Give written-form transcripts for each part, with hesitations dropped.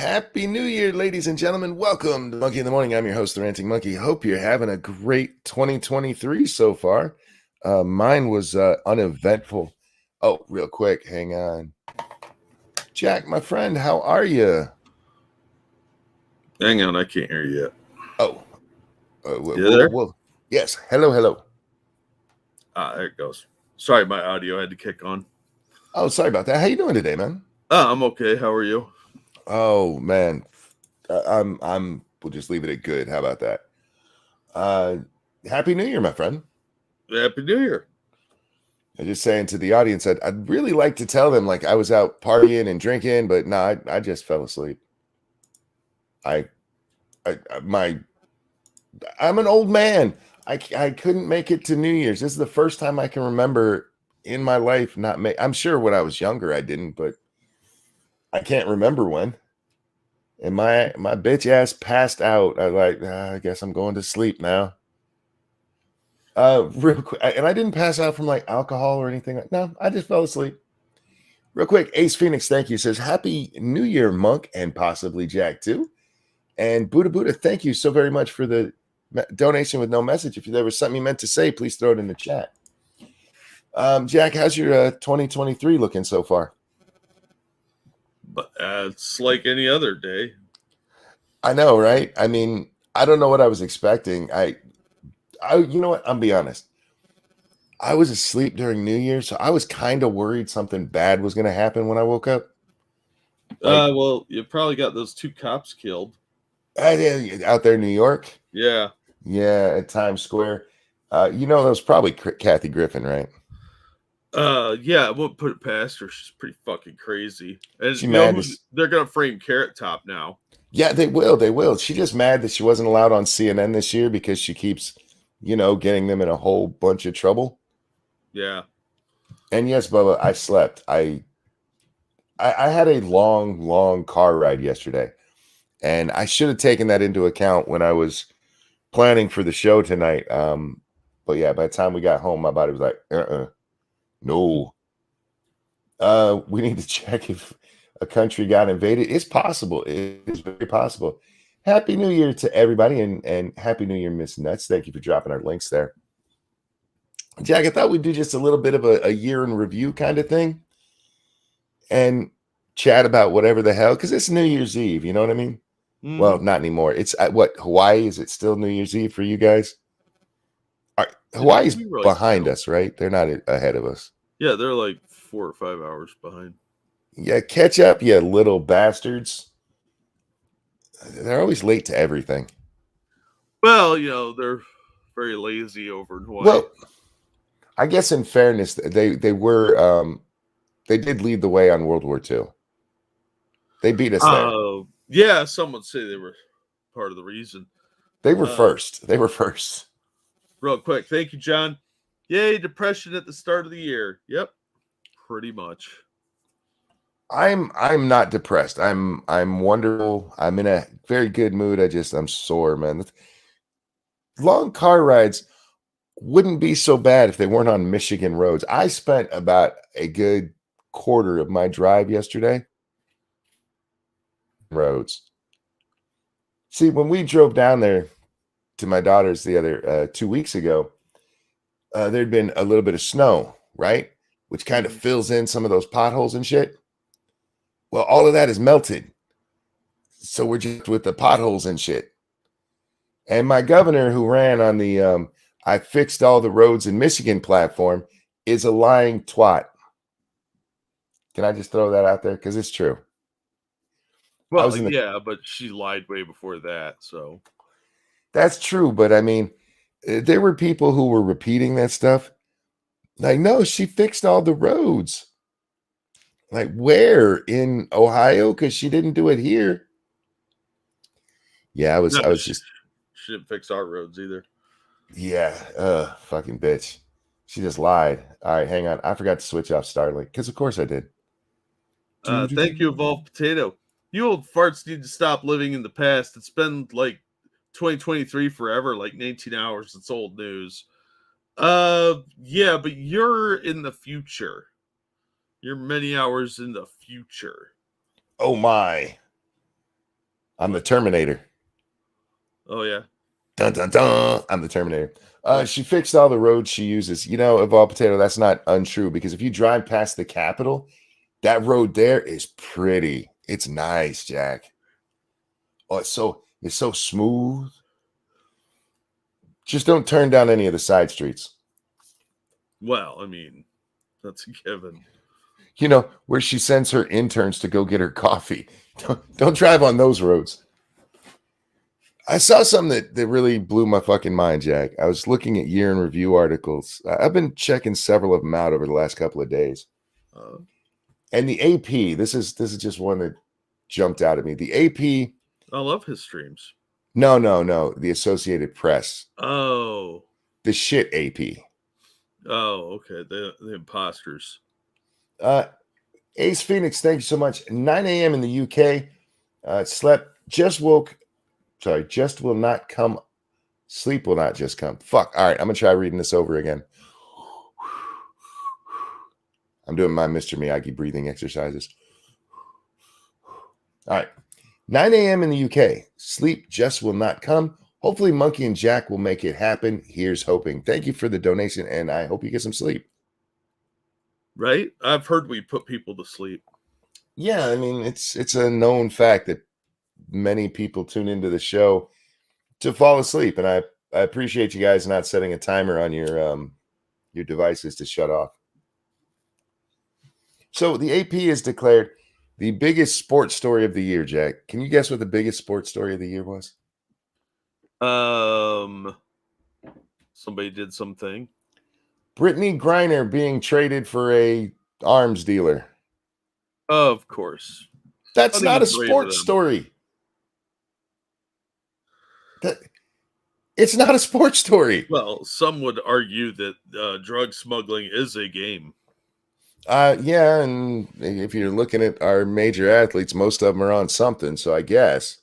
Happy New Year, ladies and gentlemen. Welcome to Monkey in the Morning. I'm your host, the Ranting Monkey. Hope you're having a great 2023 so far. Mine was uneventful. Oh, real quick, hang on. Jack, my friend, how are you? Hang on, I can't hear you yet. Oh, You there? yes. Hello. There it goes. Sorry, my audio had to kick on. Oh, sorry about that. How you doing today, man? I'm okay. How are you? Oh man, I'm. We'll just leave it at good. How about that? Happy New Year, my friend. Happy New Year. I'm just saying to the audience, I'd really like to tell them like I was out partying and drinking, but no, I just fell asleep. I'm an old man. I couldn't make it to New Year's. This is the first time I can remember in my life not make. I'm sure when I was younger I didn't, but I can't remember when. And my bitch ass passed out. I guess I'm going to sleep now. Real quick, and I didn't pass out from like alcohol or anything. No, I just fell asleep. Real quick, Ace Phoenix, thank you. Says Happy New Year, Monk, and possibly Jack too. And Buddha, thank you so very much for the donation with no message. If there was something you meant to say, please throw it in the chat. Jack, how's your 2023 looking so far? But it's like any other day. I know, right? I mean, I don't know what I was expecting. You know what? I'll be honest. I was asleep during New Year's, so I was kind of worried something bad was going to happen when I woke up. Well, you probably got those 2 cops killed. Out there in New York? Yeah. Yeah, at Times Square. That was probably Kathy Griffin, right? Yeah, I won't put it past her. She's pretty fucking crazy. And She mad they're gonna frame Carrot Top now. Yeah, they will. She just mad that she wasn't allowed on CNN this year because she keeps, getting them in a whole bunch of trouble. Yeah. And yes, Bubba, I slept. I had a long car ride yesterday, and I should have taken that into account when I was planning for the show tonight. But yeah, by the time we got home, my body was like, no. We need to check if a country got invaded. It's possible. It is very possible. Happy New Year to everybody, and Happy New Year, Miss Nuts. Thank you for dropping our links there. Jack, I thought we'd do just a little bit of a year in review kind of thing and chat about whatever the hell, because it's New Year's Eve, you know what I mean? Mm-hmm. Well, not anymore. It's at Hawaii? Is it still New Year's Eve for you guys? Hawaii's behind us, right? They're not ahead of us. Yeah, they're like 4 or 5 hours behind. Yeah, catch up, you little bastards. They're always late to everything. Well, they're very lazy over in Hawaii. Well, I guess in fairness, they were they did lead the way on World War II. They beat us there. Yeah, some would say they were part of the reason. They were first. They were first. Real quick, thank you, John. Yay, depression at the start of the year. Yep, pretty much. I'm not depressed. I'm wonderful. I'm in a very good mood. I'm sore, man. Long car rides wouldn't be so bad if they weren't on Michigan roads. I spent about a good quarter of my drive yesterday roads. See, when we drove down there to my daughter's the other 2 weeks ago, there'd been a little bit of snow, right? Which kind of fills in some of those potholes and shit. Well, all of that is melted. So we're just with the potholes and shit. And my governor who ran on the I fixed all the roads in Michigan platform is a lying twat. Can I just throw that out there? Because it's true. Well, yeah, but she lied way before that, so. That's true, but I mean, there were people who were repeating that stuff. Like, no, she fixed all the roads. Like, where? In Ohio? Because she didn't do it here. Yeah, I was just. She didn't fix our roads either. Yeah, fucking bitch. She just lied. All right, hang on. I forgot to switch off Starlink because, of course, I did. Thank you, Evolved Potato. You old farts need to stop living in the past. It's been like 2023 forever, like 19 hours. It's old news. Yeah, but you're in the future. You're many hours in the future. Oh my. I'm the Terminator. Oh yeah. Dun dun dun. I'm the Terminator. She fixed all the roads she uses. You know, of all potato, that's not untrue because if you drive past the Capitol, that road there is pretty. It's nice, Jack. Oh, it's so smooth. Just don't turn down any of the side streets. Well, I mean, that's a given. You know, where she sends her interns to go get her coffee. Don't drive on those roads. I saw something that really blew my fucking mind, Jack. I was looking at year in review articles. I've been checking several of them out over the last couple of days. And the AP, this is just one that jumped out at me. The AP. I love his streams. No. The Associated Press. Oh. The shit AP. Oh, okay. The imposters. Ace Phoenix, thank you so much. 9 a.m. in the UK. Slept, just woke. Sorry, just will not come. Sleep will not just come. Fuck. All right, I'm going to try reading this over again. I'm doing my Mr. Miyagi breathing exercises. All right. 9 a.m. in the UK. Sleep just will not come. Hopefully, Monkey and Jack will make it happen. Here's hoping. Thank you for the donation, and I hope you get some sleep. Right? I've heard we put people to sleep. Yeah, I mean, it's a known fact that many people tune into the show to fall asleep, and I appreciate you guys not setting a timer on your devices to shut off. So the AP has declared the biggest sports story of the year, Jack. Can you guess what the biggest sports story of the year was? Somebody did something. Brittany Griner being traded for a arms dealer. Of course. That's not a sports story. It's not a sports story. Well, some would argue that drug smuggling is a game. Yeah, and if you're looking at our major athletes, most of them are on something, so I guess.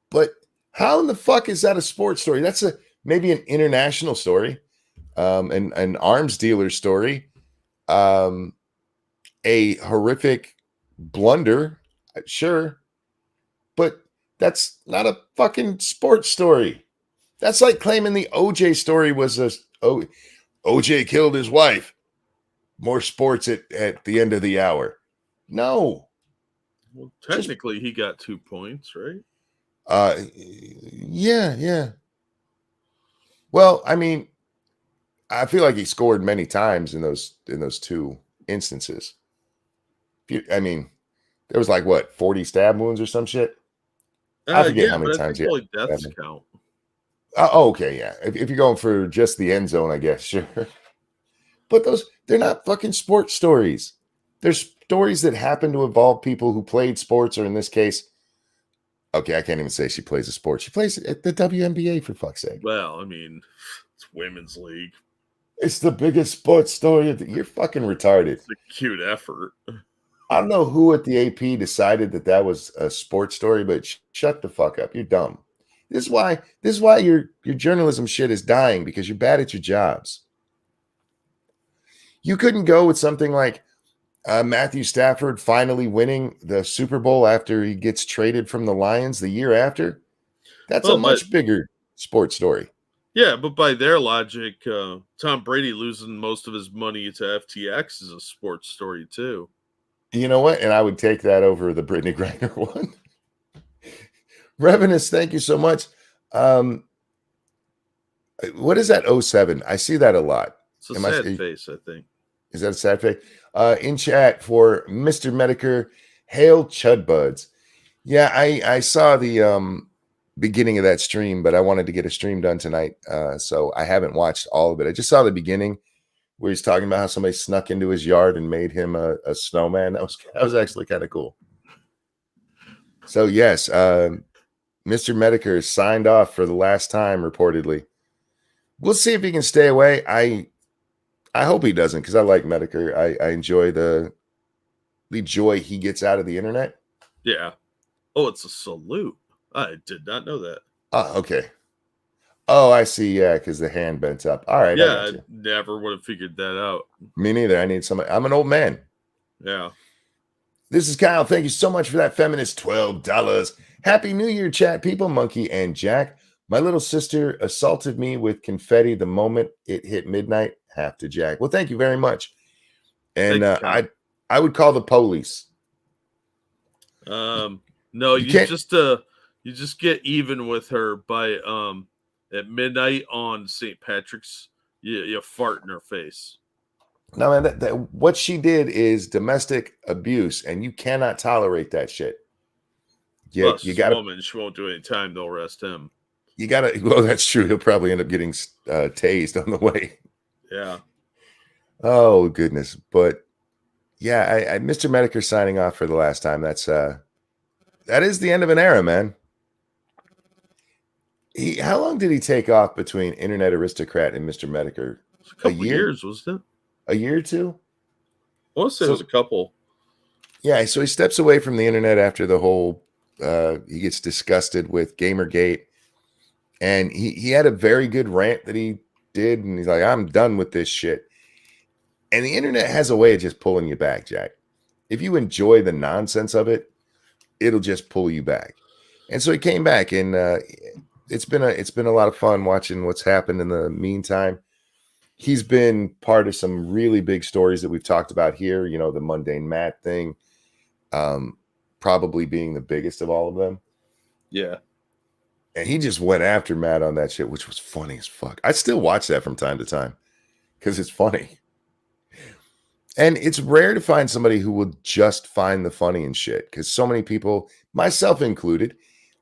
But how in the fuck is that a sports story? That's maybe an international story, an arms dealer story, a horrific blunder, sure, but that's not a fucking sports story. That's like claiming the OJ story was OJ killed his wife. More sports at the end of the hour. No. Well, technically, he got 2 points, right? Yeah. Well, I mean, I feel like he scored many times in those two instances. I mean, there was like what 40 stab wounds or some shit. I forget how many times he had deaths count. Okay, yeah. If you're going for just the end zone, I guess sure. But they're not fucking sports stories. They're stories that happen to involve people who played sports, or in this case, okay, I can't even say she plays a sport. She plays at the WNBA, for fuck's sake. Well, I mean, it's women's league. It's the biggest sports story of the year. You're fucking retarded. It's a cute effort. I don't know who at the AP decided that was a sports story, but shut the fuck up. You're dumb. This is why your journalism shit is dying, because you're bad at your jobs. You couldn't go with something like Matthew Stafford finally winning the Super Bowl after he gets traded from the Lions the year after. That's a much bigger sports story. Yeah, but by their logic, Tom Brady losing most of his money to FTX is a sports story too. You know what? And I would take that over the Brittany Griner one. Revenus, thank you so much. What is that 07? I see that a lot. It's a sad face, I think. Is that a sad face? In chat for Mr. Medicare, hail Chud Buds. Yeah, I saw the beginning of that stream, but I wanted to get a stream done tonight, so I haven't watched all of it. I just saw the beginning where he's talking about how somebody snuck into his yard and made him a snowman. That was actually kind of cool. So yes, Mr. Medicare is signed off for the last time, reportedly. We'll see if he can stay away. I hope he doesn't, because I like Medicare. I enjoy the joy he gets out of the internet. Yeah. Oh, it's a salute. I did not know that. Oh, okay. Oh, I see. Yeah, because the hand bent up. All right. Yeah, I never would have figured that out. Me neither. I need somebody. I'm an old man. Yeah. This is Kyle. Thank you so much for that feminist $12. Happy New Year, chat people, Monkey and Jack. My little sister assaulted me with confetti the moment it hit midnight. Have to Jack. Well, thank you very much. And I would call the police. No, you can't. You just get even with her by at midnight on St. Patrick's. You fart in her face. No, man, what she did is domestic abuse, and you cannot tolerate that shit. Yeah, you got a woman. She won't do any time. They'll arrest him. You got to. Well, that's true. He'll probably end up getting tased on the way. Yeah. Oh goodness, but yeah, I Mr. Medicare signing off for the last time. That is the end of an era, man. How long did he take off between Internet Aristocrat and Mr. Medicare? A couple years, wasn't it? A year or two? I want to say it was a couple. Yeah, so he steps away from the internet after the whole. He gets disgusted with Gamergate, and he had a very good rant that he did, and he's like, "I'm done with this shit." And the internet has a way of just pulling you back, Jack. If you enjoy the nonsense of it, it'll just pull you back. And so he came back, and it's been a lot of fun watching what's happened in the meantime. He's been part of some really big stories that we've talked about here. You know, the Mundane Matt thing, probably being the biggest of all of them. Yeah. And he just went after Matt on that shit, which was funny as fuck. I still watch that from time to time because it's funny. And it's rare to find somebody who will just find the funny in shit, because so many people, myself included,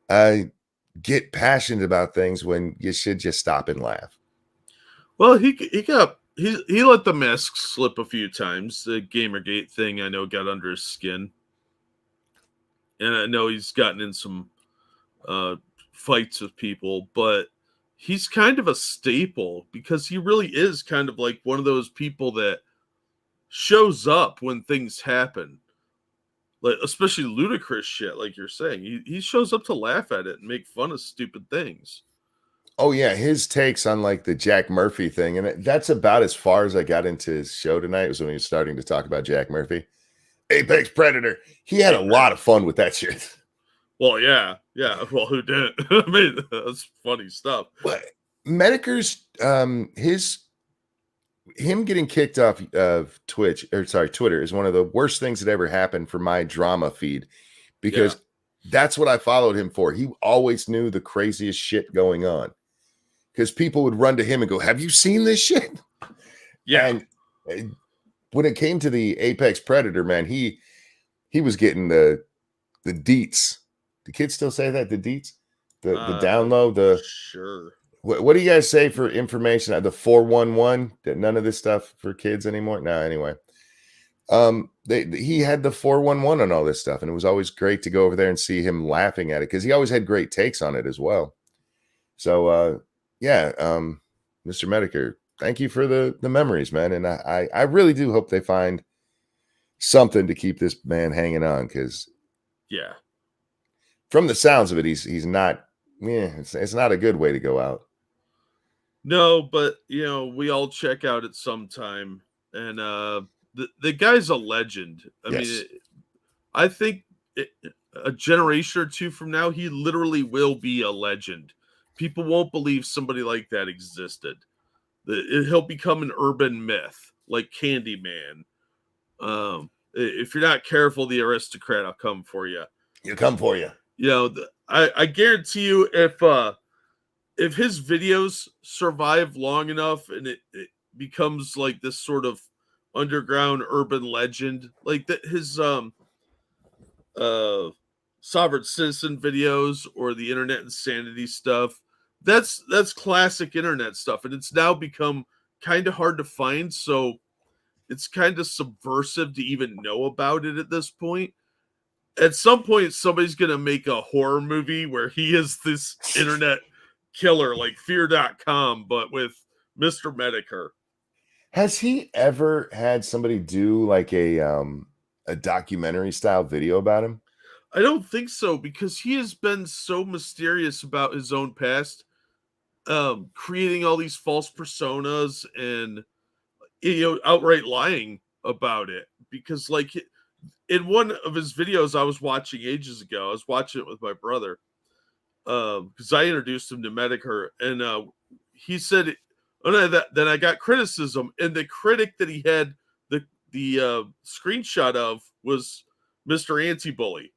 get passionate about things when you should just stop and laugh. Well, he let the mask slip a few times. The Gamergate thing, I know, got under his skin, and I know he's gotten in some fights with people, but he's kind of a staple because he really is kind of like one of those people that shows up when things happen, like especially ludicrous shit, like you're saying. He shows up to laugh at it and make fun of stupid things. Oh yeah, his takes on like the Jack Murphy thing, and that's about as far as I got into his show tonight. Was when he was starting to talk about Jack Murphy, Apex Predator. He had a lot of fun with that shit. Well, yeah. Well, who didn't? I mean, that's funny stuff. But Medicare's him getting kicked off of Twitter is one of the worst things that ever happened for my drama feed, because that's what I followed him for. He always knew the craziest shit going on, because people would run to him and go, "Have you seen this shit?" Yeah. And when it came to the Apex Predator, man, he was getting the deets. Do kids still say that? The deets? The download? Sure. What do you guys say for information? The 411? None of this stuff for kids anymore? No, anyway. He had the 411 on all this stuff, and it was always great to go over there and see him laughing at it, because he always had great takes on it as well. So Mr. Medicare, thank you for the memories, man. And I really do hope they find something to keep this man hanging on, because from the sounds of it, he's not. Yeah, it's not a good way to go out. No, but we all check out at some time, and the guy's a legend. I mean, I think a generation or two from now, he literally will be a legend. People won't believe somebody like that existed. He'll become an urban myth, like Candyman. If you're not careful, the aristocrat will come for you. He'll come for you. I guarantee you, if his videos survive long enough and it becomes like this sort of underground urban legend, like his Sovereign Citizen videos or the Internet Insanity stuff, that's classic internet stuff, and it's now become kind of hard to find, so it's kind of subversive to even know about it at this point. At some point, somebody's going to make a horror movie where he is this internet killer, like Fear.com, but with Mr. Medicare. Has he ever had somebody do like a documentary style video about him? I don't think so, because he has been so mysterious about his own past, creating all these false personas and outright lying about it. Because like in one of his videos I was watching ages ago, I was watching it with my brother because I introduced him to Medicare, and he said, "Oh no, then I got criticism," and the critic that he had the screenshot of was Mr. Anti-Bully,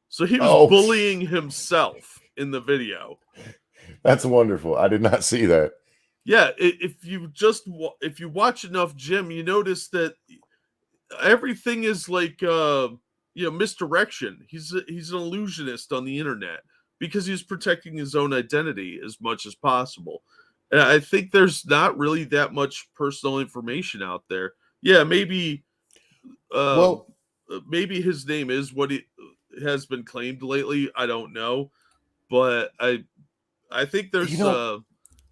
so he was Oh, bullying himself in the video. that's wonderful. I did not see that. Yeah, if you watch enough Jim, you notice that everything is like misdirection. He's an illusionist on the internet because he's protecting his own identity as much as possible. And I think there's not really that much personal information out there. Yeah, maybe Well, maybe his name is what it has been claimed lately. I don't know, but I think there's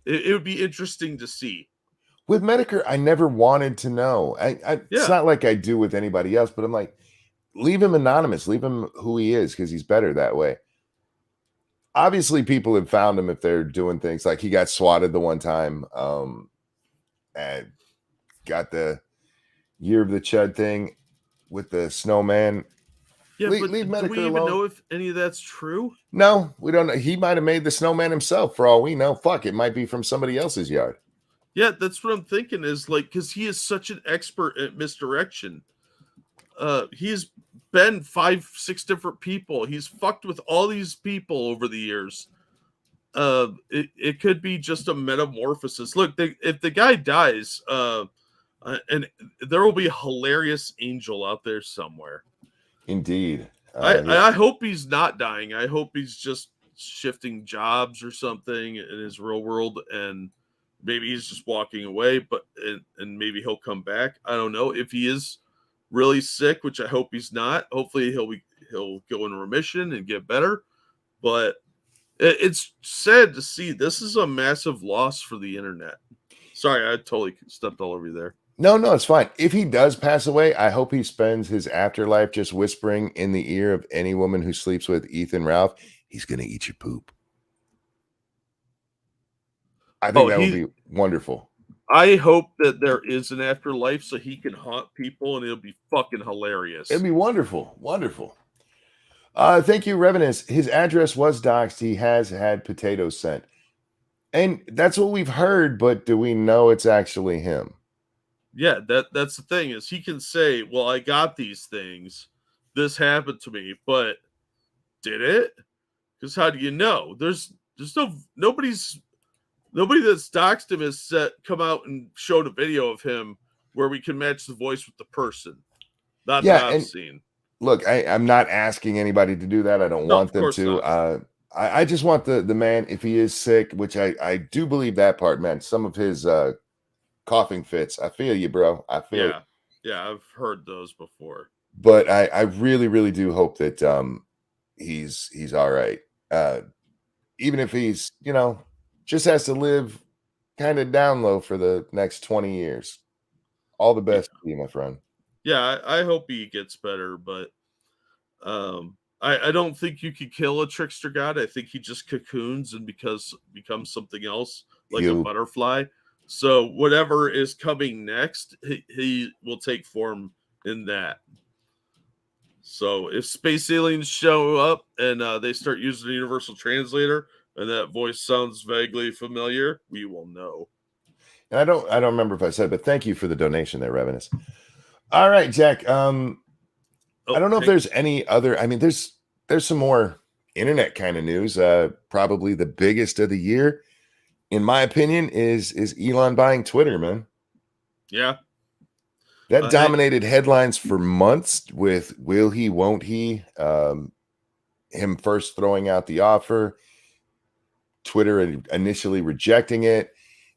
it would be interesting to see. with Medicare, I never wanted to know. It's Yeah, not like I do with anybody else, but I'm like, leave him anonymous, leave him who he is, because he's better that way. Obviously, people have found him if they're doing things like he got swatted the one time, and got the Year of the Chud thing with the snowman. yeah, but Leave do Medicare we even alone. know if any of that's true? No, we don't know. He might have made the snowman himself for all we know. Fuck, it might be from somebody else's yard. Yeah, that's what I'm thinking is like because he is such an expert at misdirection. He's been 5, 6 different people. He's fucked with all these people over the years. It could be just a metamorphosis. Look, if the guy dies, and there will be a hilarious angel out there somewhere. Indeed. I hope he's not dying. I hope he's just shifting jobs or something in his real world, and maybe he's just walking away. But and maybe he'll come back. I don't know if he is really sick, which I hope he's not. Hopefully he'll go in remission and get better. But it's sad to see. This is a massive loss for the internet. Sorry, I totally stepped all over you there. No, it's fine. If he does pass away, I hope he spends his afterlife just whispering in the ear of any woman who sleeps with Ethan Ralph, he's going to eat your poop. I think that would be wonderful. I hope that there is an afterlife so he can haunt people and it'll be fucking hilarious. It'd be wonderful. Wonderful. Thank you, Revenants. His address was doxed. He has had potatoes sent. And that's what we've heard, but do we know it's actually him? Yeah, that's the thing is he can say, "Well, I got these things. This happened to me," but did it? Because how do you know? There's nobody that's doxed him has come out and showed a video of him where we can match the voice with the person. Not that I've seen. Look, I'm not asking anybody to do that. I don't want them to. I just want the man, if he is sick, which I do believe that part, man. Some of his coughing fits. I feel you, bro. I feel it. Yeah, I've heard those before. But I really, really do hope that he's all right. Even if he's, just has to live kind of down low for the next 20 years. All the best to you, my friend. Yeah, I hope he gets better, but I don't think you could kill a trickster god. I think he just cocoons and becomes something else, like a butterfly. So whatever is coming next, he will take form in that. So if space aliens show up and they start using the universal translator and that voice sounds vaguely familiar, we will know. And I don't remember if I said, but thank you for the donation there, Revenus. All right, Jack. I don't know if there's any other. I mean, there's some more internet kind of news. Probably the biggest of the year, in my opinion, is Elon buying Twitter, man. Yeah. That dominated headlines for months with will he, won't he? Him first throwing out the offer, Twitter initially rejecting it,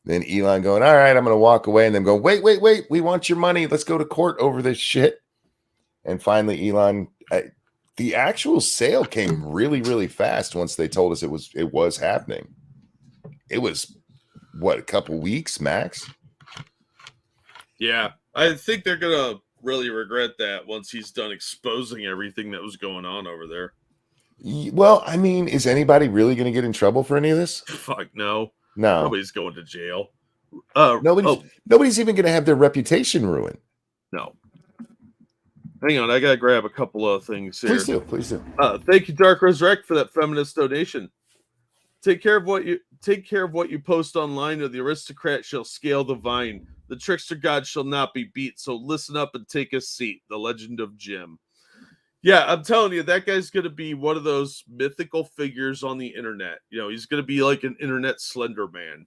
then Elon going, all right, I'm going to walk away, and then go, wait, we want your money. Let's go to court over this shit. And finally, Elon, the actual sale came really, really fast once they told us it was happening. It was, what, a couple weeks max? Yeah. I think they're going to really regret that once he's done exposing everything that was going on over there. Well, I mean, is anybody really going to get in trouble for any of this? Fuck no. No. Nobody's going to jail. Nobody's even going to have their reputation ruined. No. Hang on, I gotta grab a couple of things here. Please do. Please do. Thank you, Dark Resurrect, for that feminist donation. Take care of what you post online, or the aristocrat shall scale the vine. The trickster god shall not be beat. So listen up and take a seat. The Legend of Jim. Yeah, I'm telling you, that guy's gonna be one of those mythical figures on the internet. You know, he's gonna be like an internet Slender Man.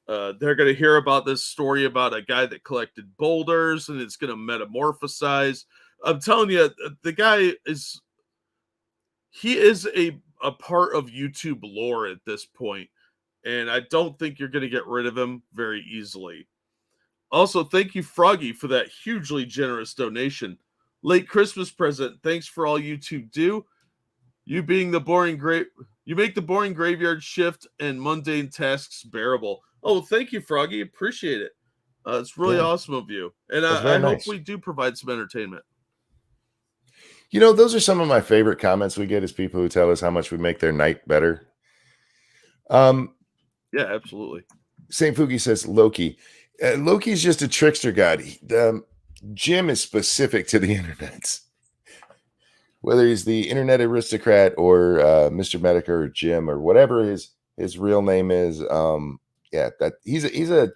They're gonna hear about this story about a guy that collected boulders, and it's gonna metamorphosize. I'm telling you, the guy is a part of YouTube lore at this point, and I don't think you're going to get rid of him very easily. Also, thank you, Froggy, for that hugely generous donation. Late Christmas present. Thanks for all YouTube do. You being you make the boring graveyard shift and mundane tasks bearable. Oh, thank you, Froggy. Appreciate it. It's really awesome of you, and I hope we do provide some entertainment. You know, those are some of my favorite comments we get, is people who tell us how much we make their night better. Yeah, absolutely. St. Fugi says Loki. Loki's just a trickster god. Jim is specific to the internet. Whether he's the internet aristocrat or Mr. Medica or Jim or whatever his real name is, that he's a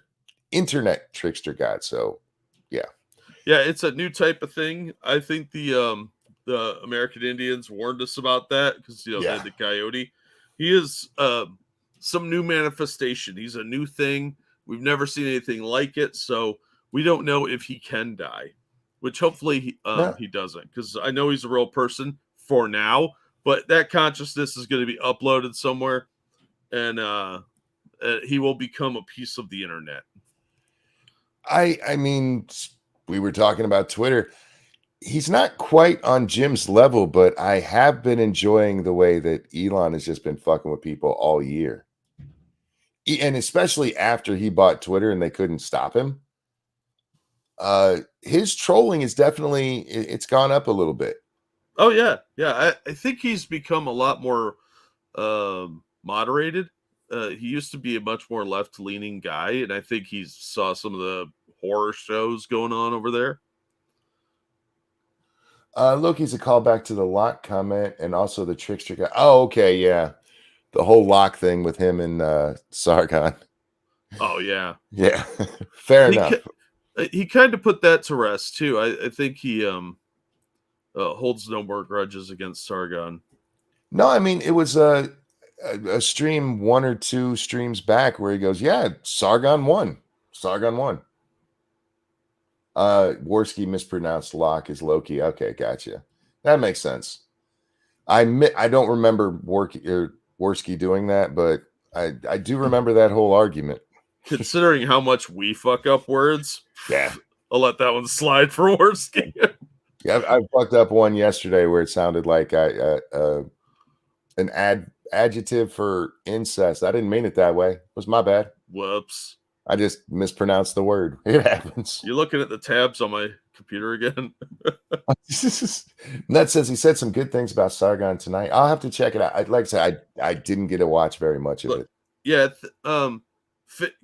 internet trickster god. So, yeah. Yeah, it's a new type of thing. I think the American Indians warned us about that because they had the coyote. He is some new manifestation. He's a new thing. We've never seen anything like it, so we don't know if he can die, which hopefully he doesn't, because I know he's a real person for now, but that consciousness is going to be uploaded somewhere, and he will become a piece of the internet. I mean, we were talking about Twitter. He's not quite on Jim's level, but I have been enjoying the way that Elon has just been fucking with people all year. And especially after he bought Twitter and they couldn't stop him. His trolling is definitely, it's gone up a little bit. Oh, yeah. Yeah. I think he's become a lot more moderated. He used to be a much more left-leaning guy, and I think he saw some of the horror shows going on over there. Loki's a callback to the Locke comment and also the trickster guy. Oh, okay, yeah. The whole Locke thing with him and Sargon. Oh, yeah. Yeah, fair enough. He kind of put that to rest, too. I think he holds no more grudges against Sargon. No, I mean, it was a stream 1 or 2 streams back where he goes, yeah, Sargon won. Sargon won. Worski mispronounced Locke as Loki. Okay, gotcha. That makes sense. I don't remember Worski doing that, but I do remember that whole argument. Considering how much we fuck up words, yeah, I'll let that one slide for Worski. Yeah, I fucked up one yesterday where it sounded like an adjective for incest. I didn't mean it that way. It was my bad. Whoops. I just mispronounced the word. It happens. You're looking at the tabs on my computer again. Ned says he said some good things about Sargon tonight. I'll have to check it out. I'd like to say I didn't get to watch very much of it. Yeah,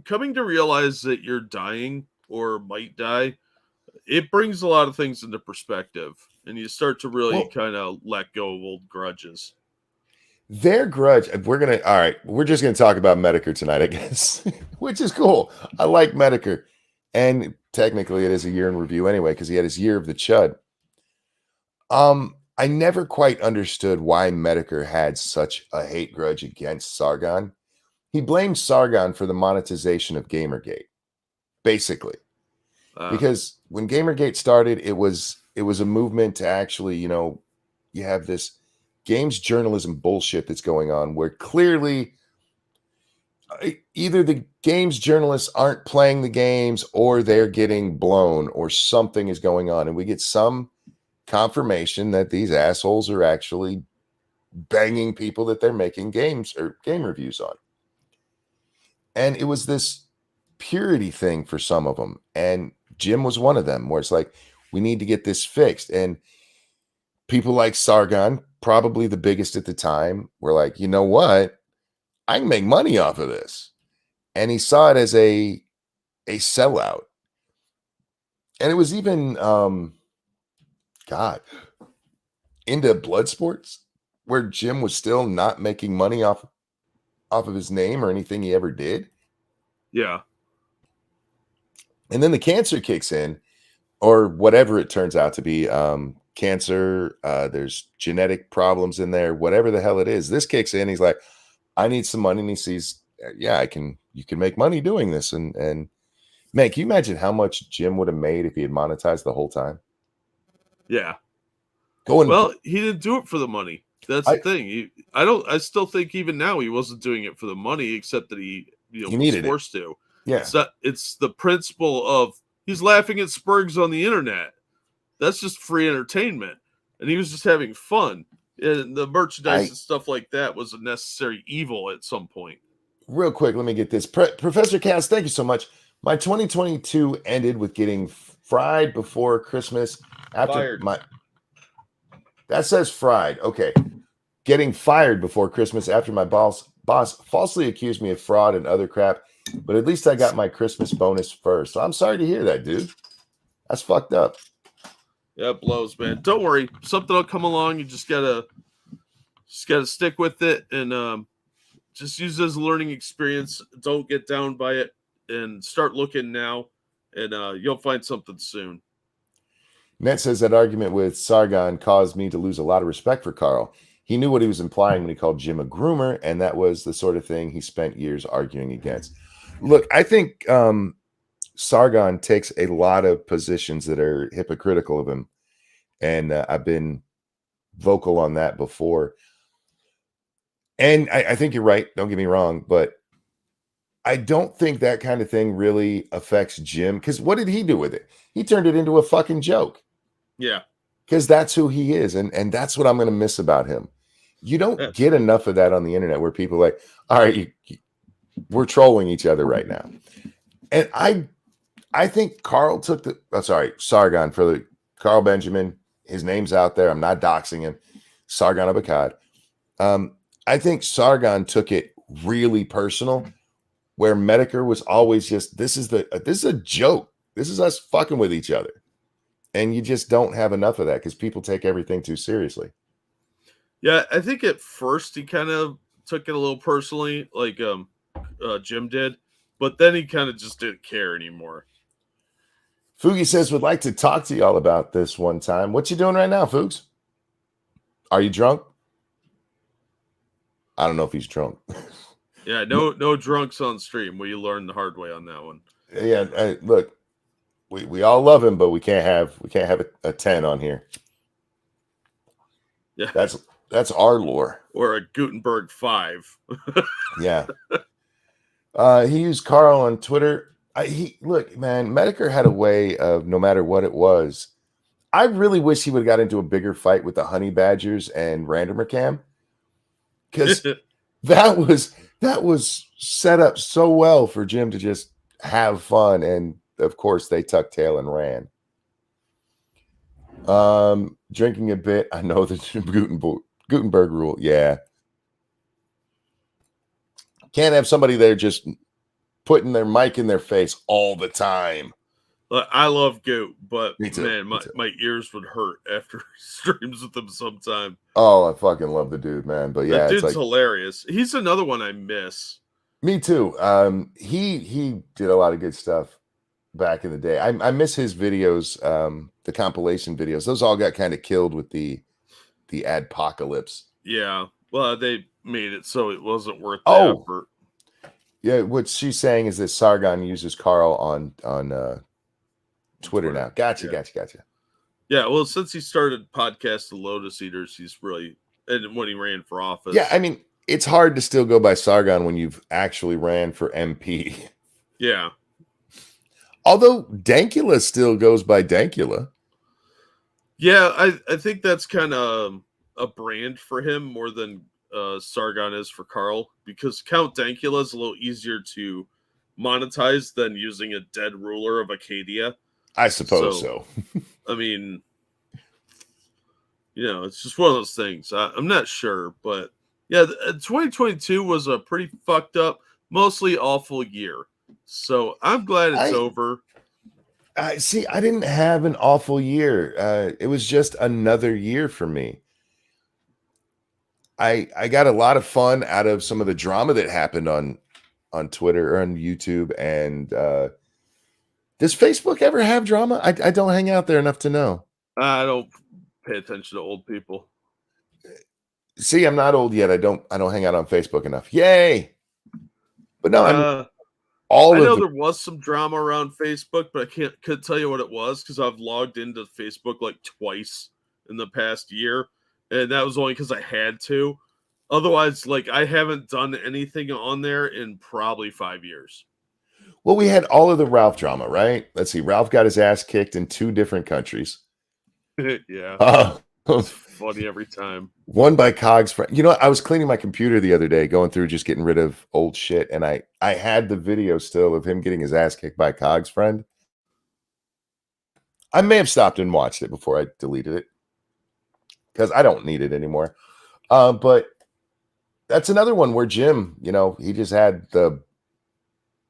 coming to realize that you're dying or might die, it brings a lot of things into perspective, and you start to really kind of let go of old grudges. Their grudge, we're just gonna talk about Medicare tonight, I guess, which is cool. I like Medicare, and technically it is a year in review anyway, because he had his year of the chud. I never quite understood why Medicare had such a hate grudge against Sargon. He blamed Sargon for the monetization of Gamergate, basically. Because when Gamergate started, it was a movement to actually, you have this games journalism bullshit that's going on where clearly either the games journalists aren't playing the games or they're getting blown or something is going on. And we get some confirmation that these assholes are actually banging people that they're making games or game reviews on. And it was this purity thing for some of them. And Jim was one of them where it's like, we need to get this fixed. And people like Sargon, probably the biggest at the time, were like, you know what? I can make money off of this. And he saw it as a sellout. And it was even God, into blood sports where Jim was still not making money off of his name or anything he ever did. Yeah. And then the cancer kicks in, or whatever it turns out to be. Cancer, there's genetic problems in there, whatever the hell it is. This kicks in. He's like, I need some money. And he sees, yeah, you can make money doing this. And man, can you imagine how much Jim would have made if he had monetized the whole time? Yeah. Going, well, he didn't do it for the money. That's the thing. I still think even now he wasn't doing it for the money, except that he was forced to. Yeah. It's the principle of he's laughing at Spurgs on the internet. That's just free entertainment. And he was just having fun. And the merchandise and stuff like that was a necessary evil at some point. Real quick, let me get this. Professor Cass, thank you so much. My 2022 ended with getting fried before Christmas. That says fried. Okay. Getting fired before Christmas after my boss falsely accused me of fraud and other crap. But at least I got my Christmas bonus first. So I'm sorry to hear that, dude. That's fucked up. Yeah, it blows, man. Don't worry. Something will come along. You just gotta stick with it and just use it as a learning experience. Don't get down by it and start looking now, and you'll find something soon. Net says that argument with Sargon caused me to lose a lot of respect for Carl. He knew what he was implying when he called Jim a groomer, and that was the sort of thing he spent years arguing against. Look, I think Sargon takes a lot of positions that are hypocritical of him, and I've been vocal on that before. And I think you're right. Don't get me wrong, but I don't think that kind of thing really affects Jim, because what did he do with it? He turned it into a fucking joke. Yeah. Because that's who he is, and that's what I'm going to miss about him. You don't get enough of that on the internet where people are like, all right, we're trolling each other right now. And I think Carl took Sargon for the Carl Benjamin. His name's out there. I'm not doxing him. Sargon of Akkad. I think Sargon took it really personal, where Medicare was always just, this is a joke. This is us fucking with each other. And you just don't have enough of that because people take everything too seriously. Yeah, I think at first he kind of took it a little personally, like Jim did, but then he kind of just didn't care anymore. Fugi says, would like to talk to y'all about this one time. What you doing right now, Fugs? Are you drunk? I don't know if he's drunk. Yeah, no drunks on stream. We learned the hard way on that one. Yeah, look, we all love him, but we can't have a 10 on here. Yeah, that's our lore. Or a Gutenberg 5. Yeah. He used Carl on Twitter. Look, man, Medicare had a way of, no matter what it was, I really wish he would have got into a bigger fight with the Honey Badgers and Randomer Cam, because that was set up so well for Jim to just have fun, and of course they tucked tail and ran. Drinking a bit. I know the Gutenberg rule. Yeah. Can't have somebody there just putting their mic in their face all the time. I love Goot, but man, my ears would hurt after streams with him sometime. Oh, I fucking love the dude, man. But yeah, that dude's hilarious. He's another one I miss. Me too. He did a lot of good stuff back in the day. I miss his videos, the compilation videos. Those all got kind of killed with the adpocalypse. Yeah. Well, they made it so it wasn't worth the effort. Yeah, what she's saying is that Sargon uses Carl on Twitter now. Gotcha. Yeah, well, since he started podcast The Lotus Eaters, he's really, and when he ran for office. Yeah, I mean, it's hard to still go by Sargon when you've actually ran for MP. Yeah. Although Dankula still goes by Dankula. Yeah, I think that's kind of a brand for him more than Sargon is for Carl, because Count Dankula is a little easier to monetize than using a dead ruler of Acadia. I suppose so. I mean, it's just one of those things. I'm not sure, but yeah, 2022 was a pretty fucked up, mostly awful year. So I'm glad it's over. See, I didn't have an awful year. It was just another year for me. I got a lot of fun out of some of the drama that happened on Twitter or on YouTube. And does Facebook ever have drama? I don't hang out there enough to know. I don't pay attention to old people. See, I'm not old yet. I don't hang out on Facebook enough. Yay! But no, I mean, I know there was some drama around Facebook, but I couldn't tell you what it was because I've logged into Facebook like twice in the past year, and that was only because I had to. Otherwise, like I haven't done anything on there in probably 5 years. Well, we had all of the Ralph drama, right? Let's see. Ralph got his ass kicked in 2 different countries. Yeah. It's funny every time. One by Cog's friend. You know, I was cleaning my computer the other day, going through just getting rid of old shit, and I had the video still of him getting his ass kicked by Cog's friend. I may have stopped and watched it before I deleted it because I don't need it anymore. But that's another one where Jim, you know, he just had the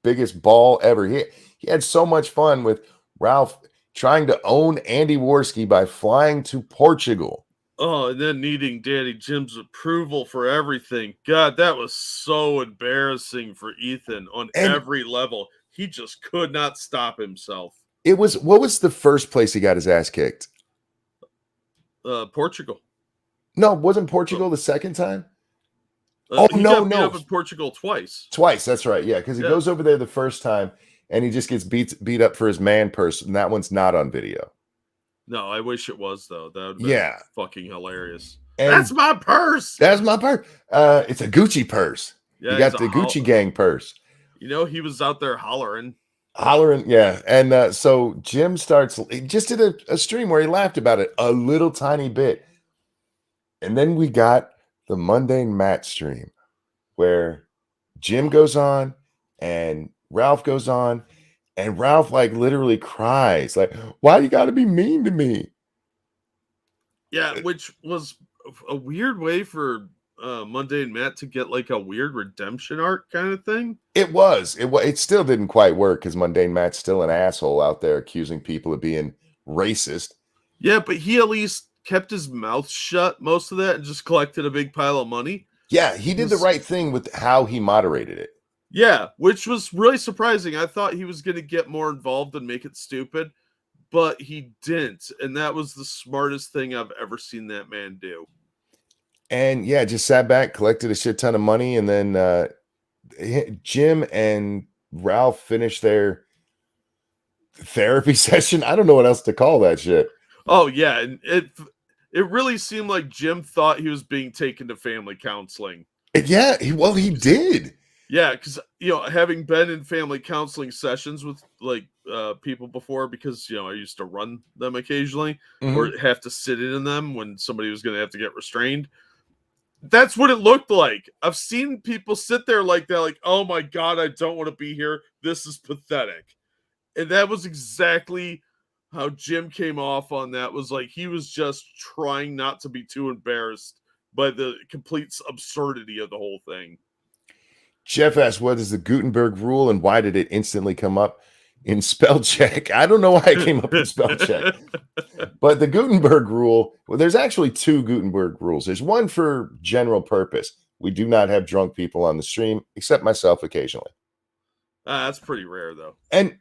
biggest ball ever. He had so much fun with Ralph trying to own Andy Worski by flying to Portugal. Oh, and then needing Daddy Jim's approval for everything. God, that was so embarrassing for Ethan on every level. He just could not stop himself. What was the first place he got his ass kicked? Portugal. No, wasn't Portugal the second time? He got beat up in Portugal twice. Twice, that's right. Yeah, because he goes over there the first time and he just gets beat up for his man purse, and that one's not on video. No, I wish it was though. That would be fucking hilarious. And that's my purse. That's my purse. It's a Gucci purse. Yeah, you got the Gucci gang purse. You know, he was out there hollering. Yeah. And so Jim he just did a stream where he laughed about it a little tiny bit. And then we got the Mundane Matt stream where Jim goes on and Ralph goes on, and Ralph like literally cries, like, why you got to be mean to me? Yeah, which was a weird way for Mundane Matt to get like a weird redemption arc kind of thing. It was. It still didn't quite work because Mundane Matt's still an asshole out there accusing people of being racist. Yeah, but he at least kept his mouth shut most of that and just collected a big pile of money. Yeah, he did the right thing with how he moderated it. Yeah, which was really surprising. I thought he was going to get more involved and make it stupid, but he didn't. And that was the smartest thing I've ever seen that man do. And yeah, just sat back, collected a shit ton of money, and then Jim and Ralph finished their therapy session. I don't know what else to call that shit. Oh yeah, and it really seemed like Jim thought he was being taken to family counseling. Yeah, he did. Yeah, because you know, having been in family counseling sessions with like people before, because you know I used to run them occasionally, or have to sit in them when somebody was going to have to get restrained. That's what it looked like. I've seen people sit there like that, like, oh my God, I don't want to be here. This is pathetic. And that was exactly how Jim came off on that. Was like he was just trying not to be too embarrassed by the complete absurdity of the whole thing. Jeff asked, what is the Gutenberg rule and why did it instantly come up in spell check? I don't know why it came up in spell check. But the Gutenberg rule, well, there's actually 2 Gutenberg rules. There's one for general purpose. We do not have drunk people on the stream, except myself occasionally. That's pretty rare, though. And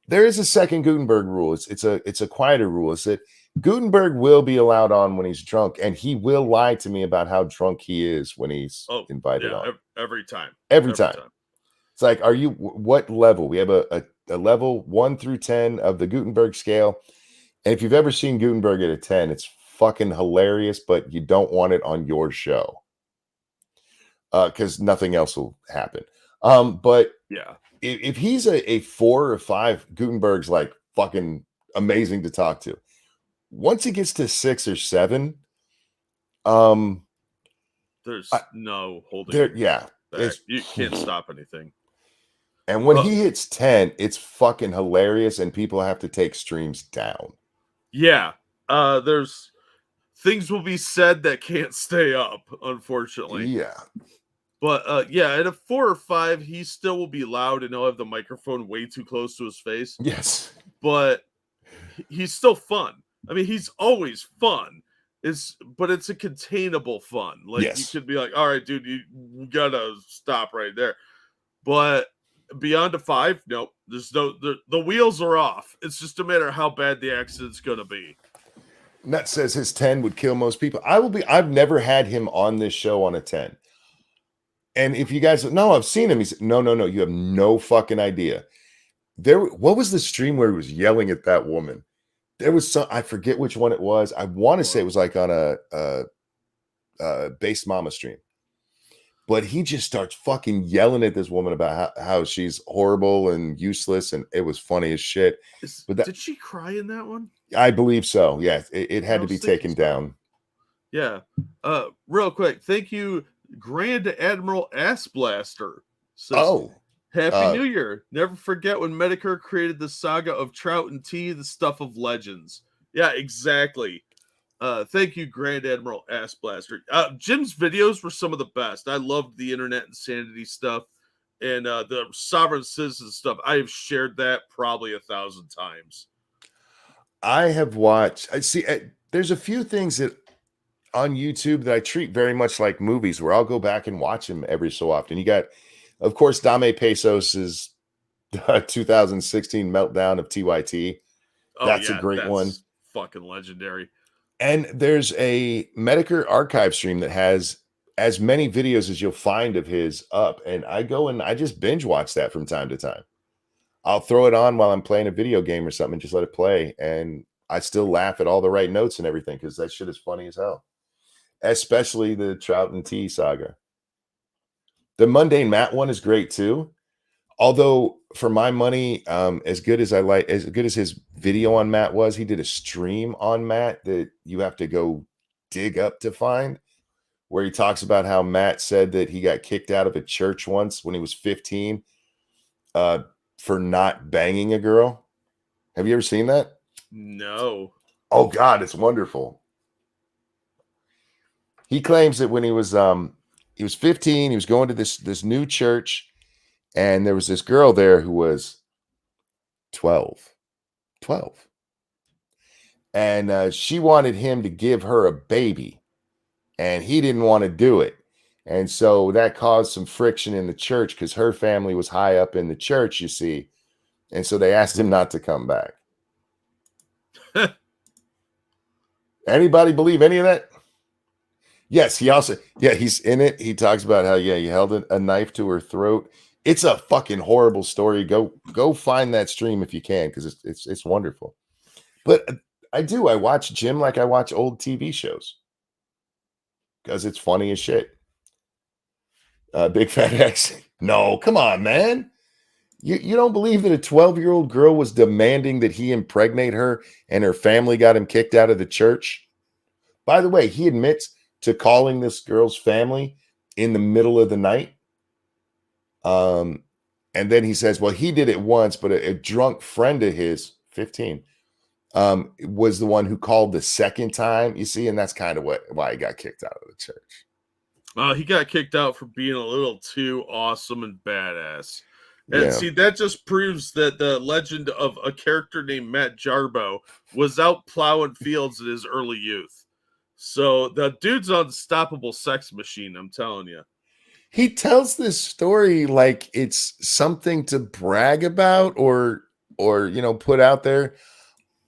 there is a second Gutenberg rule. It's a quieter rule. It's that Gutenberg will be allowed on when he's drunk, and he will lie to me about how drunk he is when he's invited on. Every time. Every time. It's like, what level? We have a level 1 through 10 of the Gutenberg scale. And if you've ever seen Gutenberg at a 10, it's fucking hilarious, but you don't want it on your show. Because nothing else will happen. But yeah, if he's a 4 or 5, Gutenberg's like fucking amazing to talk to. Once he gets to 6 or 7, there's no holding. Yeah, you can't stop anything. And when he hits 10, it's fucking hilarious, and people have to take streams down. Yeah, there's things will be said that can't stay up, unfortunately. Yeah. But yeah, at a 4 or 5, he still will be loud and he'll have the microphone way too close to his face. Yes. but he's still fun. I mean, he's always fun. But it's a containable fun. Like you Yes. could be like, all right, dude, you gotta stop right there. But beyond a 5, nope. There's no the wheels are off. It's just a matter of how bad the accident's gonna be. Nut says his 10 would kill most people. I've never had him on this show on a 10. And if you guys no, I've seen him. He said, no, you have no fucking idea. What was the stream where he was yelling at that woman? There was some, I forget which one it was. I want to say it was like on a Base Mama stream. But he just starts fucking yelling at this woman about how she's horrible and useless, and it was funny as shit. Did she cry in that one? I believe so. Yeah, it had to be taken down. Yeah. Real quick, thank you, Grand Admiral Ass Blaster. Says, Happy New Year. Never forget when Medicare created the saga of Trout and Tea, the stuff of legends. Yeah, exactly. Thank you, Grand Admiral Ass Blaster. Jim's videos were some of the best. I loved the internet insanity stuff and the sovereign citizen stuff. I have shared that probably 1,000 times. I have watched. I see. There's a few things that on YouTube that I treat very much like movies, where I'll go back and watch them every so often. You got, of course, Dame Pesos's 2016 meltdown of TYT. That's a great one. Fucking legendary. And there's a Medicare archive stream that has as many videos as you'll find of his up. And I go and I just binge watch that from time to time. I'll throw it on while I'm playing a video game or something and just let it play. And I still laugh at all the right notes and everything because that shit is funny as hell. Especially the Trout and Tea saga. The Mundane Matt one is great too. Although for my money, as good as his video on Matt was, he did a stream on Matt that you have to go dig up to find, where he talks about how Matt said that he got kicked out of a church once when he was 15 for not banging a girl. Have you ever seen that? No. Oh God, it's wonderful. He claims that when he was 15, he was going to this new church. And there was this girl there who was 12. And she wanted him to give her a baby. And he didn't want to do it. And so that caused some friction in the church because her family was high up in the church, you see. And so they asked him not to come back. Anybody believe any of that? Yes, he's in it. He talks about how, he held a knife to her throat. It's a fucking horrible story. Go find that stream if you can, because it's wonderful. But I watch Jim like I watch old TV shows because it's funny as shit. Big Fat X. No, come on, man. You don't believe that a 12-year-old girl was demanding that he impregnate her and her family got him kicked out of the church? By the way, he admits to calling this girl's family in the middle of the night. And then he says, well, he did it once, but a drunk friend of his, 15, was the one who called the second time, you see, and that's kind of why he got kicked out of the church. He got kicked out for being a little too awesome and badass. And see, that just proves that the legend of a character named Matt Jarbo was out plowing fields in his early youth. So the dude's an unstoppable sex machine, I'm telling you. He tells this story like it's something to brag about or put out there.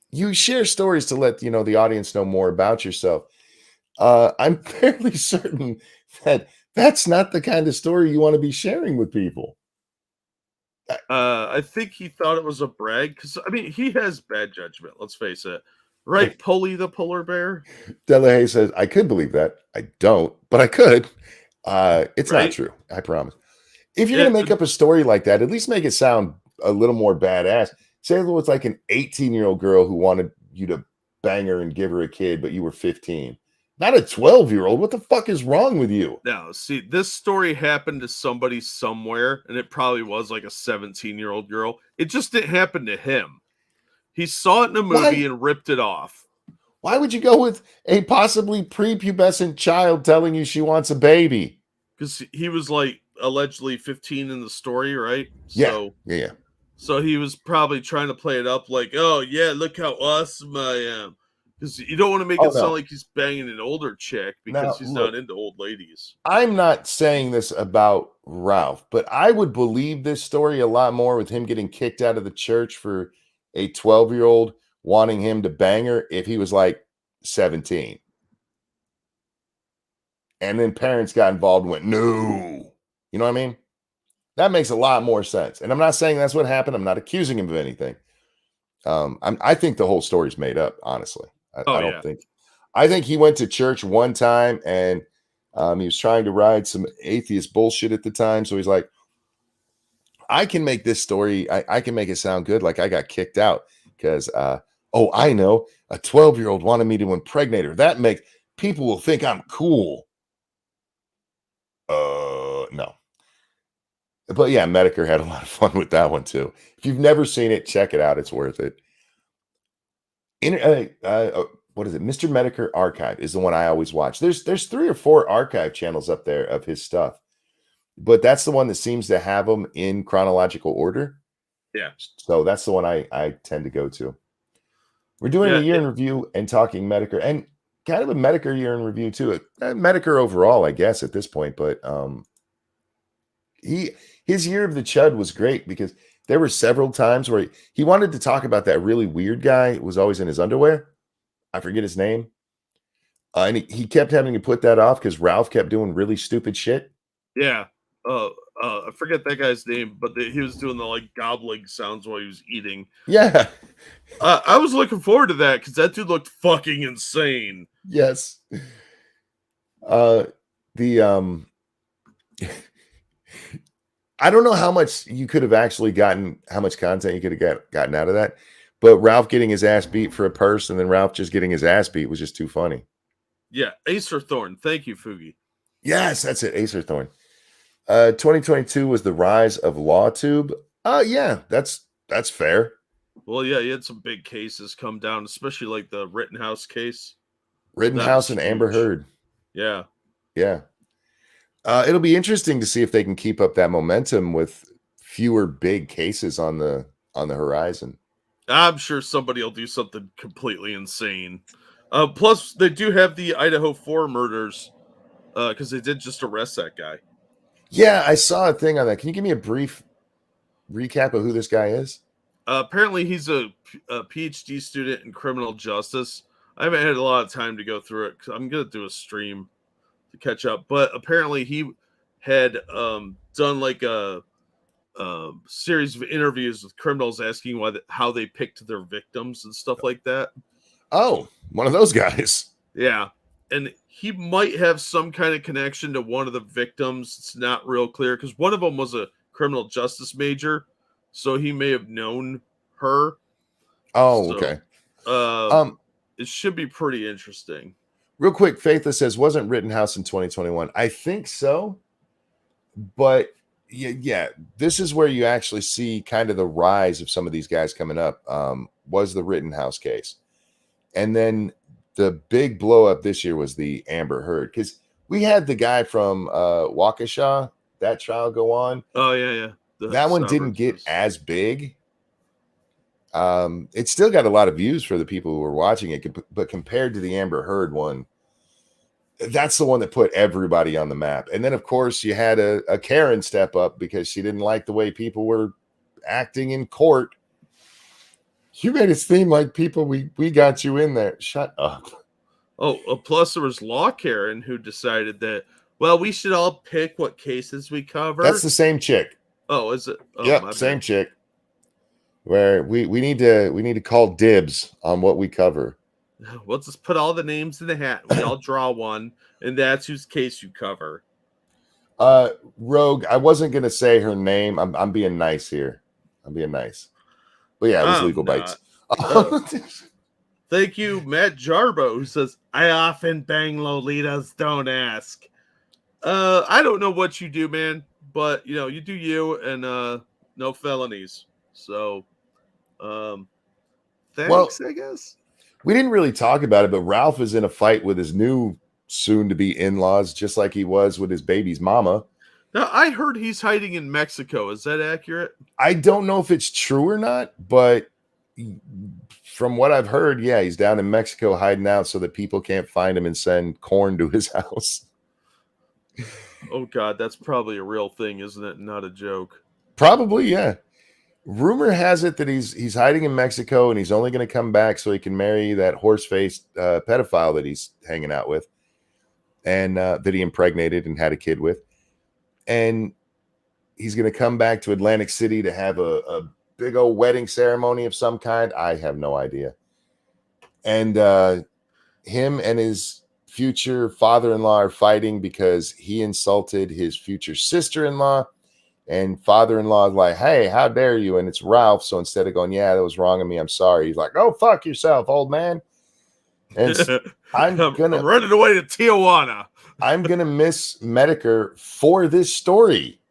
You share stories to let the audience know more about yourself. I'm fairly certain that that's not the kind of story you want to be sharing with people. I think he thought it was a brag because he has bad judgment. Let's face it, right? Polly the polar bear. Delahaye says, "I could believe that. I don't, but I could." It's not true. I promise. If you're going to make up a story like that, at least make it sound a little more badass. Say it was like an 18-year-old girl who wanted you to bang her and give her a kid, but you were 15. Not a 12-year-old. What the fuck is wrong with you? Now, see, this story happened to somebody somewhere, and it probably was like a 17-year-old girl. It just didn't happen to him. He saw it in a movie and ripped it off. Why would you go with a possibly prepubescent child telling you she wants a baby? Because he was like allegedly 15 in the story, right? Yeah. So he was probably trying to play it up like, oh, yeah, look how awesome I am. Because you don't want to make Oh, it sound no. like he's banging an older chick because Now, he's not look, into old ladies. I'm not saying this about Ralph, but I would believe this story a lot more with him getting kicked out of the church for a 12-year-old wanting him to bang her if he was like 17. And then parents got involved and went, no. You know what I mean? That makes a lot more sense. And I'm not saying that's what happened. I'm not accusing him of anything. I think the whole story's made up, honestly. Oh, I yeah. don't think. I think he went to church one time and he was trying to ride some atheist bullshit at the time. So he's like, I can make this story, I can make it sound good. Like I got kicked out because, oh, I know a 12-year-old wanted me to impregnate her. That makes people will think I'm cool. No. But yeah, Medicare had a lot of fun with that one too. If you've never seen it, check it out. It's worth it. What is it? Mr. Medicare Archive is the one I always watch. There's 3 or 4 archive channels up there of his stuff, but that's the one that seems to have them in chronological order. Yeah. So that's the one I tend to go to. We're doing Yeah. a year in review and talking Medicare and kind of a Medicare year in review too. Medicare overall, I guess, at this point, but his year of the Chud was great because there were several times where he wanted to talk about that really weird guy who was always in his underwear. I forget his name. And he kept having to put that off because Ralph kept doing really stupid shit. Yeah. I forget that guy's name, but he was doing the like gobbling sounds while he was eating. Yeah. I was looking forward to that because that dude looked fucking insane. Yes. The I don't know how much you could have actually gotten, how much content you could have gotten out of that, but Ralph getting his ass beat for a purse and then Ralph just getting his ass beat was just too funny. Yeah, Acer Thorn. Thank you, Fugi. Yes, that's it. Acer Thorn. 2022 was the rise of LawTube. Yeah, that's fair. Well, yeah, you had some big cases come down, especially like the Rittenhouse case. Rittenhouse and Amber Heard. Yeah. Yeah. It'll be interesting to see if they can keep up that momentum with fewer big cases on the horizon. I'm sure somebody will do something completely insane. Plus, they do have the Idaho 4 murders because they did just arrest that guy. Yeah, I saw a thing on that. Can you give me a brief recap of who this guy is? Apparently, he's a PhD student in criminal justice. I haven't had a lot of time to go through it because I'm going to do a stream to catch up. But apparently, he had done like a series of interviews with criminals asking how they picked their victims and stuff like that. Oh, one of those guys. Yeah. And he might have some kind of connection to one of the victims. It's not real clear because one of them was a criminal justice major. So he may have known her. Oh, okay. It should be pretty interesting. Real quick, Faithless says, wasn't Rittenhouse in 2021? I think so. But yeah, this is where you actually see kind of the rise of some of these guys coming up. Was the Rittenhouse case. And then the big blow up this year was the Amber Heard, because we had the guy from Waukesha, that trial go on. Oh, yeah. That one didn't get as big. It still got a lot of views for the people who were watching it, but compared to the Amber Heard one, that's the one that put everybody on the map. And then, of course, you had a Karen step up because she didn't like the way people were acting in court. You made it seem like people, we got you in there. Shut up. Oh, plus there was Law Karen who decided that, well, we should all pick what cases we cover. That's the same chick. Oh, is it? Oh, yep, same chick. Where we need to call dibs on what we cover. We'll just put all the names in the hat. We all draw one, and that's whose case you cover. Rogue, I wasn't gonna say her name. I'm being nice here. I'm being nice. But yeah, it was legal bites. Thank you, Matt Jarbo, who says, I often bang Lolitas, don't ask. I don't know what you do, man, but you do you, and no felonies. So thanks, I guess. We didn't really talk about it, but Ralph is in a fight with his new soon-to-be in-laws, just like he was with his baby's mama. Now, I heard he's hiding in Mexico. Is that accurate? I don't know if it's true or not, but from what I've heard, yeah, he's down in Mexico hiding out so that people can't find him and send corn to his house. Oh, God, that's probably a real thing, isn't it? Not a joke. Probably, yeah. Rumor has it that he's hiding in Mexico and he's only going to come back so he can marry that horse-faced pedophile that he's hanging out with and that he impregnated and had a kid with. And he's going to come back to Atlantic City to have a big old wedding ceremony of some kind. I have no idea. And him and his future father-in-law are fighting because he insulted his future sister-in-law. And father-in-law is like, hey, how dare you? And it's Ralph. So instead of going, yeah, that was wrong of me, I'm sorry. He's like, oh, fuck yourself, old man. And I'm running away to Tijuana. I'm going to miss Medicare for this story.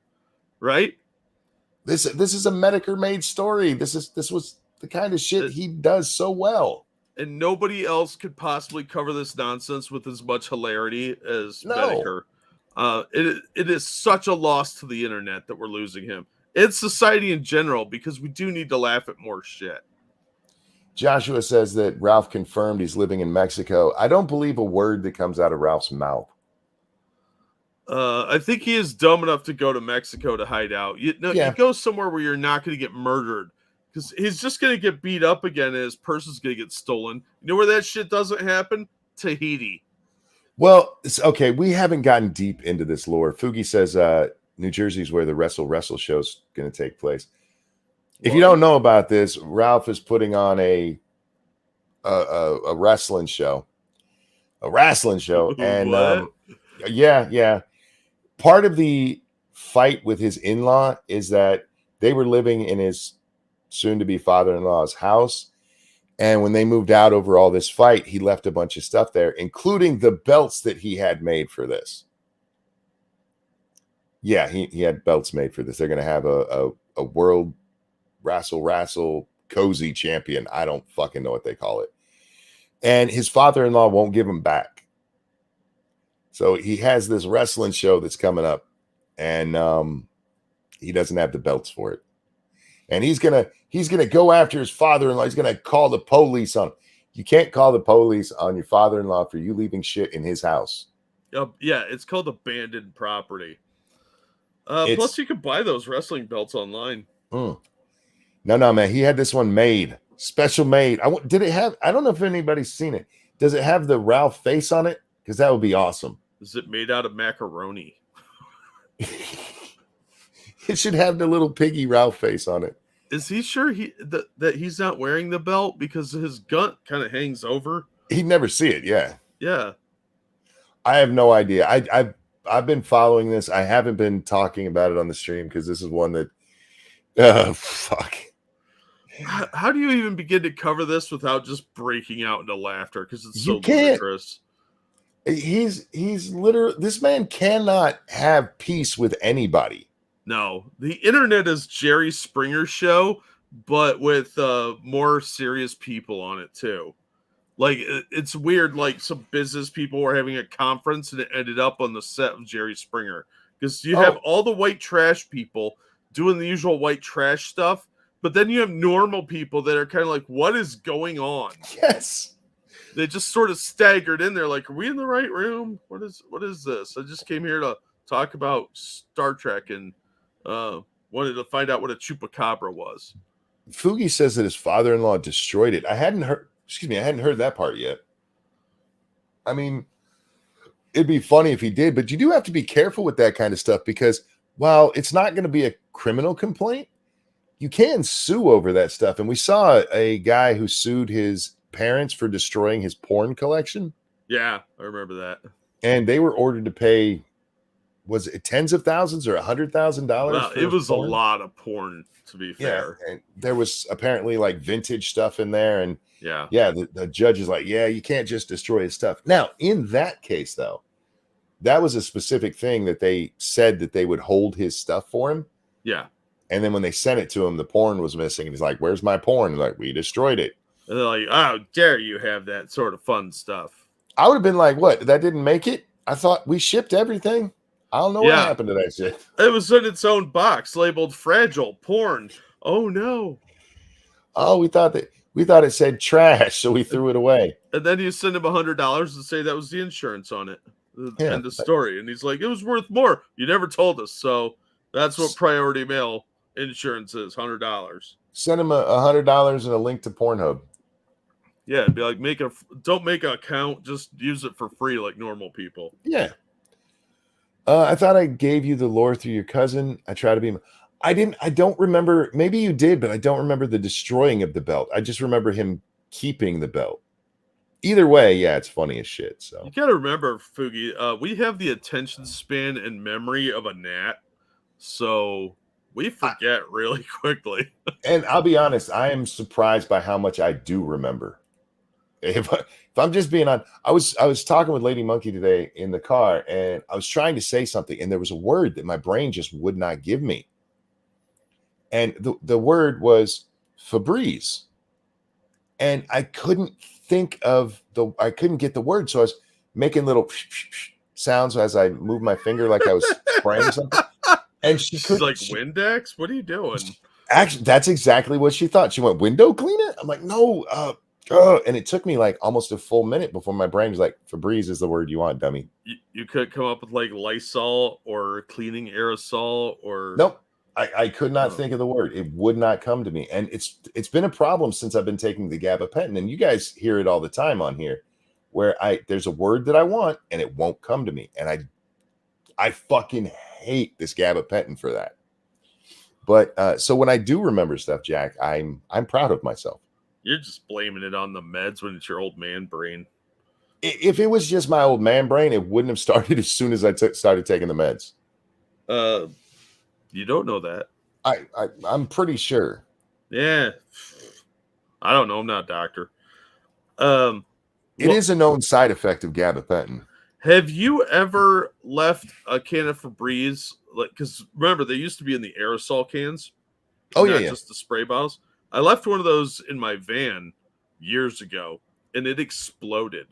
Right? This is a Medicare-made story. This was the kind of shit he does so well. And nobody else could possibly cover this nonsense with as much hilarity as Medicare. It is such a loss to the internet that we're losing him. It's society in general, because we do need to laugh at more shit. Joshua says that Ralph confirmed he's living in Mexico. I don't believe a word that comes out of Ralph's mouth. I think he is dumb enough to go to Mexico to hide out. You go somewhere where you're not going to get murdered, because he's just going to get beat up again and his purse is going to get stolen. You know where that shit doesn't happen? Tahiti. Well, it's okay. We haven't gotten deep into this lore. Fugi says New Jersey's where the Wrestle show's going to take place. If you don't know about this, Ralph is putting on a wrestling show. A wrestling show. And yeah. Part of the fight with his in-law is that they were living in his soon-to-be father-in-law's house. And when they moved out over all this fight, he left a bunch of stuff there, including the belts that he had made for this. Yeah, he had belts made for this. They're going to have a world wrestle cozy champion. I don't fucking know what they call it. And his father-in-law won't give him back. So he has this wrestling show that's coming up, and he doesn't have the belts for it. And he's gonna go after his father-in-law. He's gonna call the police on him. You can't call the police on your father-in-law for you leaving shit in his house. Yeah, it's called abandoned property. Plus, you can buy those wrestling belts online. No, man. He had this one made, special made. Did it have? I don't know if anybody's seen it. Does it have the Ralph face on it? Because that would be awesome. Is it made out of macaroni? It should have the little piggy Ralph face on it. Is he sure that he's not wearing the belt because his gut kind of hangs over? He'd never see it. Yeah. Yeah. I have no idea. I've been following this. I haven't been talking about it on the stream because this is one that fuck. How do you even begin to cover this without just breaking out into laughter? Because it's so ludicrous. He's literally, this man cannot have peace with anybody. No, the internet is Jerry Springer's show, but with more serious people on it too. Like, it's weird. Like, some business people were having a conference and it ended up on the set of Jerry Springer, because you have all the white trash people doing the usual white trash stuff, but then you have normal people that are kind of like, what is going on? Yes. They just sort of staggered in there. Like, are we in the right room? What is this? I just came here to talk about Star Trek and wanted to find out what a chupacabra was. Fugi says that his father-in-law destroyed it. I hadn't heard that part yet. I mean, it'd be funny if he did, but you do have to be careful with that kind of stuff, because while it's not going to be a criminal complaint, you can sue over that stuff. And we saw a guy who sued his parents for destroying his porn collection. Yeah, I remember that. And they were ordered to pay, was it tens of thousands or $100,000? Well, it was porn? A lot of porn, to be fair. Yeah, and there was apparently like vintage stuff in there, and yeah, the judge is like, yeah, you can't just destroy his stuff. Now, in that case, though, that was a specific thing that they said that they would hold his stuff for him. Yeah, and then when they sent it to him, the porn was missing, and he's like, "Where's my porn?" And like, we destroyed it. And they're like, "How dare you have that sort of fun stuff?" I would have been like, "What? That didn't make it? I thought we shipped everything." I don't know what happened to that shit. It was in its own box labeled fragile porn. Oh no. Oh, we thought it said trash, so we threw it away. And then you send him $100 and say that was the insurance on it. Yeah. End of story. And he's like, it was worth more. You never told us. So that's what priority mail insurance is, $100. Send him $100 and a link to Pornhub. Yeah, it'd be like, don't make an account, just use it for free like normal people. Yeah. I thought I gave you the lore through your cousin. I try to be. I don't remember. Maybe you did, but I don't remember the destroying of the belt. I just remember him keeping the belt. Either way, yeah, it's funny as shit. So you gotta remember, Fugi, we have the attention span and memory of a gnat, so we forget really quickly. And I'll be honest, I am surprised by how much I do remember. If I'm just being on, I was talking with Lady Monkey today in the car, and I was trying to say something, and there was a word that my brain just would not give me. And the word was Febreze. And I couldn't get the word. So I was making little sounds as I moved my finger like I was spraying something. And she's like, Windex? What are you doing? Actually, that's exactly what she thought. She went, window cleaner? I'm like, no, and it took me like almost a full minute before my brain was like, Febreze is the word you want, dummy. You could come up with like Lysol or cleaning aerosol or nope. I could not think of the word. It would not come to me. And it's been a problem since I've been taking the gabapentin. And you guys hear it all the time on here where there's a word that I want and it won't come to me. And I fucking hate this gabapentin for that. But so when I do remember stuff, Jack, I'm proud of myself. You're just blaming it on the meds when it's your old man brain. If it was just my old man brain, it wouldn't have started as soon as I started taking the meds. You don't know that. I'm pretty sure. Yeah. I don't know. I'm not a doctor. It is a known side effect of gabapentin. Have you ever left a can of Febreze? Like, because remember, they used to be in the aerosol cans. Oh, yeah. Just the spray bottles. I left one of those in my van years ago, and it exploded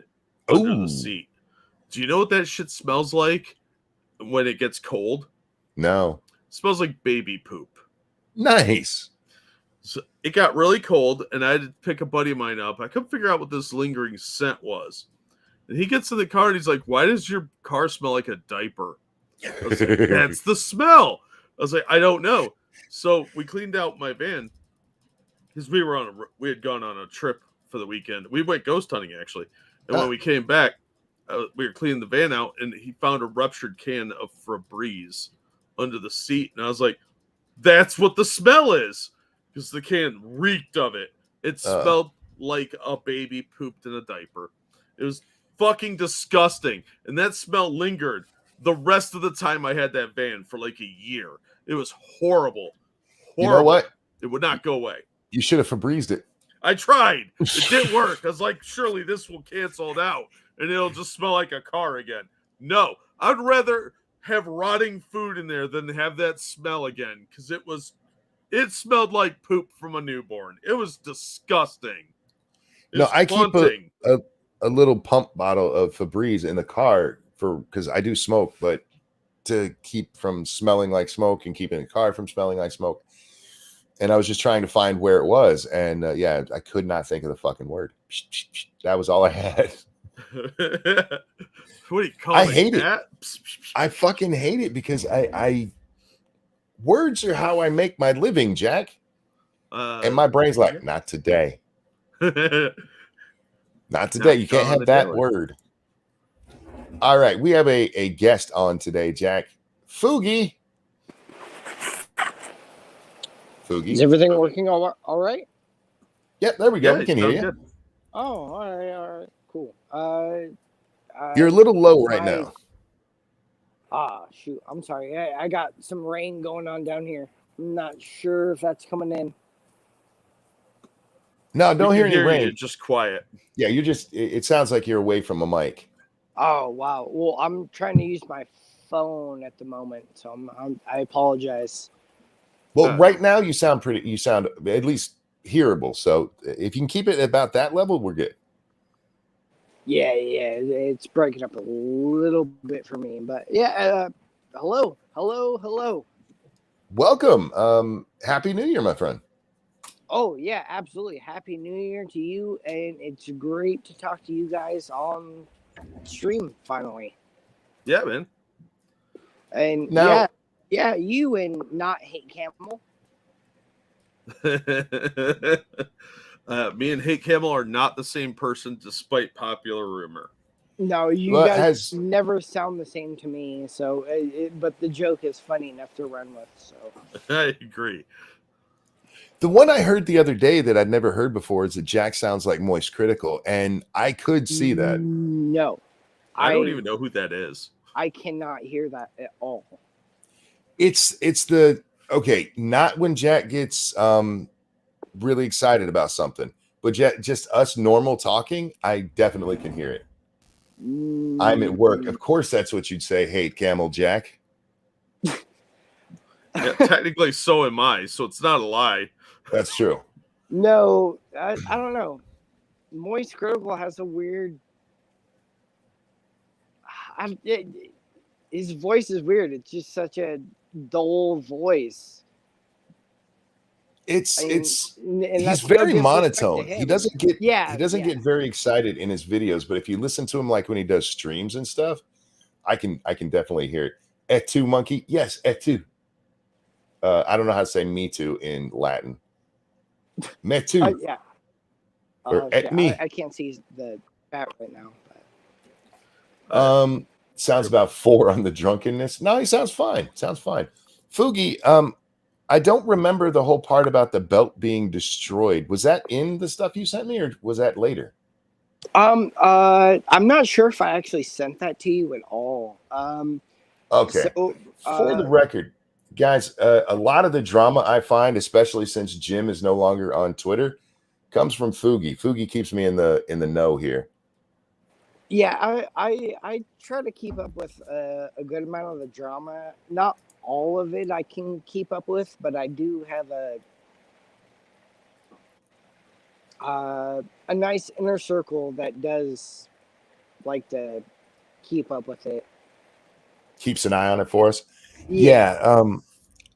under the seat. Do you know what that shit smells like when it gets cold? No. It smells like baby poop. Nice. So it got really cold, and I had to pick a buddy of mine up. I couldn't figure out what this lingering scent was. And he gets in the car, and he's like, why does your car smell like a diaper? I was like, that's the smell. I was like, I don't know. So we cleaned out my van because we had gone on a trip for the weekend. We went ghost hunting, actually. And when we came back, we were cleaning the van out, and he found a ruptured can of Febreze under the seat. And I was like, that's what the smell is. Because the can reeked of it. It smelled like a baby pooped in a diaper. It was fucking disgusting. And that smell lingered the rest of the time I had that van for like a year. It was horrible. You know what? It would not go away. You should have Febrezed it. I tried. It didn't work. I was like, surely this will cancel it out and it'll just smell like a car again. No, I'd rather have rotting food in there than have that smell again because it smelled like poop from a newborn. It was disgusting. I keep a little pump bottle of Febreze in the car because I do smoke, but to keep from smelling like smoke and keeping the car from smelling like smoke. And I was just trying to find where it was. And I could not think of the fucking word. That was all I had. What do you call it? I hate it. I fucking hate it because words are how I make my living, Jack. And my brain's like, not today. Not today. You can't have that word. All right. We have a guest on today, Jack. Fugi. Is everything working all right? Yep, there we go. We can hear you. Good. Oh, all right, cool. You're a little low right now. Shoot. I'm sorry. I got some rain going on down here. I'm not sure if that's coming in. No, don't hear any rain. You're just quiet. Yeah, it sounds like you're away from a mic. Oh, wow. Well, I'm trying to use my phone at the moment, so I apologize. Well, right now you sound at least hearable. So if you can keep it about that level, we're good. Yeah, it's breaking up a little bit for me, but yeah, Hello, hello, hello. Welcome. Happy New Year, my friend. Oh yeah, absolutely. Happy New Year to you, and it's great to talk to you guys on stream finally. Yeah, man. And Now, you and not hate Camel. Me and Hate Camel are not the same person, despite popular rumor. No, you well, guys never sound the same to me. So, but the joke is funny enough to run with. So I agree. the one I heard the other day that I'd never heard before is that Jack sounds like Moist Critical, and I could see that. No, I don't even know who that is. I cannot hear that at all. It's the okay, not when Jack gets really excited about something, but just us normal talking, I definitely can hear it. I'm at work. Of course, that's what you'd say. Hate Camel Jack. Yeah, technically, so am I. So it's not a lie. That's true. No, I don't know. Moist Critical has a weird. His voice is weird. It's just such a dull voice. He's no very disrespect monotone. to him. He doesn't get Yeah. get very excited in his videos, but if you listen to him like when he does streams and stuff, I can definitely hear it. Et tu, monkey? Yes, et tu. I don't know how to say me too in Latin. Me too. Yeah. Or et me. I can't see the chat right now. But. Sounds about 4 on the drunkenness. No, he sounds fine. Sounds fine. Fugi, I don't remember the whole part about the belt being destroyed. Was that in the stuff you sent me, or was that later? I'm not sure if I actually sent that to you at all. Okay. So, for the record, guys, a lot of the drama I find, especially since Jim is no longer on Twitter, comes from Fugi. Fugi keeps me in the know here. Yeah, I try to keep up with a good amount of the drama. Not all of it I can keep up with, but I do have a nice inner circle that does like to keep up with it. Keeps an eye on it for us. Yeah.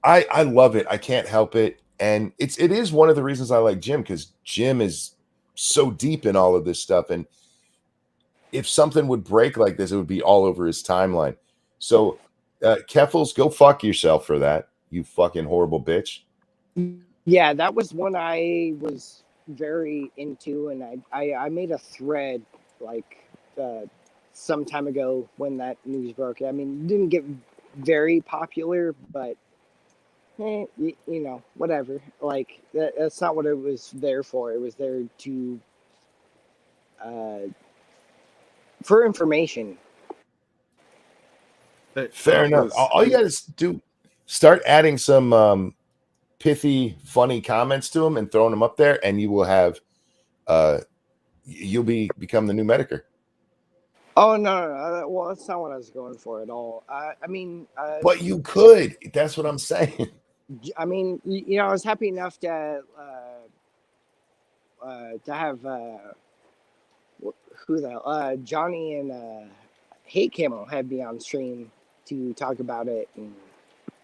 I love it. I can't help it. And it is one of the reasons I like Jim, because Jim is so deep in all of this stuff. And if something would break like this, it would be all over his timeline. So Keffels, go fuck yourself for that, you fucking horrible bitch. Yeah, that was one I was very into, and I made a thread like some time ago when that news broke. I mean, it didn't get very popular, but you know, whatever. Like that's not what it was there for. It was there to for information. Fair enough. All you got to do, start adding some pithy, funny comments to them and throwing them up there, and you will have you'll become the new Medicare. Oh no. Well, that's not what I was going for at all. I mean, but you could. That's what I'm saying. I mean, you know, I was happy enough to have who the hell, Johnny and Hate Camel had me on stream to talk about it and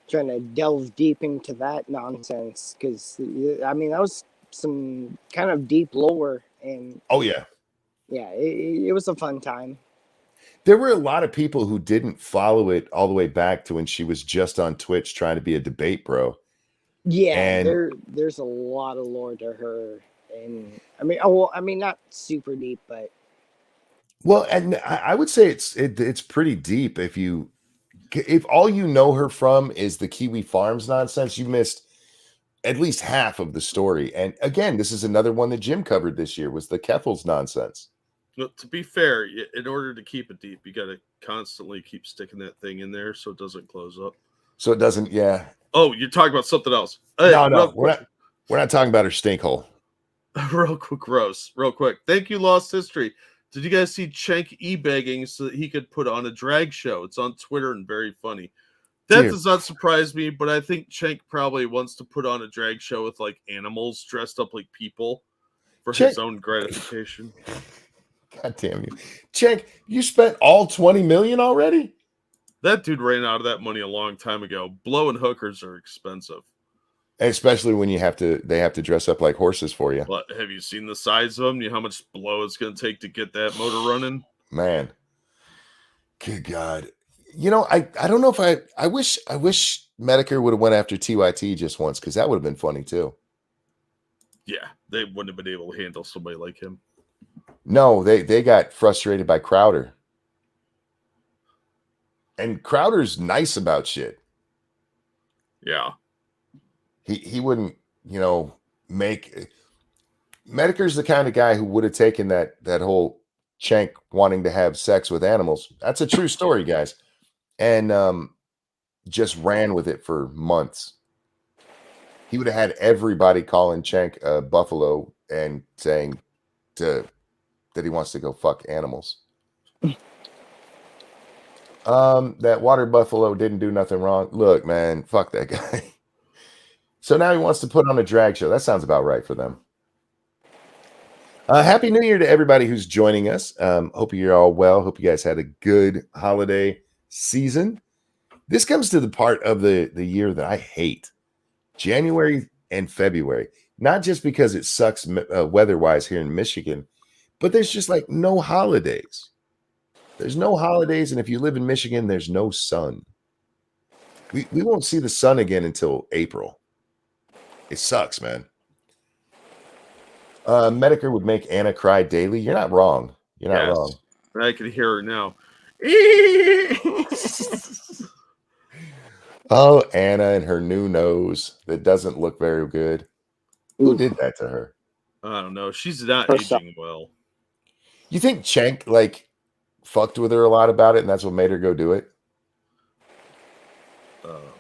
trying to delve deep into that nonsense, because I mean that was some kind of deep lore, and it was a fun time. There were a lot of people who didn't follow it all the way back to when she was just on Twitch trying to be a debate bro. Yeah, and there's a lot of lore to her, and I mean not super deep, but and I would say it's pretty deep. If all you know her from is the Kiwi Farms nonsense, you missed at least half of the story. And again, this is another one that Jim covered this year, was the Keffels nonsense. Well, to be fair, in order to keep it deep, you got to constantly keep sticking that thing in there so it doesn't close up. So it doesn't, yeah. Oh, you're talking about something else. No, we're not talking about her stink hole. Real quick. Thank you, Lost History. Did you guys see Cenk e-begging so that he could put on a drag show? It's on Twitter and very funny. That does not surprise me, but I think Cenk probably wants to put on a drag show with like animals dressed up like people for his own gratification. God damn you. Cenk, you spent all 20 million already? That dude ran out of that money a long time ago. Blow and hookers are expensive. Especially when they have to dress up like horses for you. But have you seen the size of them? You know how much blow it's going to take to get that motor running? Man. Good God. You know, I don't know if I wish Medicare would have went after TYT just once, because that would have been funny too. Yeah, they wouldn't have been able to handle somebody like him. No, they got frustrated by Crowder. And Crowder's nice about shit. Yeah. He wouldn't, make Medicare's the kind of guy who would have taken that whole Cenk wanting to have sex with animals. That's a true story, guys. And just ran with it for months. He would have had everybody calling Cenk a buffalo and saying that he wants to go fuck animals. That water buffalo didn't do nothing wrong. Look, man, fuck that guy. So now he wants to put on a drag show. That sounds about right for them. Happy New Year to everybody who's joining us. Hope you're all well. Hope you guys had a good holiday season. This comes to the part of the year that I hate. January and February. Not just because it sucks weather-wise here in Michigan, but there's just like no holidays. There's no holidays, and if you live in Michigan, there's no sun. We won't see the sun again until April. It sucks, man. Medicare would make Anna cry daily. You're not wrong. You're not wrong. I can hear her now. Oh, Anna and her new nose that doesn't look very good. Who did that to her? I don't know. She's not aging well. You think Cenk fucked with her a lot about it, and that's what made her go do it?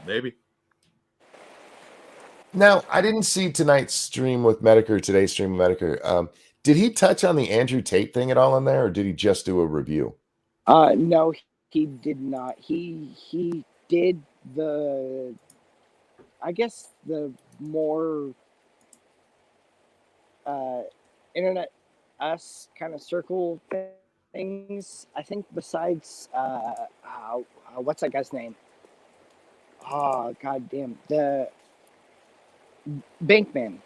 Maybe. Now, I didn't see tonight's stream with Medicare, today's stream with Medicare. Did he touch on the Andrew Tate thing at all in there, or did he just do a review? No, he did not. He did the more internet us kind of circle things. I think besides what's that guy's name? Oh, goddamn, the Bankman.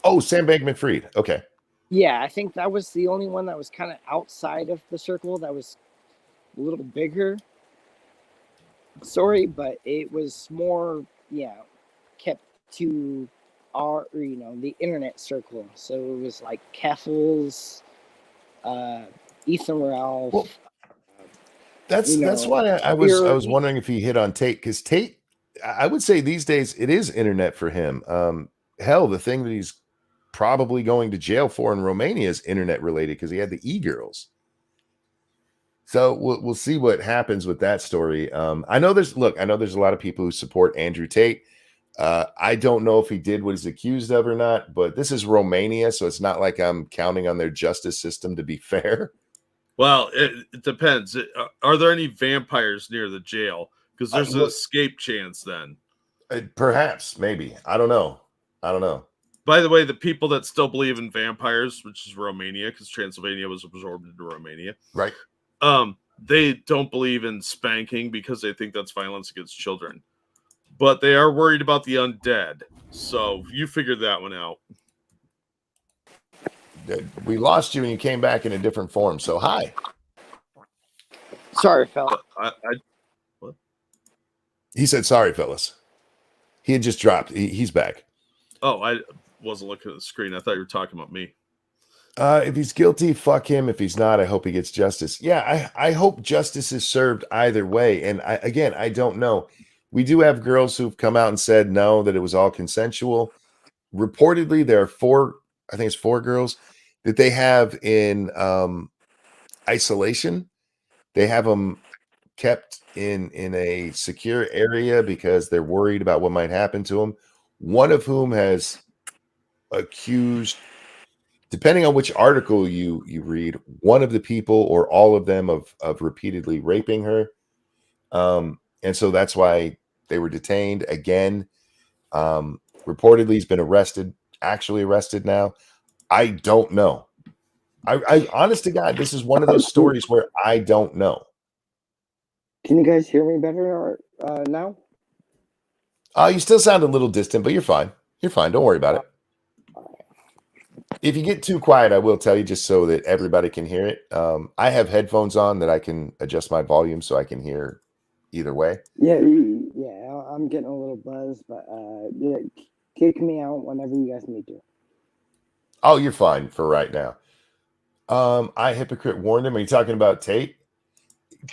Oh, Sam Bankman-Fried. Okay. Yeah, I think that was the only one that was kind of outside of the circle that was a little bigger story, but it was more, kept to our, the internet circle. So it was like Keffels, Ethan Ralph. Well, that's why I was wondering if he hit on Tate, because Tate, I would say these days it is internet for him. Hell, the thing that he's probably going to jail for in Romania is internet related, because he had the e-girls. So we'll see what happens with that story. I know there's a lot of people who support Andrew Tate. I don't know if he did what he's accused of or not, but this is Romania, so it's not like I'm counting on their justice system to be fair. Well, it depends. Are there any vampires near the jail? Because there's an escape chance then. Perhaps, maybe. I don't know. By the way, the people that still believe in vampires, which is Romania, because Transylvania was absorbed into Romania, right? They don't believe in spanking because they think that's violence against children. But they are worried about the undead. So you figured that one out. We lost you and you came back in a different form. So hi. Sorry, fella. What? He said, sorry, fellas. He had just dropped. He's back. Oh, I wasn't looking at the screen. I thought you were talking about me. If he's guilty, fuck him. If he's not, I hope he gets justice. Yeah, I hope justice is served either way. And I don't know. We do have girls who've come out and said no, that it was all consensual. Reportedly, there are four girls that they have in isolation. They have them kept in a secure area because they're worried about what might happen to them. One of whom has accused, depending on which article you read, one of the people or all of them of repeatedly raping her. And so that's why they were detained again. Reportedly, he's been actually arrested now. I don't know. I honest to God, this is one of those stories where I don't know. Can you guys hear me better now? You still sound a little distant, but you're fine. You're fine. Don't worry about it. If you get too quiet, I will tell you just so that everybody can hear it. I have headphones on that I can adjust my volume so I can hear either way. Yeah, I'm getting a little buzz, but yeah, kick me out whenever you guys need to. Oh, you're fine for right now. I hypocrite warned him. Are you talking about Tate?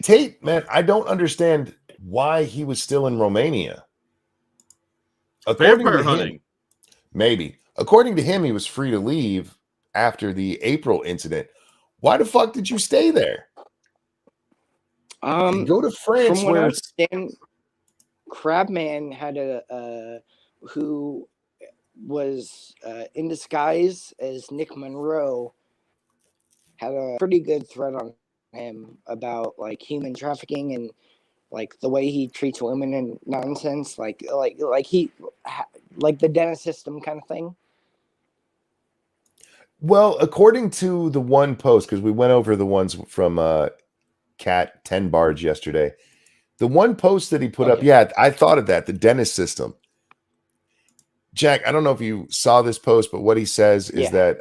Tate, man, I don't understand why he was still in Romania. According Vampire to hunting. him, maybe. According to him, he was free to leave after the April incident. Why the fuck did you stay there? Go to France. From what I understand, Crabman had a who was in disguise as Nick Monroe, had a pretty good threat on him about like human trafficking and like the way he treats women and nonsense, like the dentist system kind of thing. Well, according to the one post, because we went over the ones from Cat 10 Barge yesterday, the one post that he put up, yeah, I thought of that, the dentist system. Jack, I don't know if you saw this post, but what he says is that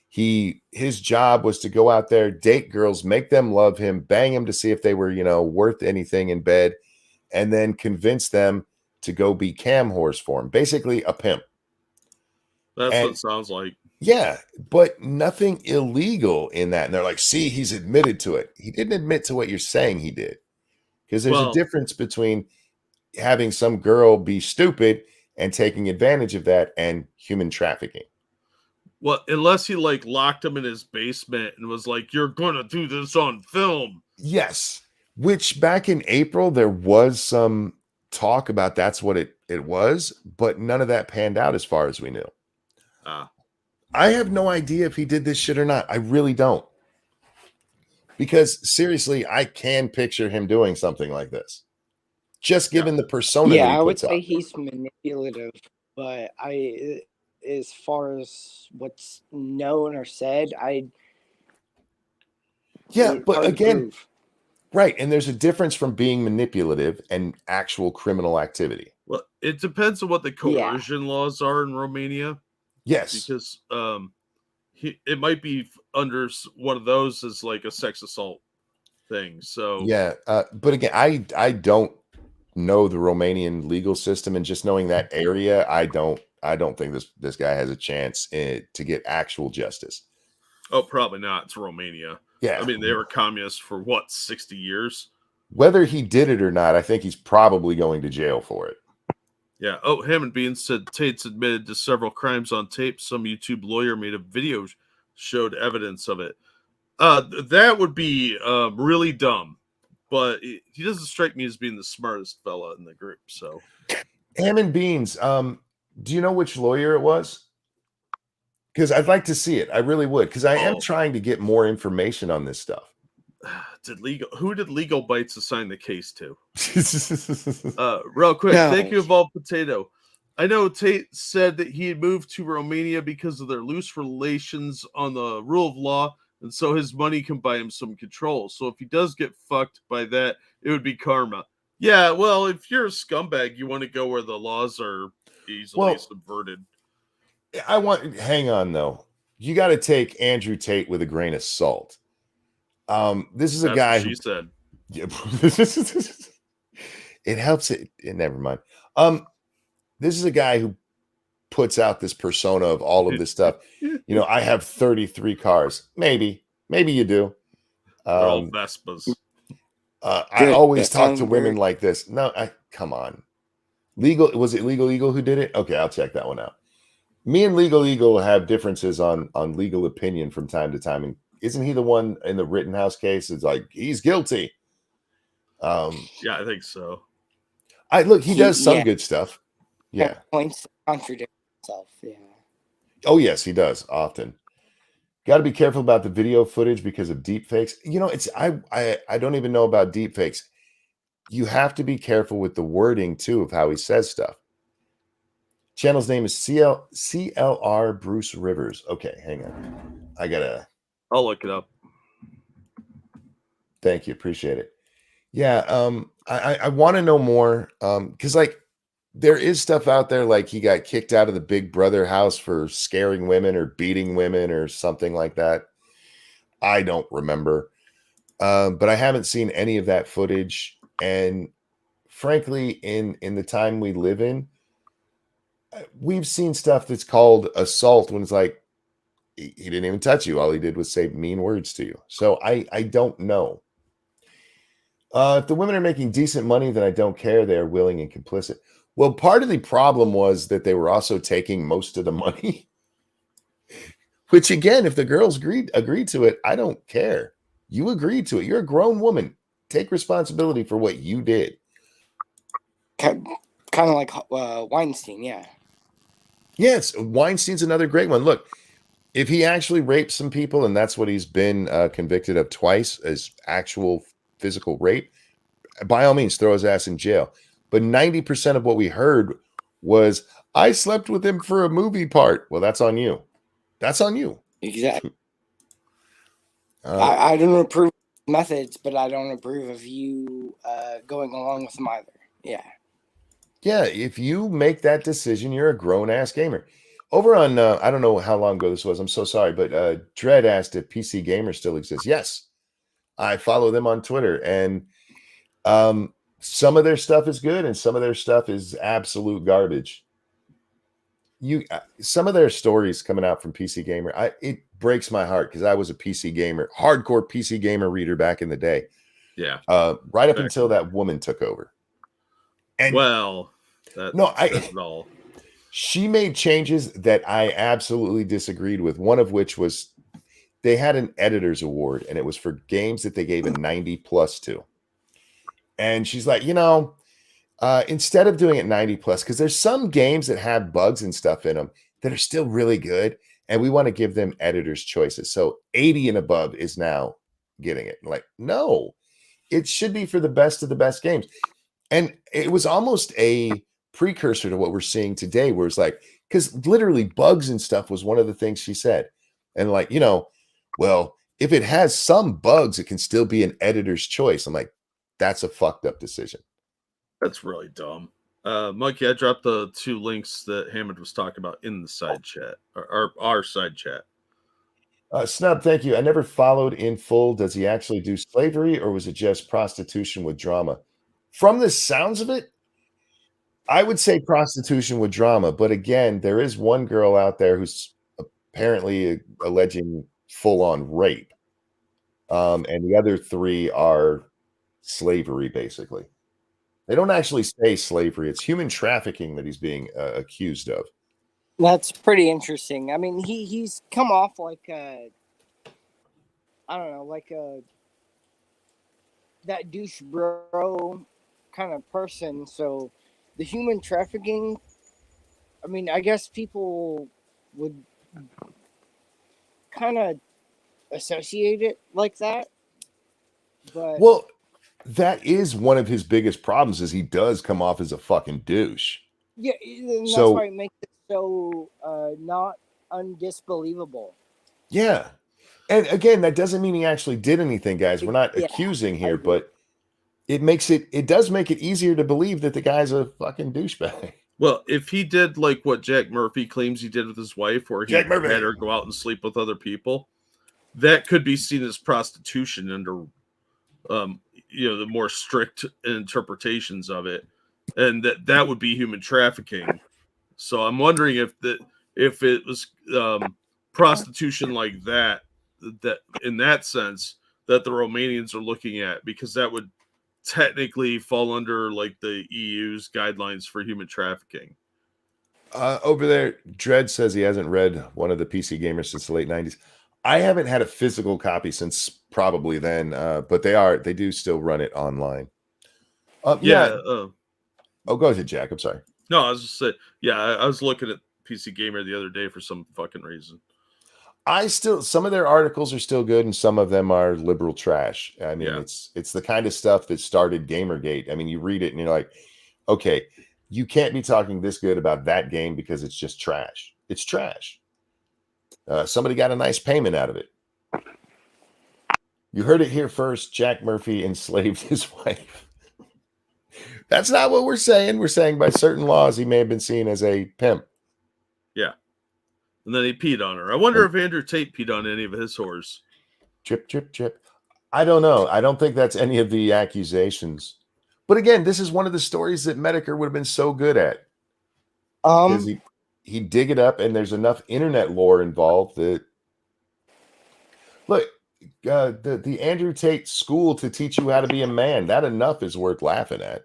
his job was to go out there, date girls, make them love him, bang them to see if they were, worth anything in bed, and then convince them to go be cam whores for him. Basically a pimp. That's what it sounds like. Yeah, but nothing illegal in that. And they're like, see, he's admitted to it. He didn't admit to what you're saying he did. Because there's a difference between having some girl be stupid and taking advantage of that and human trafficking. Well, unless he like locked him in his basement and was like, you're going to do this on film. Yes. Which back in April, there was some talk about that's what it was, but none of that panned out as far as we knew. I have no idea if he did this shit or not. I really don't. Because seriously, I can picture him doing something like this. Just given the persona that he I would puts say up. he's manipulative, but as far as what's known or said, but again, right, and there's a difference from being manipulative and actual criminal activity. Well, it depends on what the coercion laws are in Romania. Yes, because it might be under one of those as like a sex assault thing. So but again, I don't know the Romanian legal system, and just knowing that area, I don't think this guy has a chance to get actual justice. Oh, probably not. It's Romania. Yeah, I mean they were communists for what, 60 years. Whether he did it or not, I think he's probably going to jail for it. Yeah. Oh, Hammond Bean said Tate's admitted to several crimes on tape. Some YouTube lawyer made a video showed evidence of it. That would be really dumb, but he doesn't strike me as being the smartest fella in the group. So, Hammond Beans, do you know which lawyer it was? Because I'd like to see it. I really would, because I am trying to get more information on this stuff. Who did Legal Bites assign the case to? Real quick, thank you, Evolved Potato. I know Tate said that he had moved to Romania because of their loose relations on the rule of law, and so his money can buy him some control. So if he does get fucked by that, it would be karma. Yeah, well, if you're a scumbag, you want to go where the laws are easily subverted. Hang on, though. You got to take Andrew Tate with a grain of salt. This is a guy who said, yeah, it helps it. Never mind. This is a guy who puts out this persona of all of this stuff. I have 33 cars. Maybe you do. They're all Vespas. I always talk to women like this. No, come on. Was it Legal Eagle who did it? Okay, I'll check that one out. Me and Legal Eagle have differences on legal opinion from time to time. And isn't he the one in the Rittenhouse case? It's like he's guilty. Yeah, I think so. He does some good stuff. Yeah. Points to contradict himself. Yeah. Oh yes, he does often. Got to be careful about the video footage because of deep fakes. I don't even know about deep fakes. You have to be careful with the wording too of how he says stuff. Channel's name is CLR Bruce Rivers. Okay, hang on. I'll look it up. Thank you. Appreciate it. Yeah, I want to know more. Because like there is stuff out there like he got kicked out of the Big Brother house for scaring women or beating women or something like that. I don't remember. But I haven't seen any of that footage. And frankly, in the time we live in, we've seen stuff that's called assault when it's like he didn't even touch you. All he did was say mean words to you. So I don't know. If the women are making decent money, then I don't care. They are willing and complicit. Well, part of the problem was that they were also taking most of the money. Which again, if the girls agreed to it, I don't care. You agreed to it. You're a grown woman. Take responsibility for what you did. Kind of like Weinstein, yeah. Yes, Weinstein's another great one. Look, if he actually raped some people, and that's what he's been convicted of twice as actual physical rape, by all means, throw his ass in jail. But 90% of what we heard was, I slept with him for a movie part. Well, that's on you. That's on you. Exactly. I don't approve of methods, but I don't approve of you going along with them either. Yeah. Yeah, if you make that decision, you're a grown-ass gamer. Over on, I don't know how long ago this was. I'm so sorry, but Dread asked if PC Gamer still exists. Yes, I follow them on Twitter, and some of their stuff is good, and some of their stuff is absolute garbage. Some of their stories coming out from PC Gamer, it breaks my heart because I was a PC gamer, hardcore PC Gamer reader back in the day. Yeah, right up until that woman took over. And well, that says it all. She made changes that I absolutely disagreed with. One of which was they had an editor's award, and it was for games that they gave a 90+ to. And she's like, instead of doing it 90+, because there's some games that have bugs and stuff in them that are still really good, and we want to give them editor's choices. So 80 and above is now getting it. Like, no, it should be for the best of the best games. And it was almost a precursor to what we're seeing today, where it's like, because literally bugs and stuff was one of the things she said. And like, well, if it has some bugs, it can still be an editor's choice. I'm like, that's a fucked up decision. That's really dumb. Mikey, I dropped the 2 links that Hammond was talking about in the side chat, or our side chat. Snub, thank you. I never followed in full. Does he actually do slavery, or was it just prostitution with drama? From the sounds of it, I would say prostitution with drama. But again, there is one girl out there who's apparently alleging full-on rape. And the other 3 are slavery, basically. They don't actually say slavery. It's human trafficking that he's being accused of. That's pretty interesting. I mean, he's come off like I don't know, like that douche bro kind of person. So the human trafficking, I mean, I guess people would kind of associate it like that. But well, that is one of his biggest problems, is he does come off as a fucking douche. Yeah, and that's why it makes it so not undisbelievable. Yeah. And again, that doesn't mean he actually did anything, guys. We're not accusing here, but it does make it easier to believe that the guy's a fucking douchebag. Well, if he did like what Jack Murphy claims he did with his wife, where he had her go out and sleep with other people, that could be seen as prostitution under the more strict interpretations of it, and that would be human trafficking. So I'm wondering if it was prostitution like that in that sense that the Romanians are looking at, because that would technically fall under like the EU's guidelines for human trafficking. Over there, Dredd says he hasn't read one of the PC Gamers since the late 90s. I haven't had a physical copy since probably then, but they do still run it online. Oh, go ahead, Jack. I'm sorry. No, I was just saying, I was looking at PC Gamer the other day for some fucking reason. Some of their articles are still good, and some of them are liberal trash. I mean, it's the kind of stuff that started Gamergate. I mean, you read it and you're like, okay, you can't be talking this good about that game because it's just trash. It's trash. Somebody got a nice payment out of it. You heard it here first. Jack Murphy enslaved his wife. That's not what we're saying. We're saying by certain laws, he may have been seen as a pimp. Yeah. And then he peed on her. I wonder if Andrew Tate peed on any of his whores. Chip, chip, chip. I don't know. I don't think that's any of the accusations. But again, this is one of the stories that Medicare would have been so good at. Because he'd dig it up, and there's enough internet lore involved that... Look, the Andrew Tate school to teach you how to be a man, that enough is worth laughing at.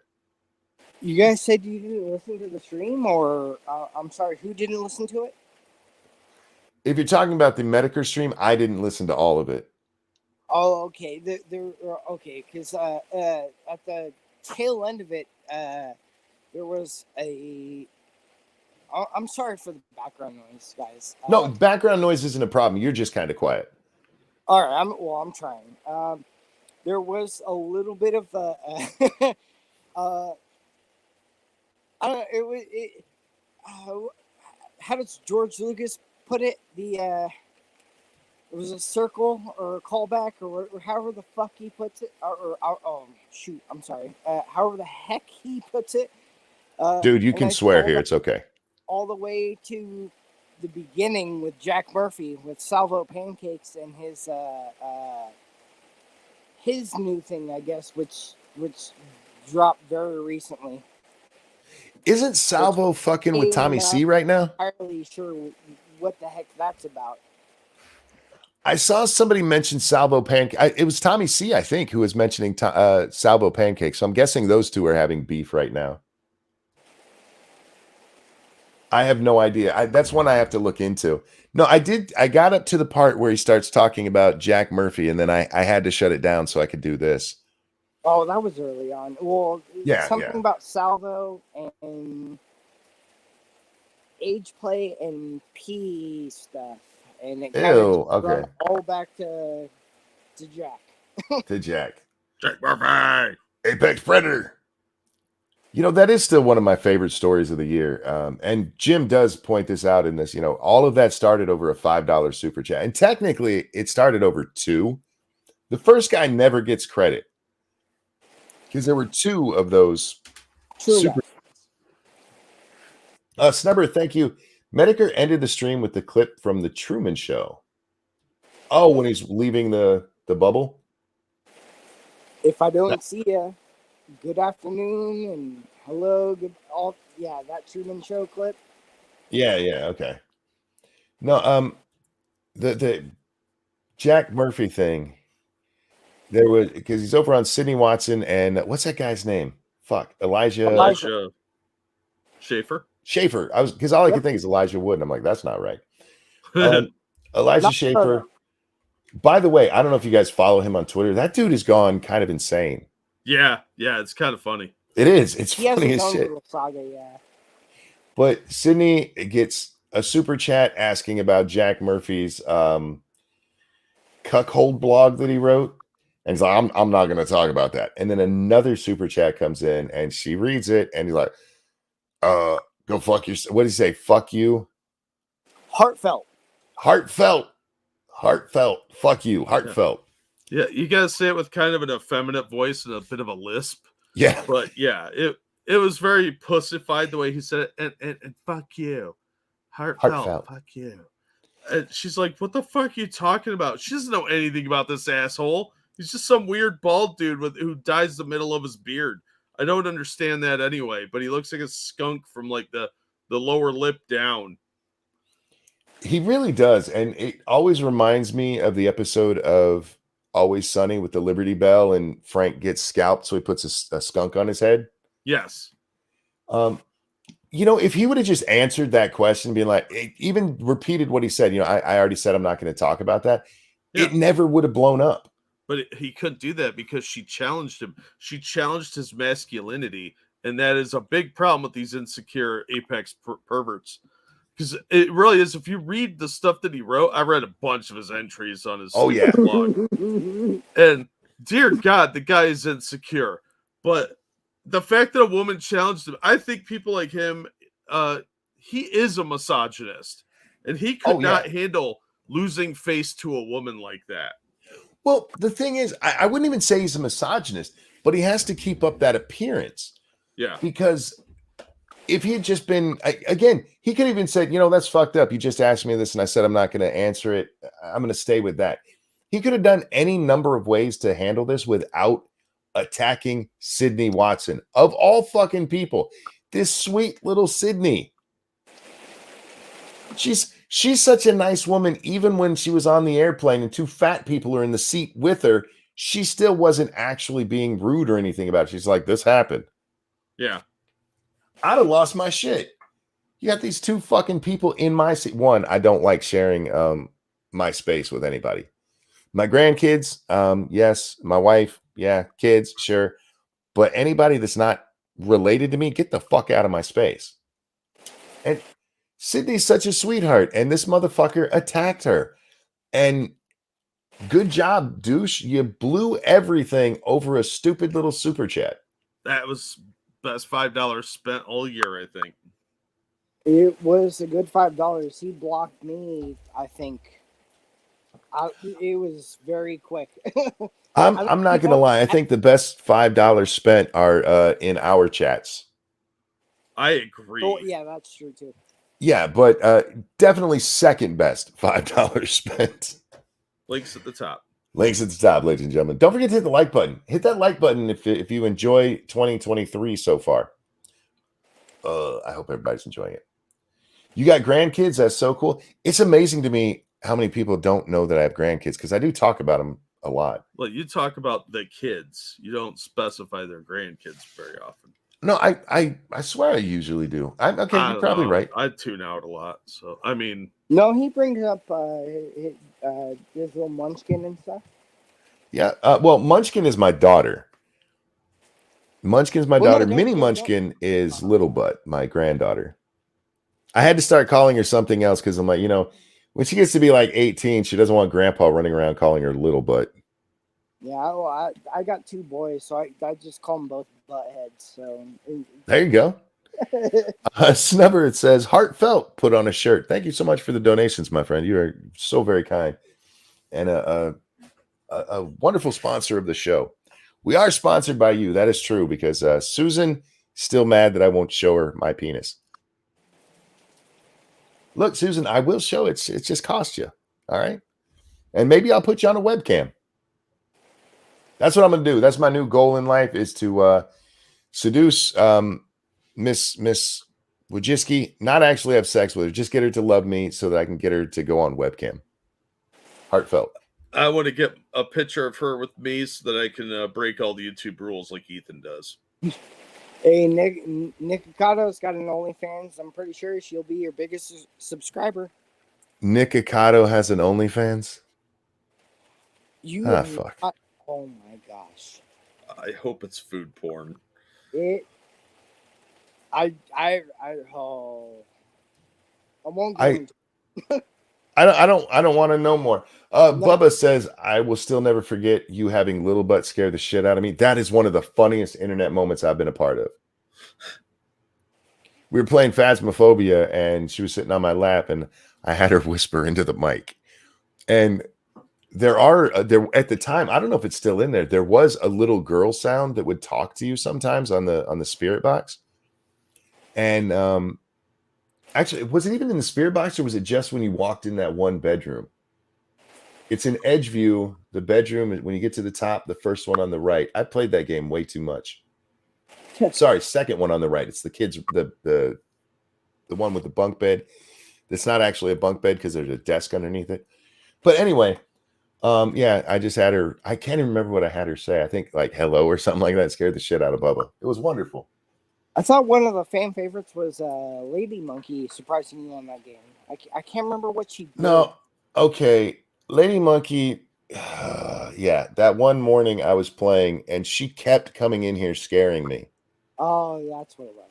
You guys said you didn't listen to the stream, or I'm sorry, who didn't listen to it? If you're talking about the Medicare stream, I didn't listen to all of it. Oh, okay. Okay, because at the tail end of it, there was a... I'm sorry for the background noise, guys. No, background noise isn't a problem. You're just kind of quiet. All right, I'm trying. There was a little bit of I don't know. How does George Lucas put it? It was a circle or a callback or however the fuck he puts it. I'm sorry. However the heck he puts it. Dude, you can swear here. It's okay. All the way to the beginning with Jack Murphy with Salvo Pancakes and his new thing, I guess, which dropped very recently. Isn't Salvo fucking with Tommy C right now? I'm not entirely sure what the heck that's about. I saw somebody mention Salvo Pancake. It was Tommy C, I think, who was mentioning Salvo Pancake. So I'm guessing those two are having beef right now. I have no idea. That's one I have to look into. No, I did. I got up to the part where he starts talking about Jack Murphy, and then I had to shut it down so I could do this. Oh, that was early on. Well, something about Salvo and age play and P stuff, and it kind of brought all back to Jack. To Jack Murphy, Apex Predator. You know, that is still one of my favorite stories of the year. And Jim does point this out in this. You know, all of that started over a $5 super chat, and technically it started over $2. The first guy never gets credit because there were 2 of those super. Snubber, thank you. Medicare ended the stream with the clip from the Truman Show. Oh, when he's leaving the bubble. If I don't see you, good afternoon and hello. That Truman Show clip. Yeah, okay. No, the Jack Murphy thing. There was, because he's over on Sidney Watson and what's that guy's name? Fuck, Elijah Schaefer. I was, because all I could think is Elijah Wood, and I'm like, that's not right. Elijah Schaefer. By the way, I don't know if you guys follow him on Twitter. That dude has gone kind of insane. Yeah, it's kind of funny. It is. It's funny as shit. Saga, yeah. But Sydney gets a super chat asking about Jack Murphy's cuckold blog that he wrote. And he's like, I'm not going to talk about that. And then another super chat comes in and she reads it. And he's like, go fuck yourself. What did he say? Fuck you. Heartfelt. Fuck you. Heartfelt. Yeah, you guys say it with kind of an effeminate voice and a bit of a lisp. Yeah. But yeah, it was very pussified the way he said it. And fuck you. Heartfelt. Fuck you. And she's like, what the fuck are you talking about? She doesn't know anything about this asshole. He's just some weird bald dude who dyes the middle of his beard. I don't understand that anyway, but he looks like a skunk from like the lower lip down. He really does. And it always reminds me of the episode of Always Sunny with the Liberty Bell and Frank gets scalped, so he puts a skunk on his head. Yes. You know, if he would have just answered that question, being like, even repeated what he said, you know, I already said I'm not going to talk about that. Yeah. It never would have blown up. But he couldn't do that because she challenged him. She challenged his masculinity, and that is a big problem with these insecure apex perverts. Because it really is. If you read the stuff that he wrote, I read a bunch of his entries on his blog. And dear God, the guy is insecure. But the fact that a woman challenged him, I think people like him, he is a misogynist. And he could not handle losing face to a woman like that. Well, the thing is, I wouldn't even say he's a misogynist, but he has to keep up that appearance. Yeah. Because if he had just been, again, he could have even said, that's fucked up. You just asked me this and I said, I'm not going to answer it. I'm going to stay with that. He could have done any number of ways to handle this without attacking Sydney Watson. Of all fucking people, this sweet little Sydney. She's such a nice woman. Even when she was on the airplane and two fat people are in the seat with her, she still wasn't actually being rude or anything about it. She's like, this happened. Yeah. I'd have lost my shit. You got these two fucking people in my seat. One, I don't like sharing my space with anybody. My grandkids, yes. My wife, yeah. Kids, sure. But anybody that's not related to me, get the fuck out of my space. And Sydney's such a sweetheart, and this motherfucker attacked her. And good job, douche. You blew everything over a stupid little super chat. That was best $5 spent all year, I think. It was a good $5. He blocked me, I think. It was very quick. I'm not gonna lie. I think the best $5 spent are in our chats. I agree. Oh, yeah, that's true too. Yeah, but definitely second best $5 spent. Links at the top. Links at the top, ladies and gentlemen. Don't forget to hit the like button. Hit that like button if you enjoy 2023 so far. I hope everybody's enjoying it. You got grandkids? That's so cool. It's amazing to me how many people don't know that I have grandkids because I do talk about them a lot. Well, you talk about the kids. You don't specify their grandkids very often. No, I swear I usually do. Okay, you're probably right. I tune out a lot. So, I mean. No, he brings up his little Munchkin and stuff. Yeah. Well, Munchkin is my daughter. Munchkin's my daughter. No, Mini Munchkin is Little Butt, my granddaughter. I had to start calling her something else because I'm like, when she gets to be like 18, she doesn't want grandpa running around calling her Little Butt. Yeah, well, I got two boys, so I just call them both buttheads. So there you go. Snubber, it says heartfelt put on a shirt. Thank you so much for the donations, my friend. You are so very kind and a wonderful sponsor of the show. We are sponsored by you. That is true because Susan still mad that I won't show her my penis. Look, Susan, I will show it. It just cost you. All right. And maybe I'll put you on a webcam. That's what I'm going to do. That's my new goal in life is to seduce Miss Wojcicki, not actually have sex with her, just get her to love me so that I can get her to go on webcam. Heartfelt. I want to get a picture of her with me so that I can break all the YouTube rules like Ethan does. Hey, Nick Nicocato's got an OnlyFans. I'm pretty sure she'll be your biggest subscriber. Nicocato has an OnlyFans? Fuck. Oh my gosh. I hope it's food porn. I won't get into it. I don't want to know more. No. Bubba says, I will still never forget you having Little Butt scare the shit out of me. That is one of the funniest internet moments I've been a part of. We were playing Phasmophobia and she was sitting on my lap and I had her whisper into the mic. And there at the time, I don't know if it's still in there. There was a little girl sound that would talk to you sometimes on the spirit box. And actually, was it even in the spirit box or was it just when you walked in that one bedroom? It's in Edgeview, the bedroom. When you get to the top, the first one on the right. I played that game way too much. Sorry, second one on the right. It's the kids, the one with the bunk bed. It's not actually a bunk bed because there's a desk underneath it. But anyway, yeah, I just had her. I can't even remember what I had her say. I think like hello or something like that. It scared the shit out of Bubba. It was wonderful. I thought one of the fan favorites was Lady Monkey surprising you on that game. I can't remember what she did. No, okay. Lady Monkey, yeah, that one morning I was playing and she kept coming in here scaring me. Oh, that's what it was.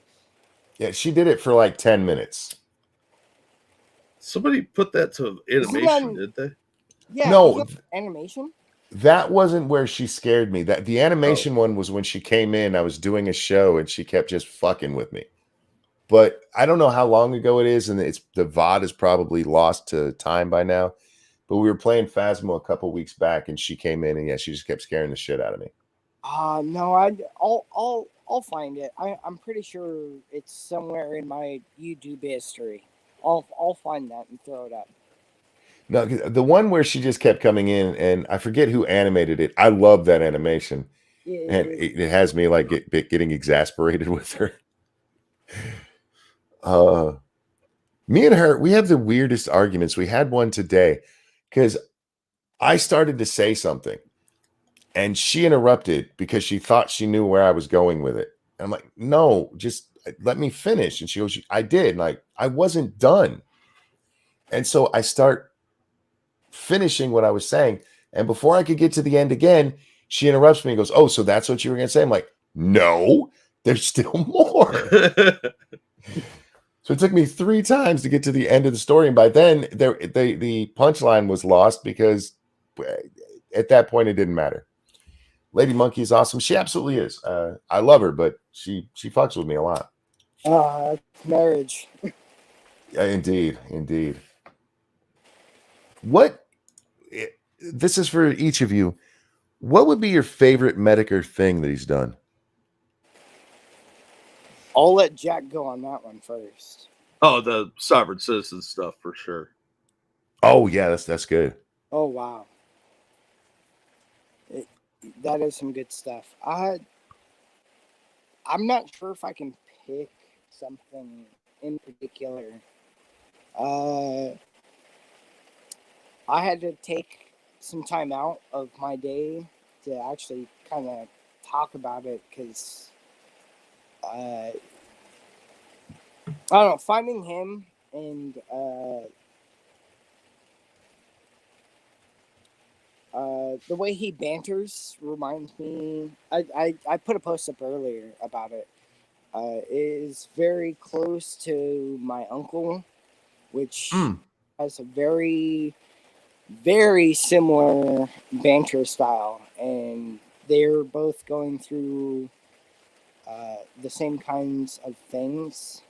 Yeah, she did it for like 10 minutes. Somebody put that to animation, did they? Yeah, no, animation? That wasn't where she scared me. That the animation one was when she came in. I was doing a show and she kept just fucking with me. But I don't know how long ago it is, and the VOD is probably lost to time by now. but we were playing Phasmo a couple weeks back, and she came in, and yeah, she just kept scaring the shit out of me. No, I'll find it. I'm pretty sure it's somewhere in my YouTube history. I'll find that and throw it up. No, the one where she just kept coming in, and I forget who animated it. I love that animation, and it has me like getting exasperated with her. Me and her, we have the weirdest arguments. We had one today because I started to say something, and she interrupted because she thought she knew where I was going with it. And I'm like, no, just let me finish. And she goes, I did. And like, I wasn't done. And so I start finishing what I was saying. And before I could get to the end again, she interrupts me and goes, oh, so that's what you were going to say? I'm like, no, there's still more. So it took me 3 times to get to the end of the story. And by then, the punchline was lost because at that point, it didn't matter. Lady Monkey is awesome. She absolutely is. I love her, but she fucks with me a lot. Marriage. Yeah, indeed. This is for each of you. What would be your favorite Medicare thing that he's done? I'll let Jack go on that one first. Oh, the sovereign citizen stuff for sure. Oh yeah, that's good. Oh wow, that is some good stuff. I'm not sure if I can pick something in particular. I had to take some time out of my day to actually kind of talk about it because I don't know, finding him and the way he banters reminds me. I put a post up earlier about it. Is very close to my uncle, which has a very, very similar banter style, and they're both going through the same kinds of things,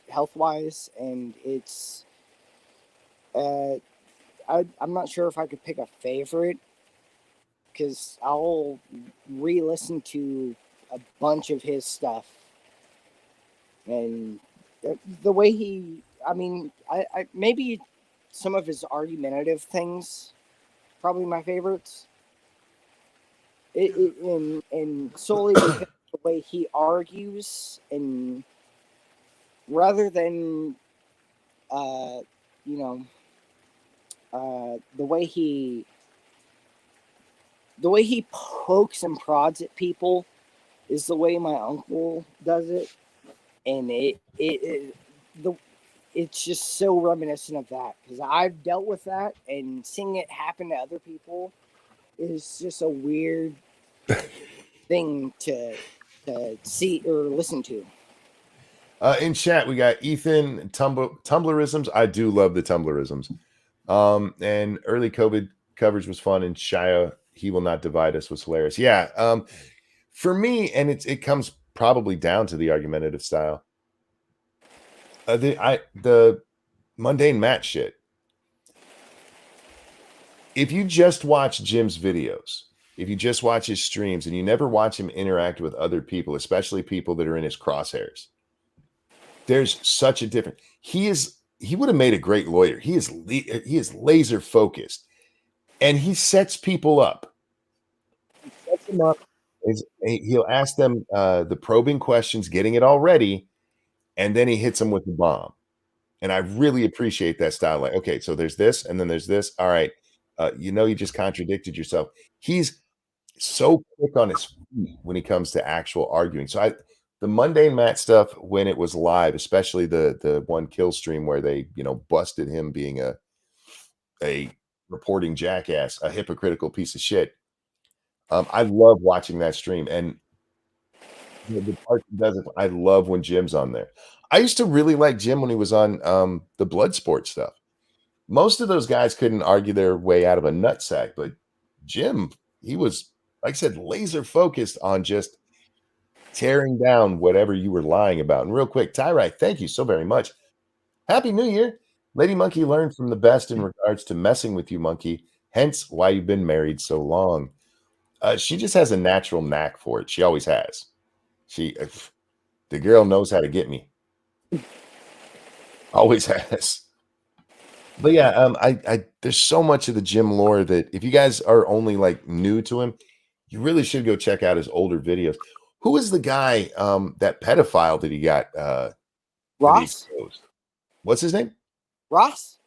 health wise, and it's. I'm not sure if I could pick a favorite because I'll re-listen to a bunch of his stuff, and the way he. I mean, I maybe some of his argumentative things, probably my favorites. And solely because of the way he argues, and rather than, the way he pokes and prods at people is the way my uncle does it, and it's just so reminiscent of that because I've dealt with that, and seeing it happen to other people is just a weird thing to see or listen to. In chat, we got Ethan Tumblerisms. I do love the Tumblerisms. And early COVID coverage was fun, and Shia, He Will Not Divide Us was hilarious. Yeah. For me, and it comes probably down to the argumentative style. The mundane Matt shit. If you just watch Jim's videos, if you just watch his streams, and you never watch him interact with other people, especially people that are in his crosshairs, there's such a difference. He would have made a great lawyer. He is laser focused, and he sets people up. He sets them up. He'll ask them the probing questions, getting it all ready, and then he hits them with the bomb. And I really appreciate that style. Like, okay, so there's this, and then there's this. All right, you just contradicted yourself. He's so quick on his feet when he comes to actual arguing. So the mundane Matt stuff when it was live, especially the one kill stream where they busted him being a reporting jackass, a hypocritical piece of shit. I love watching that stream, and the part that doesn't. I love when Jim's on there. I used to really like Jim when he was on the blood sport stuff. Most of those guys couldn't argue their way out of a nutsack, but Jim, he was, like I said, laser focused on just tearing down whatever you were lying about. And real quick, Tyrai, thank you so very much. Happy New Year. Lady Monkey learned from the best in regards to messing with you, Monkey. Hence why you've been married so long. She just has a natural knack for it. She always has. The girl knows how to get me. Always has. But yeah, there's so much of the Jim lore that if you guys are only like new to him, you really should go check out his older videos. Who is the guy, that pedophile that he got that he Ross? exposed? What's his name? Ross?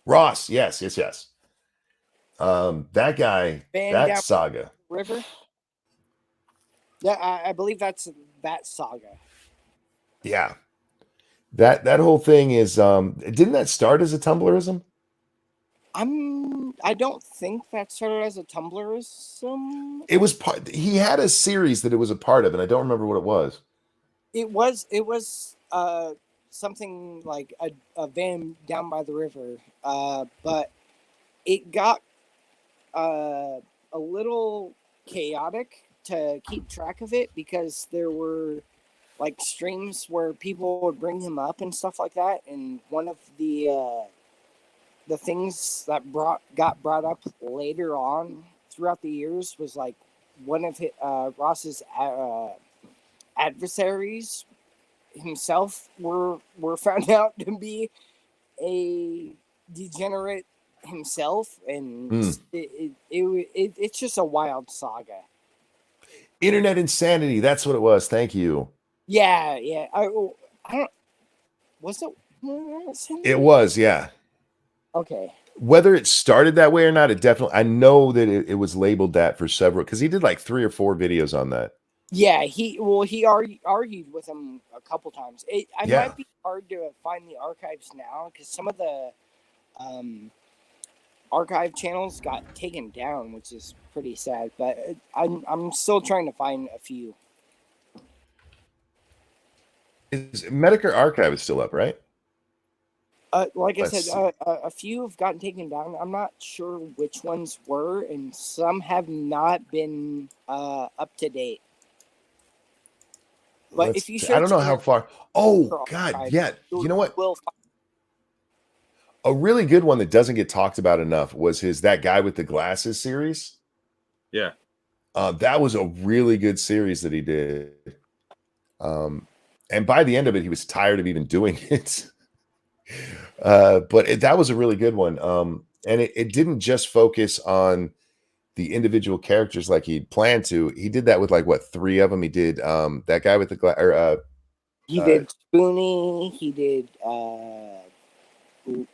Ross. Yes. That guy, Band that down saga. river? Yeah, I believe that's that saga. Yeah. That whole thing is didn't that start as a Tumblrism? I don't think that started as a Tumblrism. It was he had a series that it was a part of, and I don't remember what it was. It was something like a van down by the river. But it got a little chaotic to keep track of it because there were like streams where people would bring him up and stuff like that, and one of the things that got brought up later on throughout the years was like one of Ross's adversaries himself were found out to be a degenerate himself, and it's just a wild saga. Internet insanity. That's what it was. Thank you. Yeah. I don't. Was it? It was, yeah. Okay. Whether it started that way or not, it definitely. I know that it was labeled that for several because he did like 3 or 4 videos on that. Yeah, he argued with him a couple times. Might be hard to find the archives now because some of the archive channels got taken down, which is pretty sad. But I'm still trying to find a few. Medicare Archive is still up, right? Like I said, a few have gotten taken down. I'm not sure which ones were, and some have not been up to date. But if you I don't know how far. Oh God, yeah. You know what? A really good one that doesn't get talked about enough was that guy with the glasses series. Yeah. That was a really good series that he did. And by the end of it, he was tired of even doing it. But that was a really good one. And it didn't just focus on the individual characters like he'd planned to. He did that with like 3 of them. He did that guy with the he did Spoonie. He did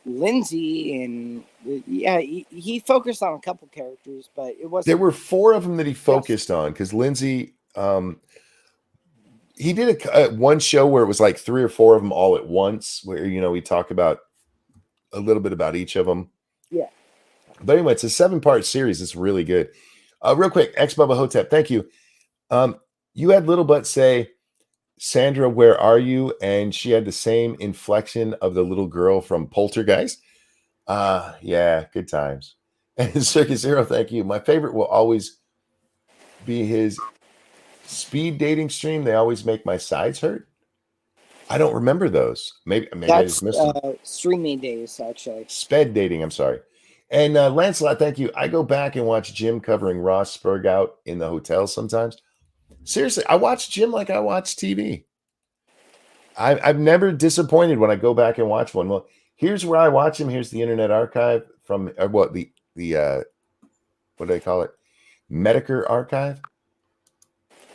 Lindsay, and yeah, he focused on a couple characters, but it wasn't. There were 4 of them that he focused on because Lindsay. He did one show where it was like 3 or 4 of them all at once, where we talk about a little bit about each of them. Yeah. But anyway, it's a 7-part series. It's really good. Real quick, X Bubba Hotep, thank you. You had Little Butt say, "Sandra, where are you?" And she had the same inflection of the little girl from Poltergeist. Yeah, good times. And Circus Zero, thank you. My favorite will always be his speed dating stream. They always make my sides hurt. I don't remember those. Maybe that's I just missed them. Streaming days, actually. Sped dating. I'm sorry. And Lancelot, thank you. I go back and watch Jim covering Ross Spurg out in the hotel sometimes. Seriously, I watch Jim like I watch TV. I've never disappointed when I go back and watch one. Well, here's where I watch him. Here's the Internet Archive from the what do they call it? Medicare Archive.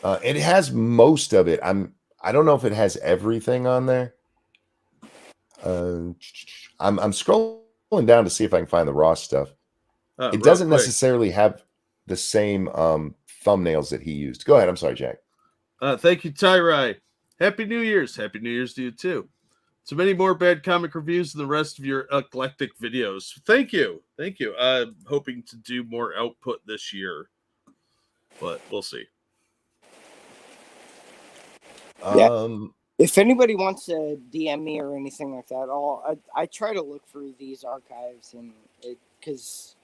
It has most of it. I don't know if it has everything on there. I'm scrolling down to see if I can find the Ross stuff. It doesn't necessarily have the same thumbnails that he used. Go ahead. I'm sorry, Jack. Thank you, Tyrai. Happy New Year's. Happy New Year's to you, too. So many more bad comic reviews than the rest of your eclectic videos. Thank you. I'm hoping to do more output this year, but we'll see. Yeah. If anybody wants to DM me or anything like that, I try to look through these archives, and because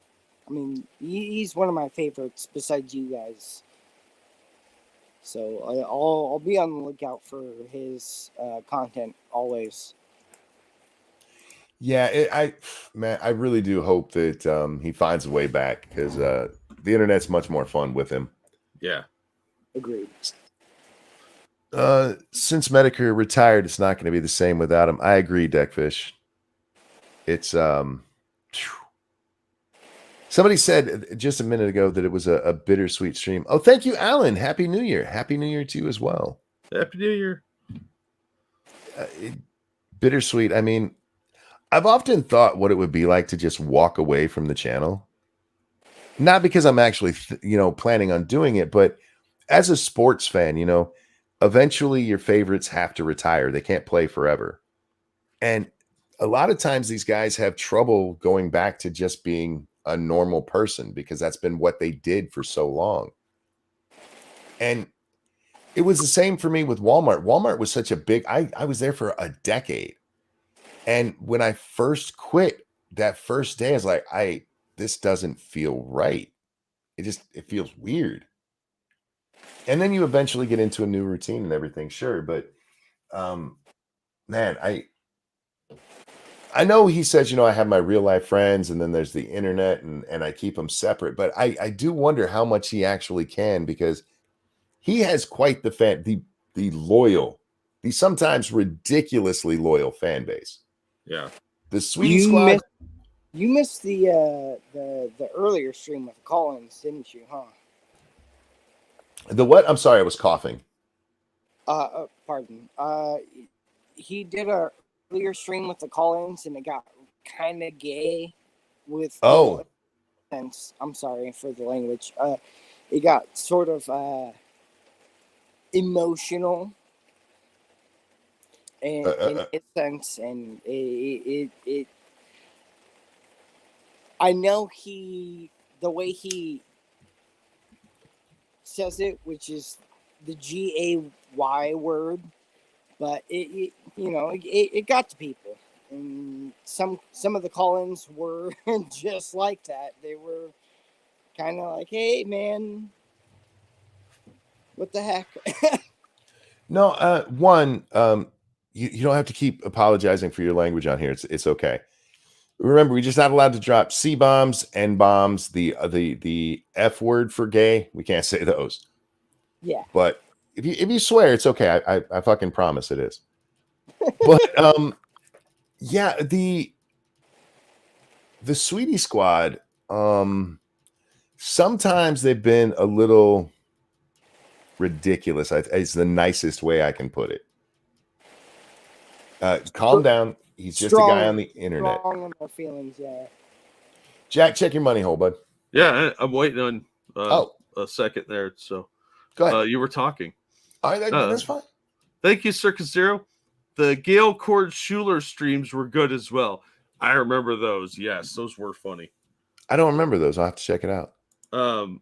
I mean he's one of my favorites besides you guys. So I'll be on the lookout for his content always. Yeah, man, I really do hope that he finds a way back because the internet's much more fun with him. Yeah. Agreed. Since Medicare retired, it's not going to be the same without him. I agree, Deckfish. It's somebody said just a minute ago that it was a bittersweet stream. Oh, thank you, Alan. Happy New Year. Happy New Year to you as well. Happy New Year. Bittersweet. I mean, I've often thought what it would be like to just walk away from the channel. Not because I'm actually, planning on doing it, but as a sports fan, eventually your favorites have to retire. They can't play forever. And a lot of times these guys have trouble going back to just being a normal person because that's been what they did for so long. And it was the same for me with Walmart. Walmart was such a big, I was there for a decade. And when I first quit that first day, I was like, this doesn't feel right. It feels weird. And then you eventually get into a new routine and everything, sure. But man, I know he says, I have my real life friends and then there's the internet and I keep them separate. But I do wonder how much he actually can because he has quite the loyal, the sometimes ridiculously loyal fan base. Yeah. The Sweetie Squad. You missed the earlier stream with Collins, didn't you, huh? The what? I'm sorry, I was coughing. Pardon. He did a earlier stream with the Collins, and it got kind of gay. With I'm sorry for the language. It got sort of emotional, and in a sense, and it. I know the way he says it, which is the GAY word, but it got to people, and some of the call-ins were just like that. They were kind of like, "Hey, man, what the heck?" No, you don't have to keep apologizing for your language on here. It's okay. Remember, we're just not allowed to drop C bombs, N bombs, the F word for gay. We can't say those. Yeah. But if you swear, it's okay. I fucking promise it is. But yeah, the Sweetie Squad, sometimes they've been a little ridiculous. It's the nicest way I can put it. Calm down. He's just a guy on the internet. Strong in their feelings, yeah. Jack, check your money hole, bud. Yeah, I'm waiting on a second there. So go ahead. You were talking. All right, that's fine. Thank you, Circus Zero. The Gail Cord Schuler streams were good as well. I remember those. Yes, those were funny. I don't remember those. I'll have to check it out.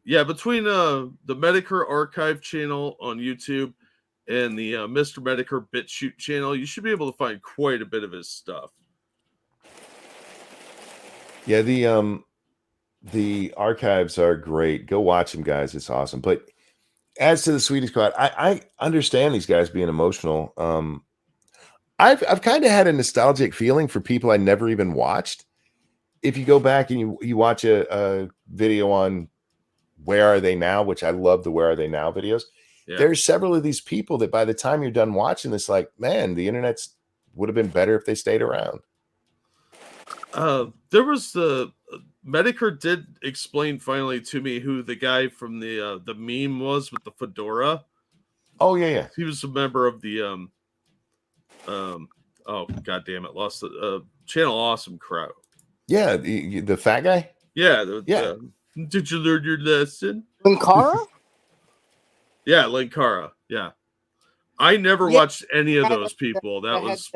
Yeah, between the Medicare Archive channel on YouTube and the Mr. Medicare BitChute channel, you should be able to find quite a bit of his stuff. Yeah, the archives are great. Go watch them, guys. It's awesome. But as to the Sweetie Squad, I understand these guys being emotional. I've kind of had a nostalgic feeling for people I never even watched. If you go back and you watch a video on Where Are They Now, which I love the Where Are They Now videos. Yeah. There's several of these people that by the time you're done watching this, like, man, the internet's would have been better if they stayed around. There was the Medicare did explain finally to me who the guy from the meme was with the fedora. Oh yeah. He was a member of the oh god damn it, lost the Channel Awesome crowd. Yeah, the fat guy. Yeah, did you learn your lesson? Linkara? Yeah, Linkara. Yeah. I never watched any of those people. That was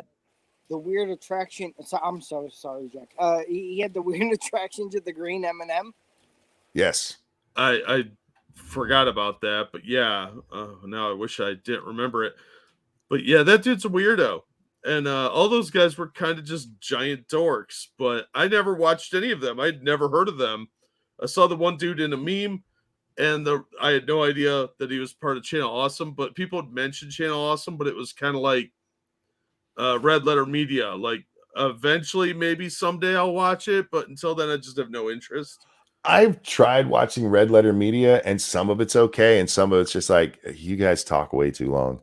the weird attraction. I'm so sorry, Jack. He had the weird attraction to the green M&M. Yes. I forgot about that, but yeah. Now I wish I didn't remember it. But yeah, that dude's a weirdo. And all those guys were kind of just giant dorks, but I never watched any of them. I'd never heard of them. I saw the one dude in a meme, and I had no idea that he was part of Channel Awesome, but people had mentioned Channel Awesome, but it was kind of like Red Letter Media. Like, eventually, maybe someday I'll watch it, but until then, I just have no interest. I've tried watching Red Letter Media, and some of it's okay, and some of it's just like, you guys talk way too long.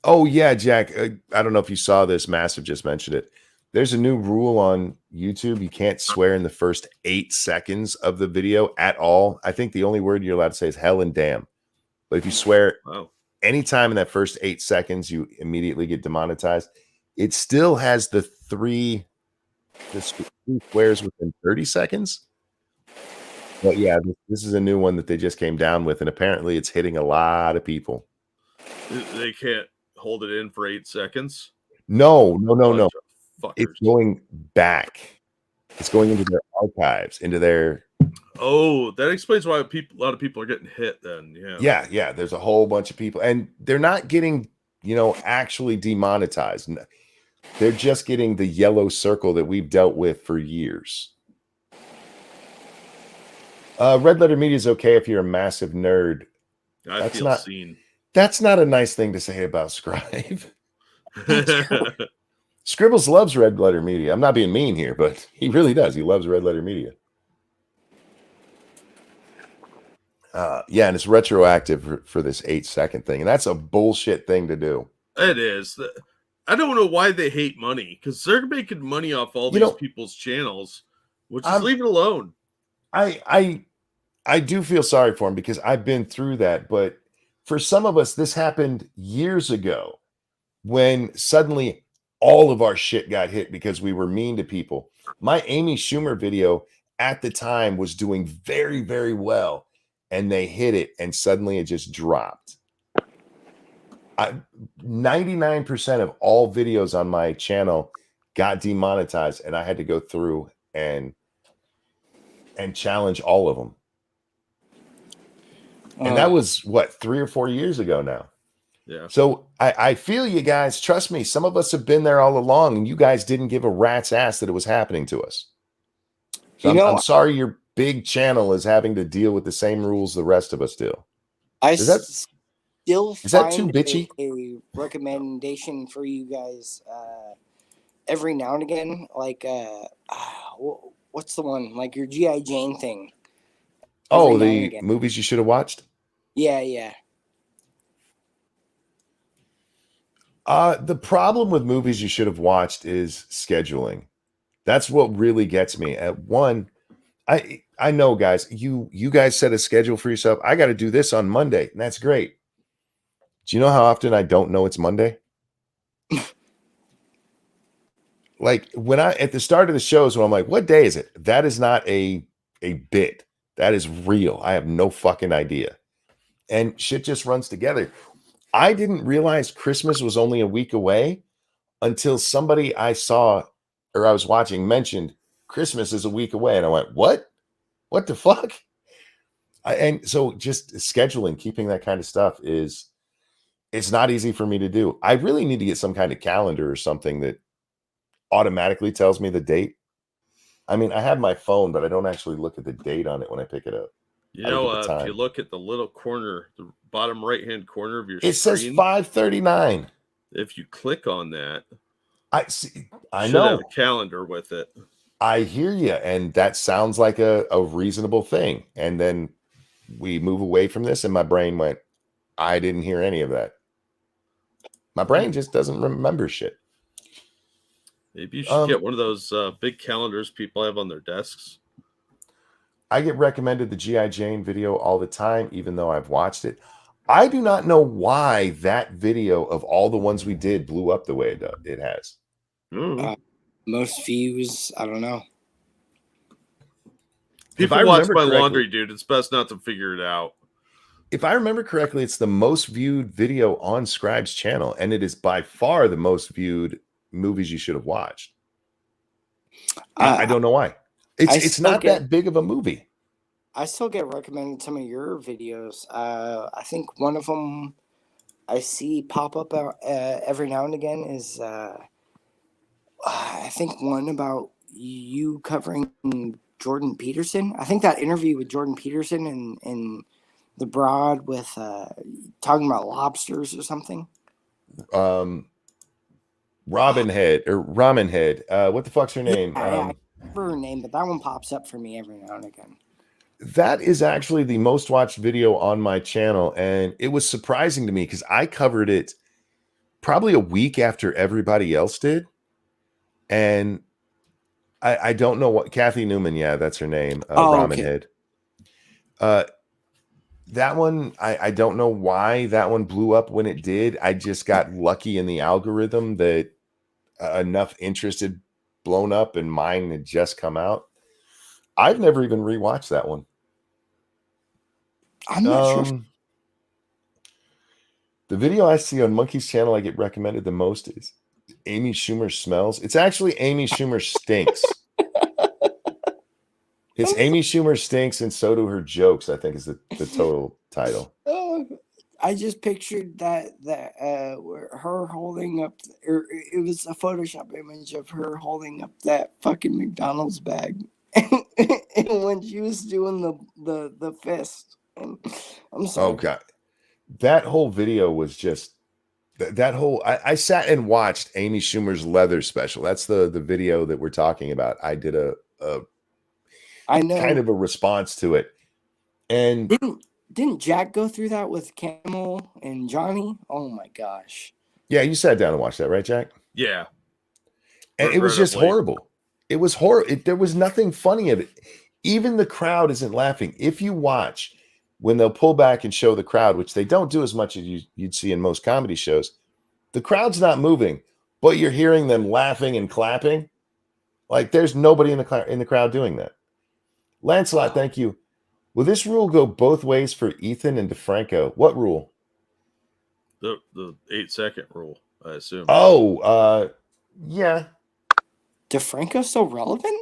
Oh yeah, Jack. I don't know if you saw this. Massive just mentioned it. There's a new rule on YouTube. You can't swear in the first 8 seconds of the video at all. I think the only word you're allowed to say is hell and damn. But if you swear anytime in that first 8 seconds, you immediately get demonetized. It still has the three swears within 30 seconds. But yeah, this is a new one that they just came down with, and apparently it's hitting a lot of people. They can't hold it in for 8 seconds. No. It's going back. It's going into their archives, into their. Oh, that explains why a lot of people are getting hit. Then, yeah. There's a whole bunch of people, and they're not getting, actually demonetized. They're just getting the yellow circle that we've dealt with for years. Red Letter Media is okay if you're a massive nerd. I feel seen. That's not a nice thing to say about Scribe. Scribbles loves Red Letter Media. I'm not being mean here, but he really does. He loves Red Letter Media. Yeah, and it's retroactive for this 8-second thing, and that's a bullshit thing to do. It is. I don't know why they hate money, because they're making money off all these people's channels, which is leave it alone. I do feel sorry for him because I've been through that, but for some of us, this happened years ago when suddenly all of our shit got hit because we were mean to people. My Amy Schumer video at the time was doing very, very well, and they hit it, and suddenly it just dropped. 99% of all videos on my channel got demonetized, and I had to go through and challenge all of them. And that was 3 or 4 years ago now. Yeah. So I feel you guys. Trust me, some of us have been there all along, and you guys didn't give a rat's ass that it was happening to us. So I'm sorry your big channel is having to deal with the same rules the rest of us do. Is that too bitchy? A recommendation for you guys every now and again, like what's the one, like your G.I. Jane thing? Oh, the movies you should have watched? Yeah. The problem with movies you should have watched is scheduling. That's what really gets me. At one, I know, guys, you guys set a schedule for yourself. I got to do this on Monday, and that's great. Do you know how often I don't know it's Monday? Like when at the start of the shows, when I'm like, what day is it? That is not a bit. That is real. I have no fucking idea. And shit just runs together. I didn't realize Christmas was only a week away until somebody I saw or I was watching mentioned Christmas is a week away. And I went, what? What the fuck? And so just scheduling, keeping that kind of stuff it's not easy for me to do. I really need to get some kind of calendar or something that automatically tells me the date. I mean, I have my phone, but I don't actually look at the date on it when I pick it up. If you look at the little corner, the bottom right-hand corner of your screen, it says 5:39. If you click on that, I see. I should know have a calendar with it. I hear you, and that sounds like a reasonable thing. And then we move away from this, and my brain went, I didn't hear any of that. My brain just doesn't remember shit. Maybe you should get one of those big calendars people have on their desks. I get recommended the G.I. Jane video all the time, even though I've watched it. I do not know why that video of all the ones we did blew up the way it has. Most views, I don't know. People watch my laundry, dude. It's best not to figure it out. If I remember correctly, it's the most viewed video on Scribe's channel, and it is by far the most viewed movies you should have watched. I don't know why. It's not that big of a movie. I still get recommended some of your videos. I think one of them I see pop up every now and again is I think one about you covering Jordan Peterson. I think that interview with Jordan Peterson and the Broad with talking about lobsters or something. Robin Head or Ramen Head. What the fuck's her name? I remember her name, but that one pops up for me every now and again. That is actually the most watched video on my channel, and it was surprising to me because I covered it probably a week after everybody else did, and I don't know what Kathy Newman, yeah, that's her name. Ramen okay. Head. That one, I don't know why that one blew up when it did. I just got lucky in the algorithm that enough interest had blown up, and mine had just come out. I've never even rewatched that one. I'm not sure. The video I see on Monkey's channel I get recommended the most is Amy Schumer Smells. It's actually Amy Schumer Stinks. It's Amy Schumer Stinks and so do her jokes, I think is the total title. I just pictured that her holding up, or it was a Photoshop image of her holding up that fucking McDonald's bag, and when she was doing the fist. And I'm sorry. Oh god, that whole video was just that whole. I sat and watched Amy Schumer's leather special. That's the video that we're talking about. I did a I know kind of a response to it, and. Didn't Jack go through that with Camel and Johnny? Oh my gosh. Yeah, you sat down and watched that, right, Jack? Yeah. And it was just horrible. It was horrible. There was nothing funny of it. Even the crowd isn't laughing. If you watch when they'll pull back and show the crowd, which they don't do as much as you'd see in most comedy shows, the crowd's not moving, but you're hearing them laughing and clapping. Like there's nobody in the crowd doing that. Lancelot, thank you. Will this rule go both ways for Ethan and DeFranco? What rule? The 8-second rule, I assume. Oh, yeah. DeFranco still relevant?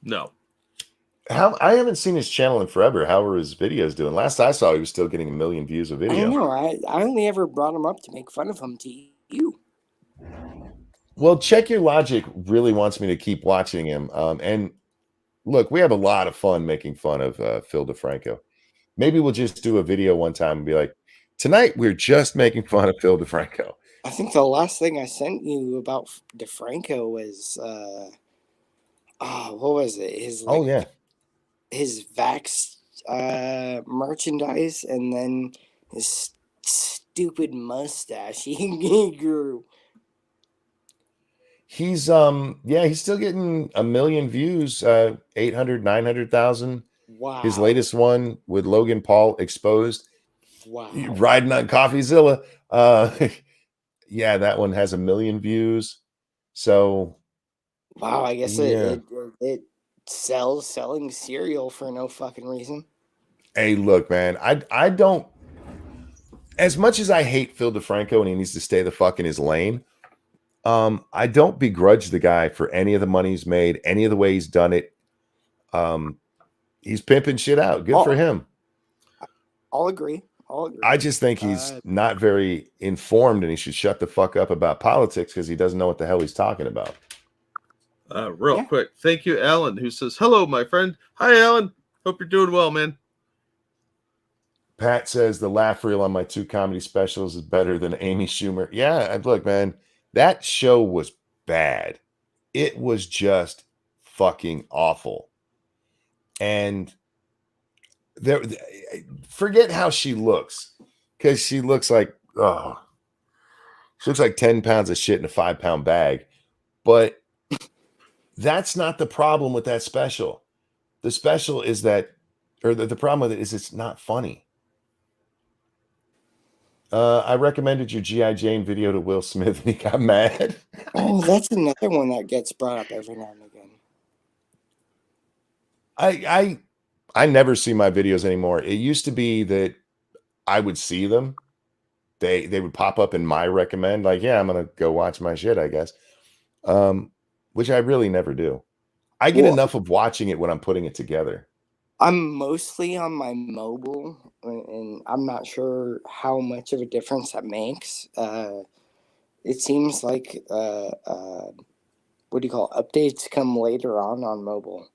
No. I haven't seen his channel in forever. How are his videos doing? Last I saw, he was still getting 1 million views a video. I don't know. I only ever brought him up to make fun of him to you. Well, Check Your Logic really wants me to keep watching him. And look, we have a lot of fun making fun of Phil DeFranco. Maybe we'll just do a video one time and be like, tonight we're just making fun of Phil DeFranco. I think the last thing I sent you about DeFranco was, what was it? His Vax merchandise, and then his stupid mustache he grew. He's still getting 1 million views, 800, 900,000. Wow. His latest one with Logan Paul exposed. Wow. Riding on CoffeeZilla. Yeah, that one has 1 million views. So wow, I guess it selling cereal for no fucking reason. Hey, look, man, I don't, as much as I hate Phil DeFranco and he needs to stay the fuck in his lane, I don't begrudge the guy for any of the money he's made, any of the way he's done it. He's pimping shit out. Good for him. I'll agree. I just think he's not very informed and he should shut the fuck up about politics because he doesn't know what the hell he's talking about. Real quick. Thank you, Alan, who says, hello, my friend. Hi, Alan. Hope you're doing well, man. Pat says the laugh reel on my 2 comedy specials is better than Amy Schumer. Yeah, look, man, that show was bad. It was just fucking awful. And there, forget how she looks, because she looks like, she looks like 10 pounds of shit in a 5-pound bag. But that's not the problem with that special. The special is that, or the problem with it is it's not funny. I recommended your G.I. Jane video to Will Smith and he got mad. Oh, that's another one that gets brought up every now and again. I never see my videos anymore. It used to be that I would see them. They would pop up in my recommend, like, yeah, I'm gonna go watch my shit, I guess. Which I really never do. I get enough of watching it when I'm putting it together. I'm mostly on my mobile, and I'm not sure how much of a difference that makes. It seems like what do you call it? Updates come later on mobile.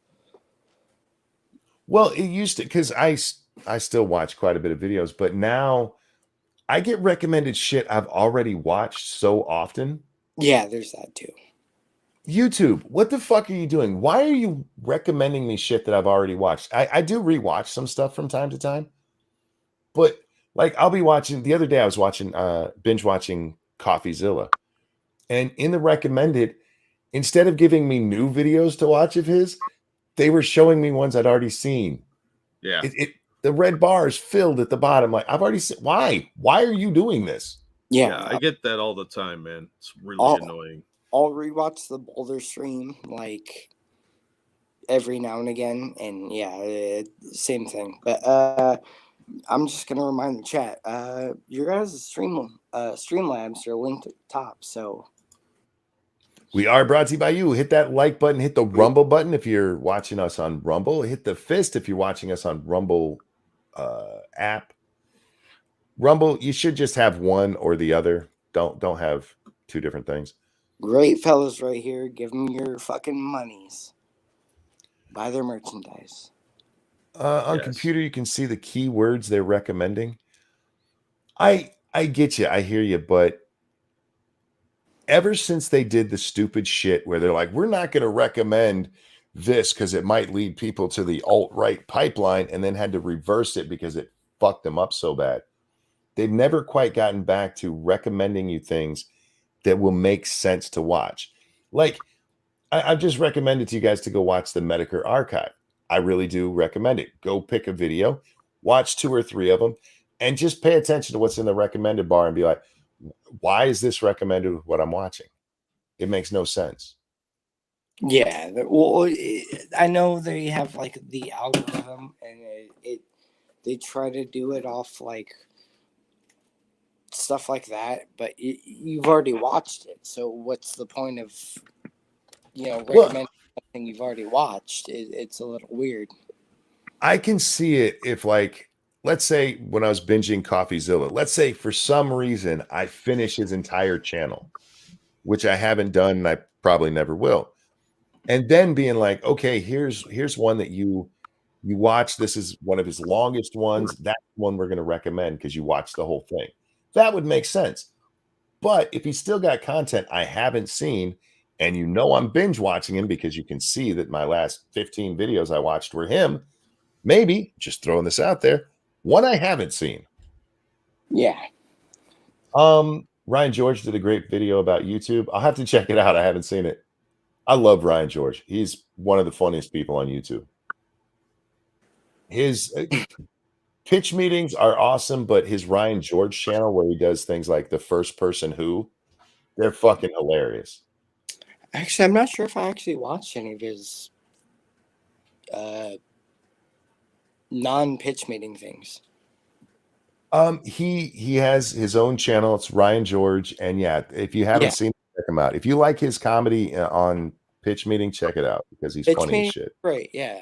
Well, it used to, because I still watch quite a bit of videos, but now I get recommended shit I've already watched so often. Yeah, there's that too. YouTube, what the fuck are you doing? Why are you recommending me shit that I've already watched? I do rewatch some stuff from time to time, but like I'll be watching the other day, I was watching binge watching CoffeeZilla. And in the recommended, instead of giving me new videos to watch of his, they were showing me ones I'd already seen. Yeah. The red bar is filled at the bottom. Like, I've already seen. Why? Why are you doing this? Yeah, I get that all the time, man. It's really annoying. I'll rewatch the Boulder stream like every now and again, and yeah, same thing. But I'm just gonna remind the chat. Your guys' Streamlabs are linked at the top, so We are brought to you by you. Hit that like button. Hit the Rumble button if you're watching us on Rumble. Hit the fist if you're watching us on Rumble app. Rumble, you should just have one or the other. Don't have two different things. great fellas right here. Give them your fucking monies. Buy their merchandise. On computer, you can see the keywords they're recommending. I get you. I hear you. But ever since they did the stupid shit where they're like, we're not going to recommend this because it might lead people to the alt-right pipeline, and then had to reverse it because it fucked them up so bad. They've never quite gotten back to recommending you things that will make sense to watch. Like, I've just recommended to you guys to go watch the Medicare Archive. I really do recommend it. Go pick a video, watch 2 or 3 of them, and just pay attention to what's in the recommended bar and be like, why is this recommended with what I'm watching? It makes no sense. Yeah, well, I know they have like the algorithm, and they try to do it off like stuff like that, but you've already watched it, so what's the point of recommending something you've already watched? It's a little weird. I can see it if, like, let's say when I was binging CoffeeZilla, let's say for some reason I finish his entire channel, which I haven't done and I probably never will. And then being like, okay, here's one that you watch. This is one of his longest ones. That's one we're going to recommend because you watched the whole thing. That would make sense. But if he's still got content I haven't seen, and I'm binge watching him because you can see that my last 15 videos I watched were him, maybe, just throwing this out there, one I haven't seen. Yeah. Ryan George did a great video about YouTube. I'll have to check it out. I haven't seen it. I love Ryan George. He's one of the funniest people on YouTube. His pitch meetings are awesome, but his Ryan George channel, where he does things like the first person who, they're fucking hilarious. Actually, I'm not sure if I actually watched any of his non-pitch meeting things. He has his own channel. It's Ryan George, and yeah, if you haven't seen it, check him out. If you like his comedy on Pitch Meeting, check it out because he's funny as shit. Right, yeah.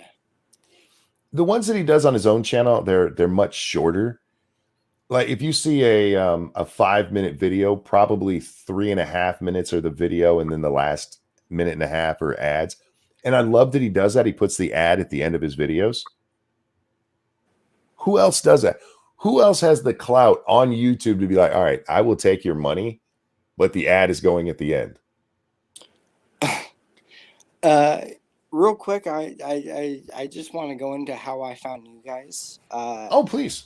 The ones that he does on his own channel, they're much shorter. Like if you see a 5-minute video, probably 3.5 minutes are the video, and then the last 1.5 minutes are ads. And I love that he does that. He puts the ad at the end of his videos. Who else does that? Who else has the clout on YouTube to be like, all right, I will take your money, but the ad is going at the end? Real quick, I just want to go into how I found you guys. Oh, please.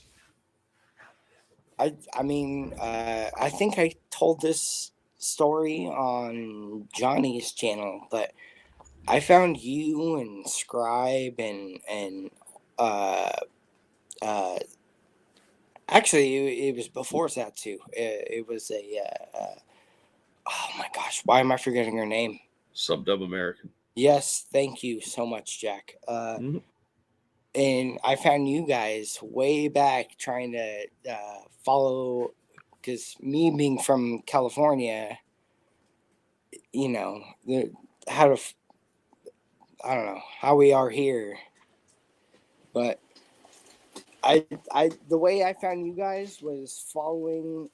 I mean, I think I told this story on Johnny's channel, but I found you and Scribe and actually it was before that too. It was oh my gosh, why am I forgetting her name? Sub-Dub American. Yes, thank you so much, Jack. And I found you guys way back trying to follow, because me being from California, I don't know how we are here, but the way I found you guys was following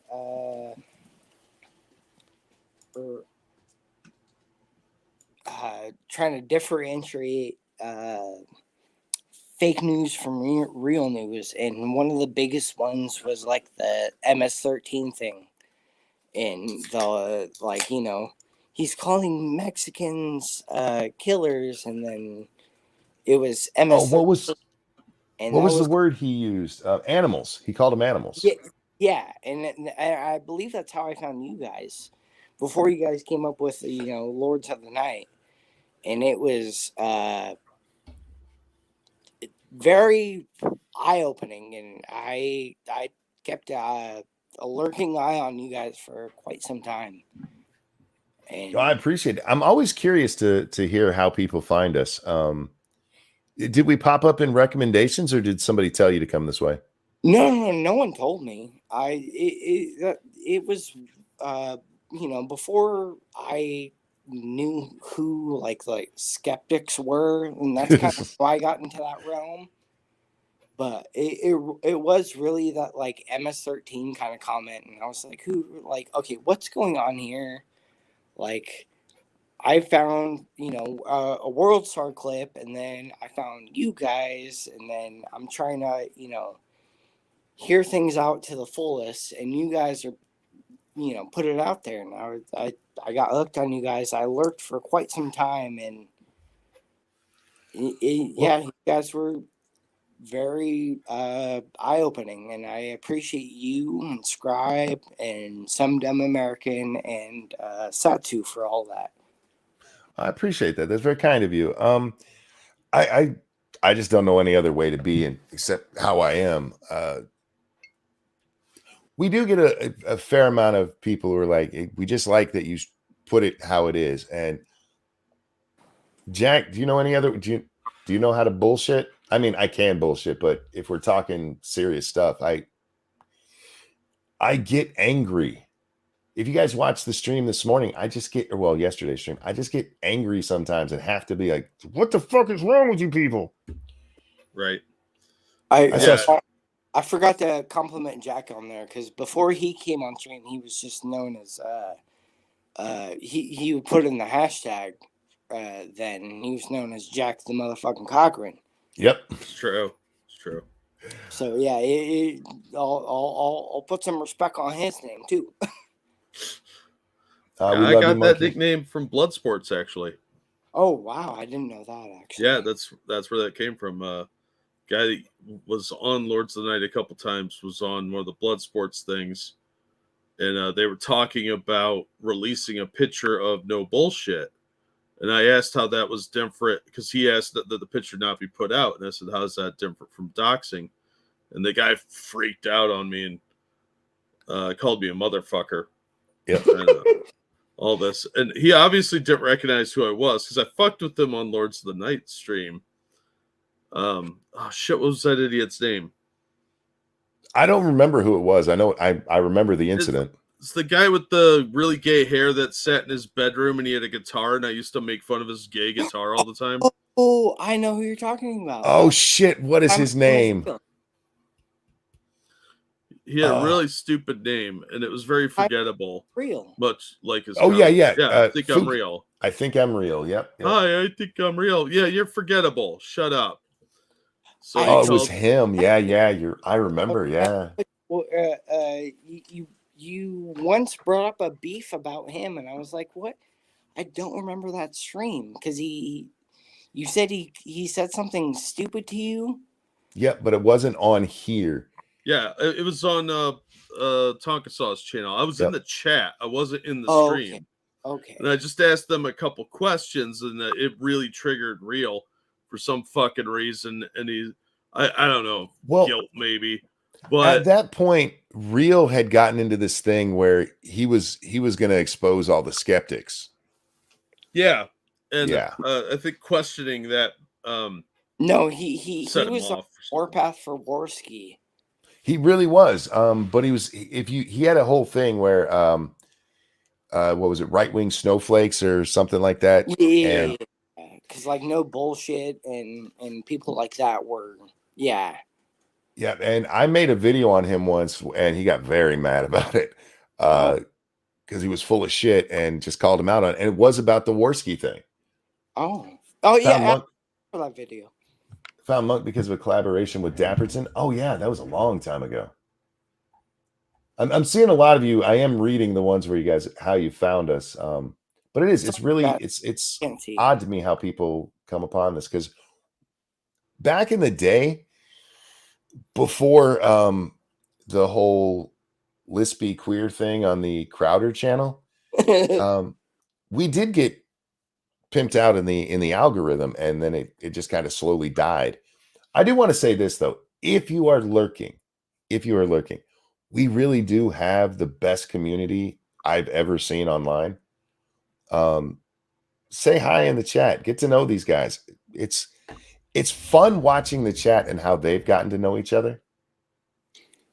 trying to differentiate fake news from real news, and one of the biggest ones was like the MS-13 thing, and the he's calling Mexicans killers, and then it was MS. Oh, what was the word he used? Animals. He called them animals. Yeah, and I believe that's how I found you guys before you guys came up with Lords of the Night, and it was very eye-opening, and I kept a lurking eye on you guys for quite some time. And I appreciate it. I'm always curious to hear how people find us. Did we pop up in recommendations, or did somebody tell you to come this way? No one told me. It was before I knew who like skeptics were, and that's kind of why I got into that realm. But it was really that like MS-13 kind of comment, and I was like, okay, what's going on here? Like, I found a World Star clip, and then I found you guys, and then I'm trying to hear things out to the fullest, and you guys are put it out there, and I got hooked on you guys. I lurked for quite some time, and you guys were very eye-opening, and I appreciate you and Scribe and Some Dumb American and Satu for all that. I appreciate that. That's very kind of you. I just don't know any other way to be except how I am. We do get a fair amount of people who are like, we just like that you put it how it is. And Jack, do you know any other? Do you know how to bullshit? I mean, I can bullshit, but if we're talking serious stuff, I get angry. If you guys watched the stream this morning, yesterday's stream, I just get angry sometimes and have to be like, what the fuck is wrong with you people? Right. I forgot to compliment Jack on there, because before he came on stream, he was just known as he would put in the hashtag then he was known as Jack the motherfucking Cochran. Yep, it's true. So yeah, I'll put some respect on his name too. I got that nickname from Bloodsports, actually. Oh wow, I didn't know that actually. Yeah, that's where that came from. Guy that was on Lords of the Night a couple times was on one of the Bloodsports things, and they were talking about releasing a picture of No Bullshit. And I asked how that was different, because he asked that the picture not be put out. And I said, how's that different from doxing? And the guy freaked out on me and called me a motherfucker. Yeah. And, all this. And he obviously didn't recognize who I was, because I fucked with him on Lords of the Night stream. What was that idiot's name? I don't remember who it was. I know I remember the incident. It's the guy with the really gay hair that sat in his bedroom and he had a guitar, and I used to make fun of his gay guitar all the time. Oh, I know who you're talking about. Oh shit, what is his name? He had a really stupid name, and it was very forgettable. Real. Much like his yeah. I think I'm real. I think I'm real. Yep. Hi, I think I'm real. Yeah, you're forgettable. Shut up. So it was him. Yeah. I remember. Yeah. Well, you once brought up a beef about him, and I was like, what? I don't remember that stream, because you said he said something stupid to you. Yeah, but it wasn't on here. Yeah, it was on Tonka Saw's channel. I was in the chat. I wasn't in the stream. Okay. And I just asked them a couple questions, and it really triggered Real for some fucking reason. And I don't know, guilt maybe. But at that point, Real had gotten into this thing where he was going to expose all the skeptics. Yeah, and I think questioning that. No, he was a warpath for Warski. He really was. But he had a whole thing where what was it, right-wing snowflakes or something like that? Yeah, because like No Bullshit and people like that were Yeah, and I made a video on him once, and he got very mad about it because he was full of shit and just called him out on it. And it was about the Warski thing. Oh yeah, for that video. Found Monk because of a collaboration with Dapperton. Oh yeah, that was a long time ago. I'm seeing a lot of you. I am reading the ones where you guys, how you found us. But But it is. It's really Yeah. it's Can't see. odd to me how people come upon this, because back in the day, before the whole lispy queer thing on the Crowder channel, we did get pimped out in the algorithm, and then it just kind of slowly died. I do want to say this though: if you are lurking, we really do have the best community I've ever seen online. Say hi in the chat, get to know these guys. It's fun watching the chat and how they've gotten to know each other,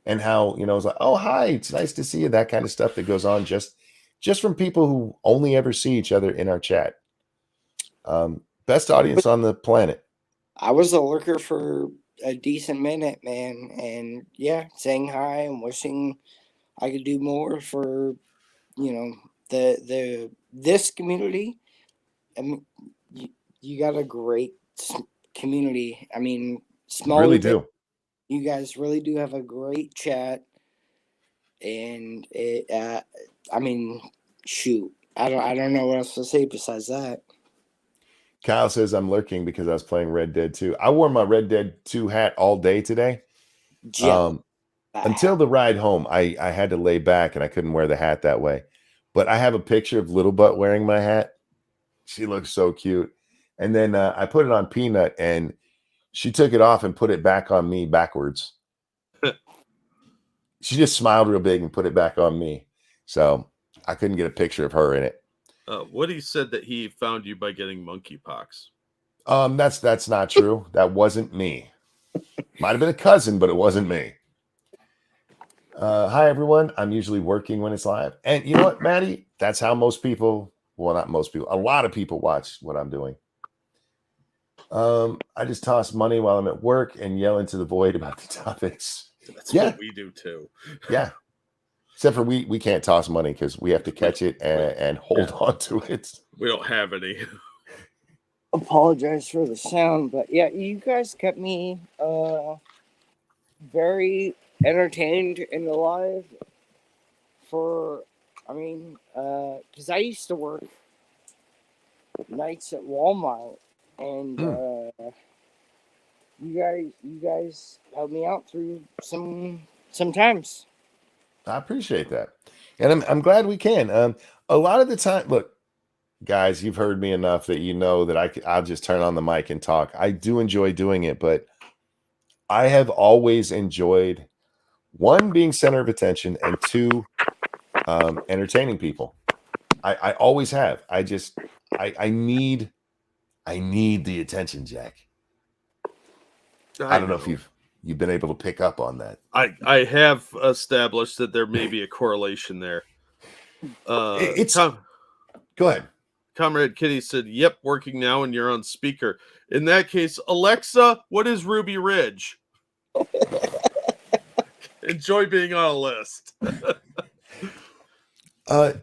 and how, it's like, oh, hi, it's nice to see you, that kind of stuff that goes on just from people who only ever see each other in our chat. Best audience on the planet. I was a lurker for a decent minute, man, and yeah, saying hi and wishing I could do more for this community. I mean, you got a great community. I mean, smaller. Really do. You guys really do have a great chat, and I mean, shoot, I don't know what else to say besides that. Kyle says I'm lurking because I was playing Red Dead 2. I wore my Red Dead 2 hat all day today. Until the ride home, I had to lay back and I couldn't wear the hat that way. But I have a picture of Little Butt wearing my hat. She looks so cute. And then I put it on Peanut, and she took it off and put it back on me backwards. She just smiled real big and put it back on me. So I couldn't get a picture of her in it. Woody said that he found you by getting monkeypox. That's not true. That wasn't me. Might have been a cousin, but it wasn't me. Hi, everyone. I'm usually working when it's live. And you know what, Maddie? That's how most people, well, not most people, a lot of people watch what I'm doing. I just toss money while I'm at work and yell into the void about the topics. That's what we do too. Yeah. Except for we can't toss money because we have to catch it and hold on to it. We don't have any. Apologize for the sound, but yeah, you guys kept me very entertained in the live because I used to work nights at Walmart, and you guys helped me out through sometimes. I appreciate that, and I'm glad we can. A lot of the time, look, guys, you've heard me enough that you know that I'll just turn on the mic and talk. I do enjoy doing it, but I have always enjoyed, one, being center of attention, and two, entertaining people. I always have. I need the attention, Jack. I don't know if you've been able to pick up on that. I have established that there may be a correlation there. Go ahead. Comrade Kitty said, "Yep, working now, and you're on speaker." In that case, Alexa, what is Ruby Ridge? Enjoy being on a list. I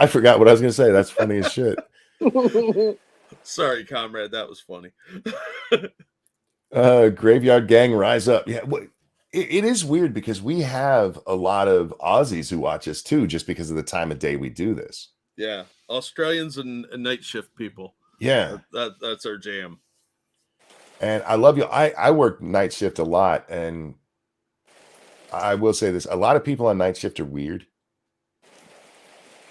forgot what I was going to say. That's funny as shit. Sorry, comrade. That was funny. Graveyard Gang, rise up. Yeah, it is weird because we have a lot of Aussies who watch us too, just because of the time of day we do this. Yeah, Australians and night shift people. Yeah, that's our jam. And I love you. I work night shift a lot, and I will say this: a lot of people on night shift are weird.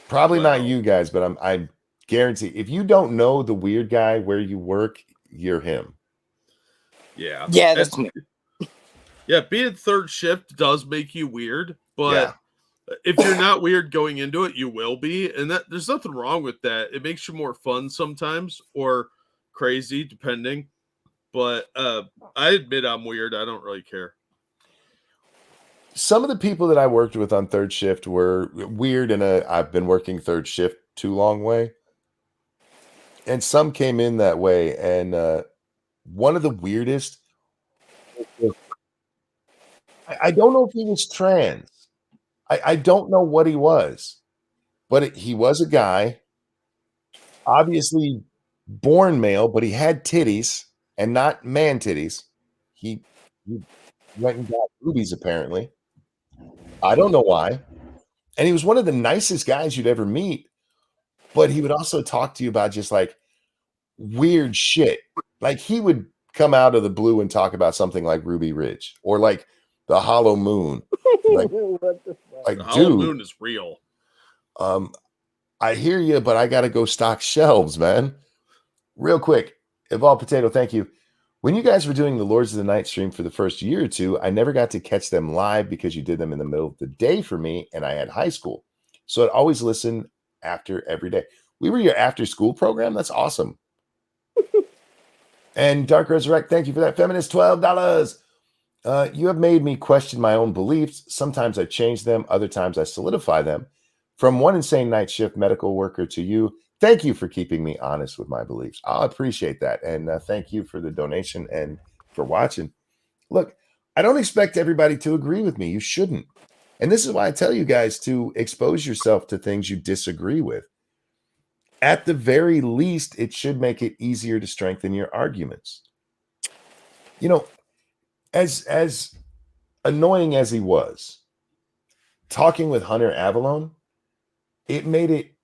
Probably not you guys, but I guarantee if you don't know the weird guy where you work, you're him. Yeah. Yeah, that's me. Yeah, being third shift does make you weird, but if you're not weird going into it, you will be. And that there's nothing wrong with that. It makes you more fun sometimes, or crazy, depending. But I admit I'm weird. I don't really care. Some of the people that I worked with on third shift were weird in I've been working third shift too long way. And some came in that way. And one of the weirdest, I don't know if he was trans. I don't know what he was, but he was a guy, obviously born male, but he had titties and not man titties. He went and got boobies, apparently. I don't know why. And he was one of the nicest guys you'd ever meet. but he would also talk to you about just like weird shit. Like he would come out of the blue and talk about something like Ruby Ridge or like the Hollow Moon. Like, The Hollow Moon is real. I hear you, but I got to go stock shelves, man. Real quick, Evolved Potato, thank you. When you guys were doing the Lords of the Night stream for the first year or two, I never got to catch them live because you did them in the middle of the day for me, and I had high school. So I'd always listen after every day. We were your after school program. That's awesome. And Dark Resurrect, thank you for that. Feminist, $12. You have made me question my own beliefs. Sometimes I change them. Other times I solidify them. From one insane night shift medical worker to you, thank you for keeping me honest with my beliefs. I appreciate that. And thank you for the donation and for watching. Look, I don't expect everybody to agree with me. You shouldn't. And this is why I tell you guys to expose yourself to things you disagree with. At the very least, it should make it easier to strengthen your arguments. You know, as annoying as he was, talking with Hunter Avalon, it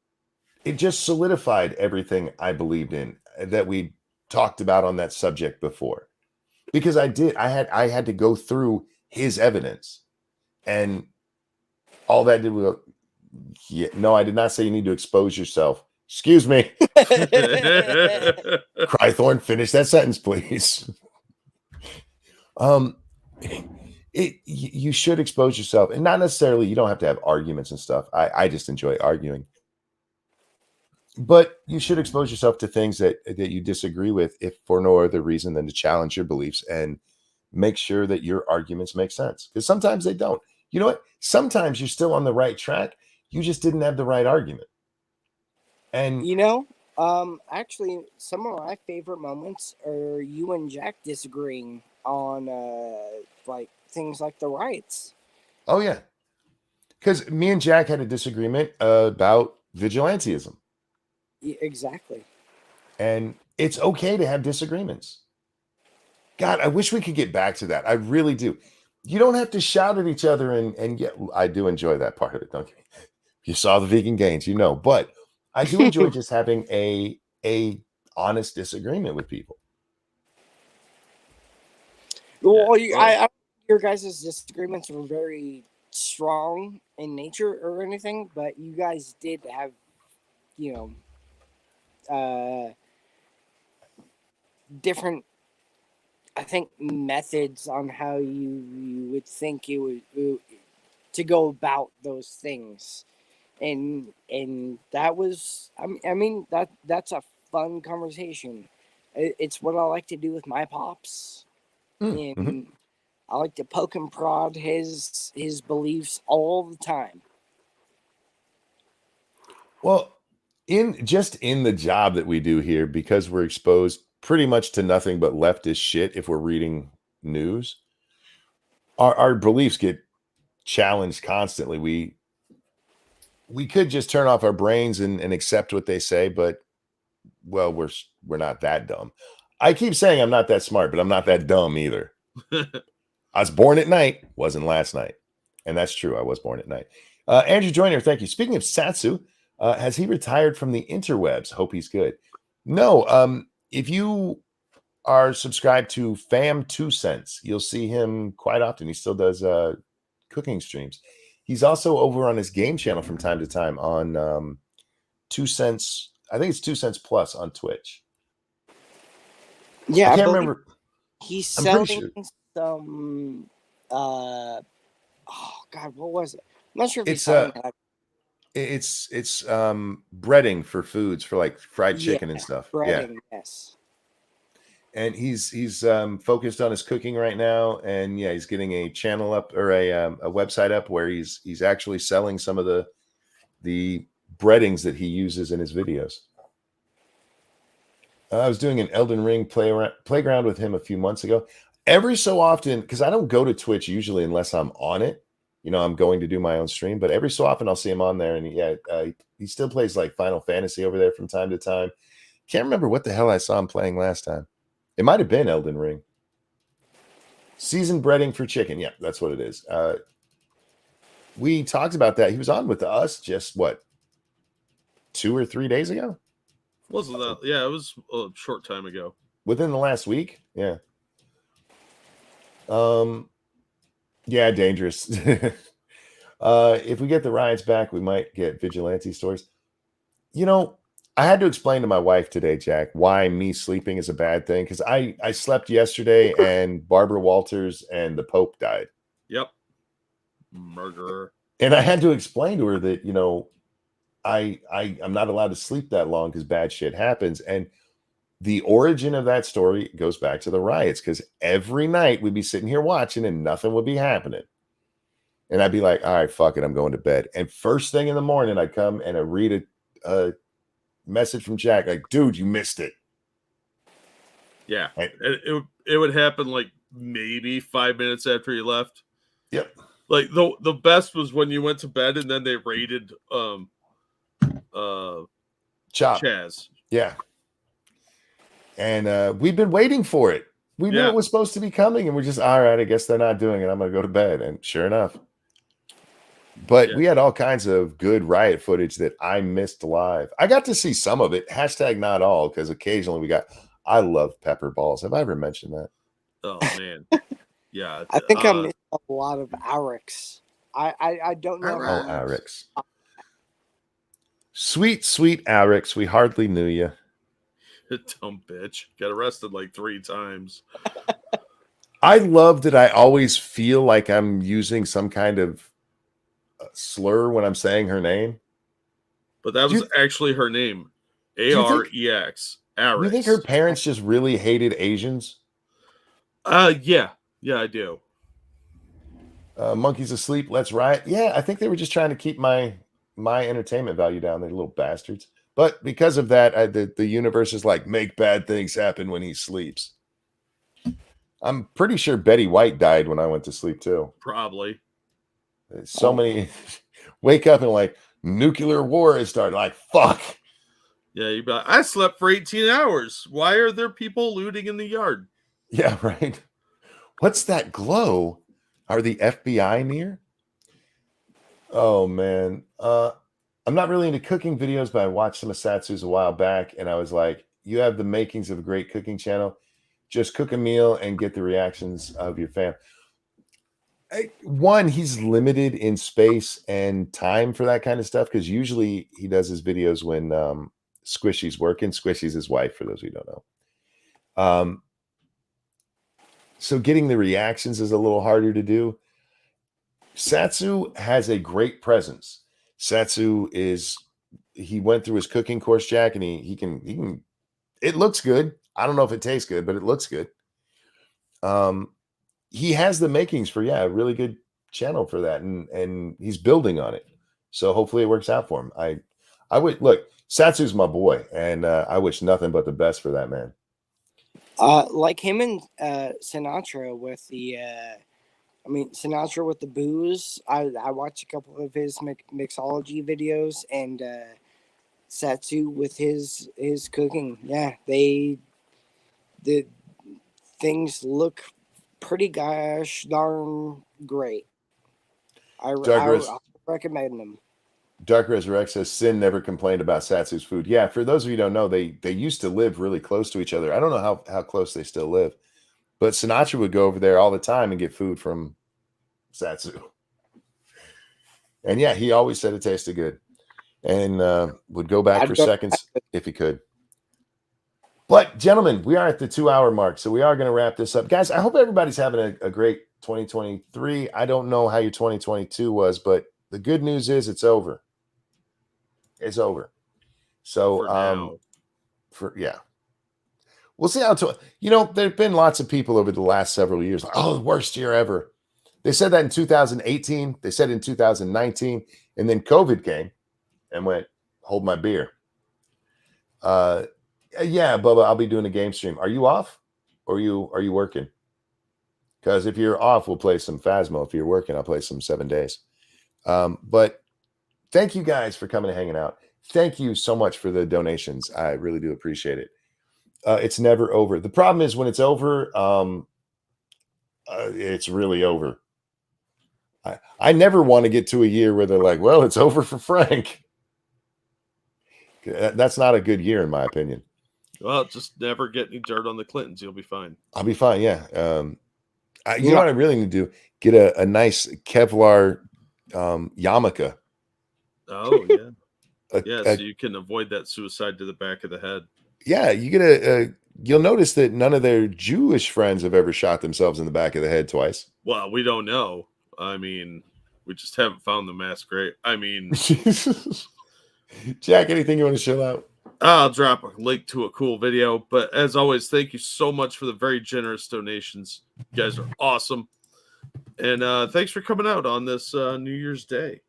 just solidified everything I believed in that we talked about on that subject before. Because I had to go through his evidence, and all that did was, no, I did not say you need to expose yourself. Excuse me. Crythorn, finish that sentence, please. You should expose yourself, and not necessarily, you don't have to have arguments and stuff. I just enjoy arguing. But you should expose yourself to things that you disagree with, if for no other reason than to challenge your beliefs and make sure that your arguments make sense. Because sometimes they don't. You know what? Sometimes you're still on the right track. You just didn't have the right argument. And actually, some of my favorite moments are you and Jack disagreeing on like things like the riots. Oh yeah, because me and Jack had a disagreement about vigilantism. Exactly. And it's okay to have disagreements. God, I wish we could get back to that. I really do. You don't have to shout at each other, and yet I do enjoy that part of it, don't you? You saw the vegan gains, but I do enjoy just having a honest disagreement with people. Well, your guys' disagreements were very strong in nature or anything, but you guys did have, different, I think, methods on how you would think it would to go about those things. And that was, I mean that's a fun conversation. It's what I like to do with my pops, and I like to poke and prod his beliefs all the time. Well, in the job that we do here, because we're exposed pretty much to nothing but leftist shit if we're reading news, our beliefs get challenged constantly. We could just turn off our brains and accept what they say, but well, we're not that dumb. I keep saying I'm not that smart, but I'm not that dumb either. I was born at night, wasn't last night. And that's true. I was born at night. Andrew Joyner, thank you. Speaking of Satsu, has he retired from the interwebs? Hope he's good. No, if you are subscribed to Fam 2 Cents, you'll see him quite often. He still does cooking streams. He's also over on his game channel from time to time on 2 Cents. I think it's 2 Cents Plus on Twitch. Yeah, I can't remember. He's selling some. Oh God, what was it? I'm not sure if he's selling that. It's breading for foods, for like fried chicken and stuff. Breading, yes. And he's focused on his cooking right now, and yeah, he's getting a channel up, or a website up, where he's actually selling some of the breadings that he uses in his videos. I was doing an Elden Ring playground with him a few months ago. Every so often, because I don't go to Twitch usually unless I'm on it. I'm going to do my own stream, but every so often I'll see him on there, and he still plays like Final Fantasy over there from time to time. Can't remember what the hell I saw him playing last time. It might have been Elden Ring. Seasoned breading for chicken. Yeah, that's what it is. We talked about that. He was on with us just 2 or 3 days ago. Wasn't that? Yeah, it was a short time ago. Within the last week. Yeah. Yeah, dangerous. If we get the riots back, we might get vigilante stories. You know, I had to explain to my wife today, Jack, why me sleeping is a bad thing. Because I slept yesterday and Barbara Walters and the Pope died. Yep. Murderer. And I had to explain to her that, you know, I'm not allowed to sleep that long because bad shit happens. And the origin of that story goes back to the riots, because every night we'd be sitting here watching and nothing would be happening. And I'd be like, all right, fuck it, I'm going to bed. And first thing in the morning, I'd come and I'd read a message from Jack, like, dude, you missed it. Yeah. It would happen like maybe 5 minutes after you left. Yep. Like the best was when you went to bed and then they raided Chop. Chaz. Yeah. And we've been waiting for it. We knew it was supposed to be coming, and we're just, all right, I guess they're not doing it. I'm going to go to bed. And sure enough. But we had all kinds of good riot footage that I missed live. I got to see some of it. Hashtag not all, because occasionally I love pepper balls. Have I ever mentioned that? Oh, man. Yeah. I think I missed a lot of Arix. I don't know. Oh, Arix. Sweet, sweet Arix. We hardly knew you. Dumb bitch. Got arrested like 3 times. I love that I always feel like I'm using some kind of slur when I'm saying her name. But that was actually her name. Arex. Arix. You think her parents just really hated Asians? Yeah. Yeah, I do. Monkeys asleep, let's riot. Yeah, I think they were just trying to keep my entertainment value down. They're little bastards. But because of that, the universe is like, make bad things happen when he sleeps. I'm pretty sure Betty White died when I went to sleep too. Probably. So many wake up and like, nuclear war has started. Like, fuck. Yeah, I slept for 18 hours. Why are there people looting in the yard? Yeah, right. What's that glow? Are the FBI near? Oh man. I'm not really into cooking videos, but I watched some of Satsu's a while back, and I was like, you have the makings of a great cooking channel. Just cook a meal and get the reactions of your fam. One, he's limited in space and time for that kind of stuff, because usually he does his videos when Squishy's working. Squishy's his wife, for those who don't know. So getting the reactions is a little harder to do. Satsu has a great presence. Satsu he went through his cooking course, Jack, and he can, it looks good. I don't know if it tastes good, but it looks good. He has the makings for, a really good channel for that. And he's building on it. So hopefully it works out for him. I would look, Satsu's my boy, and I wish nothing but the best for that man. Like him and Sinatra with the Sinatra with the booze. I watched a couple of his mixology videos, and Satsu with his cooking. Yeah, the things look pretty gosh darn great. I recommend them. Dark Resurrect says Sin never complained about Satsu's food. Yeah, for those of you who don't know, they used to live really close to each other. I don't know how close they still live, but Sinatra would go over there all the time and get food from Satsu. And yeah, he always said it tasted good, and would go back for seconds if he could. But gentlemen, we are at the 2-hour mark, so we are going to wrap this up. Guys, I hope everybody's having a great 2023. I don't know how your 2022 was, but the good news is it's over. It's over. So, we'll see how. There've been lots of people over the last several years like, oh, the worst year ever. They said that in 2018. They said in 2019, and then COVID came and went, hold my beer. Yeah, Bubba, I'll be doing a game stream. Are you off, or are you working? Because if you're off, we'll play some Phasmo. If you're working, I'll play some 7 days. But thank you guys for coming and hanging out. Thank you so much for the donations. I really do appreciate it. It's never over. The problem is when it's over, it's really over. I never want to get to a year where they're like, well, it's over for Frank. That's not a good year, in my opinion. Well, just never get any dirt on the Clintons. You'll be fine. I'll be fine. Yeah. You know what I really need to do? Get a nice Kevlar yarmulke. Oh yeah, A- so you can avoid that suicide to the back of the head. Yeah, you get you'll notice that none of their Jewish friends have ever shot themselves in the back of the head twice. Well, we don't know. I mean, we just haven't found the mass grave. I mean, Jack, anything you want to show out? I'll drop a link to a cool video. But as always, thank you so much for the very generous donations. You guys are awesome. And thanks for coming out on this New Year's Day.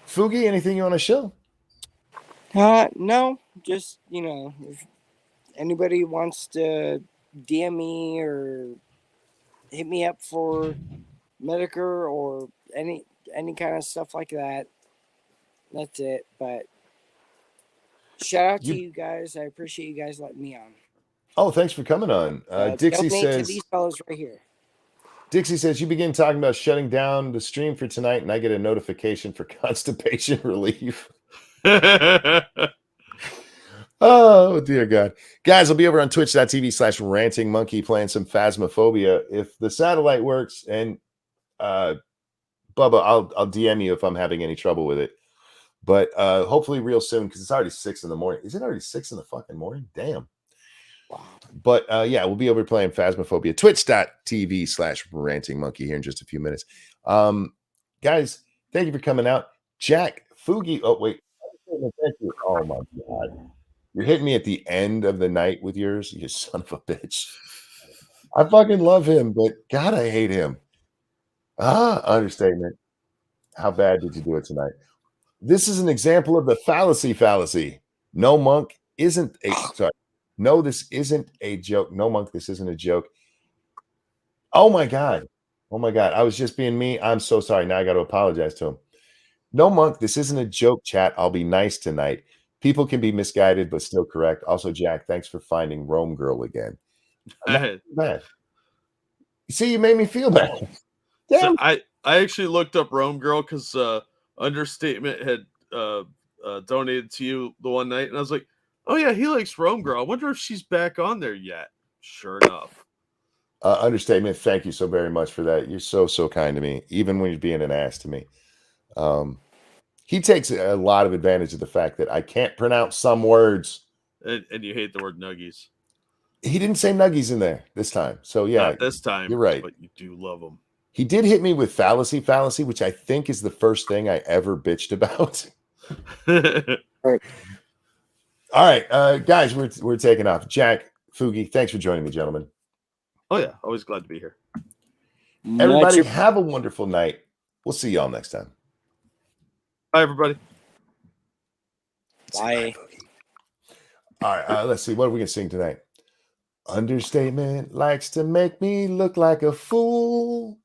Fugi, anything you want to show? No, just, if anybody wants to DM me or hit me up for Medicare or any kind of stuff like that, that's it. But shout out to you guys. I appreciate you guys letting me on. Oh, thanks for coming on. Dixie says, to these fellows right here. Dixie says, you begin talking about shutting down the stream for tonight, and I get a notification for constipation relief. Oh, dear God. Guys, I'll be over on twitch.tv/rantingmonkey playing some Phasmophobia. If the satellite works, and Bubba, I'll DM you if I'm having any trouble with it. But hopefully real soon, because it's already 6 in the morning. Is it already 6 in the fucking morning? Damn. Wow. But yeah, we'll be over playing Phasmophobia. Twitch.tv/rantingmonkey here in just a few minutes. Guys, thank you for coming out. Jack, Fugi. Oh, wait. Thank you. Oh, my God. You're hitting me at the end of the night with yours, you son of a bitch. I fucking love him, but God, I hate him. Understatement. How bad did you do it tonight? This is an example of the fallacy. No, Monk isn't a sorry. No, this isn't a joke. No, Monk, this isn't a joke. Oh my God. I was just being me. I'm so sorry. Now I got to apologize to him. No, Monk, this isn't a joke, chat. I'll be nice tonight. People can be misguided, but still correct. Also, Jack, thanks for finding Rome Girl again. Bad. See, you made me feel bad. So I actually looked up Rome Girl because Understatement had donated to you the one night, and I was like, oh yeah, he likes Rome Girl. I wonder if she's back on there yet. Sure enough. Understatement, thank you so very much for that. You're so kind to me, even when you're being an ass to me. He takes a lot of advantage of the fact that I can't pronounce some words. And you hate the word nuggies. He didn't say nuggies in there this time. So yeah, not this time. You're right. But you do love them. He did hit me with fallacy, which I think is the first thing I ever bitched about. All right, guys, we're taking off. Jack, Fugi, thanks for joining me, gentlemen. Oh yeah, always glad to be here. Everybody, have a wonderful night. We'll see y'all next time. Bye, everybody. Bye. All right, let's see. What are we going to sing tonight? Understatement likes to make me look like a fool.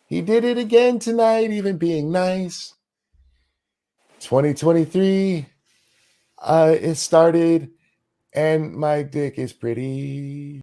He did it again tonight, even being nice. 2023, it started, and my dick is pretty.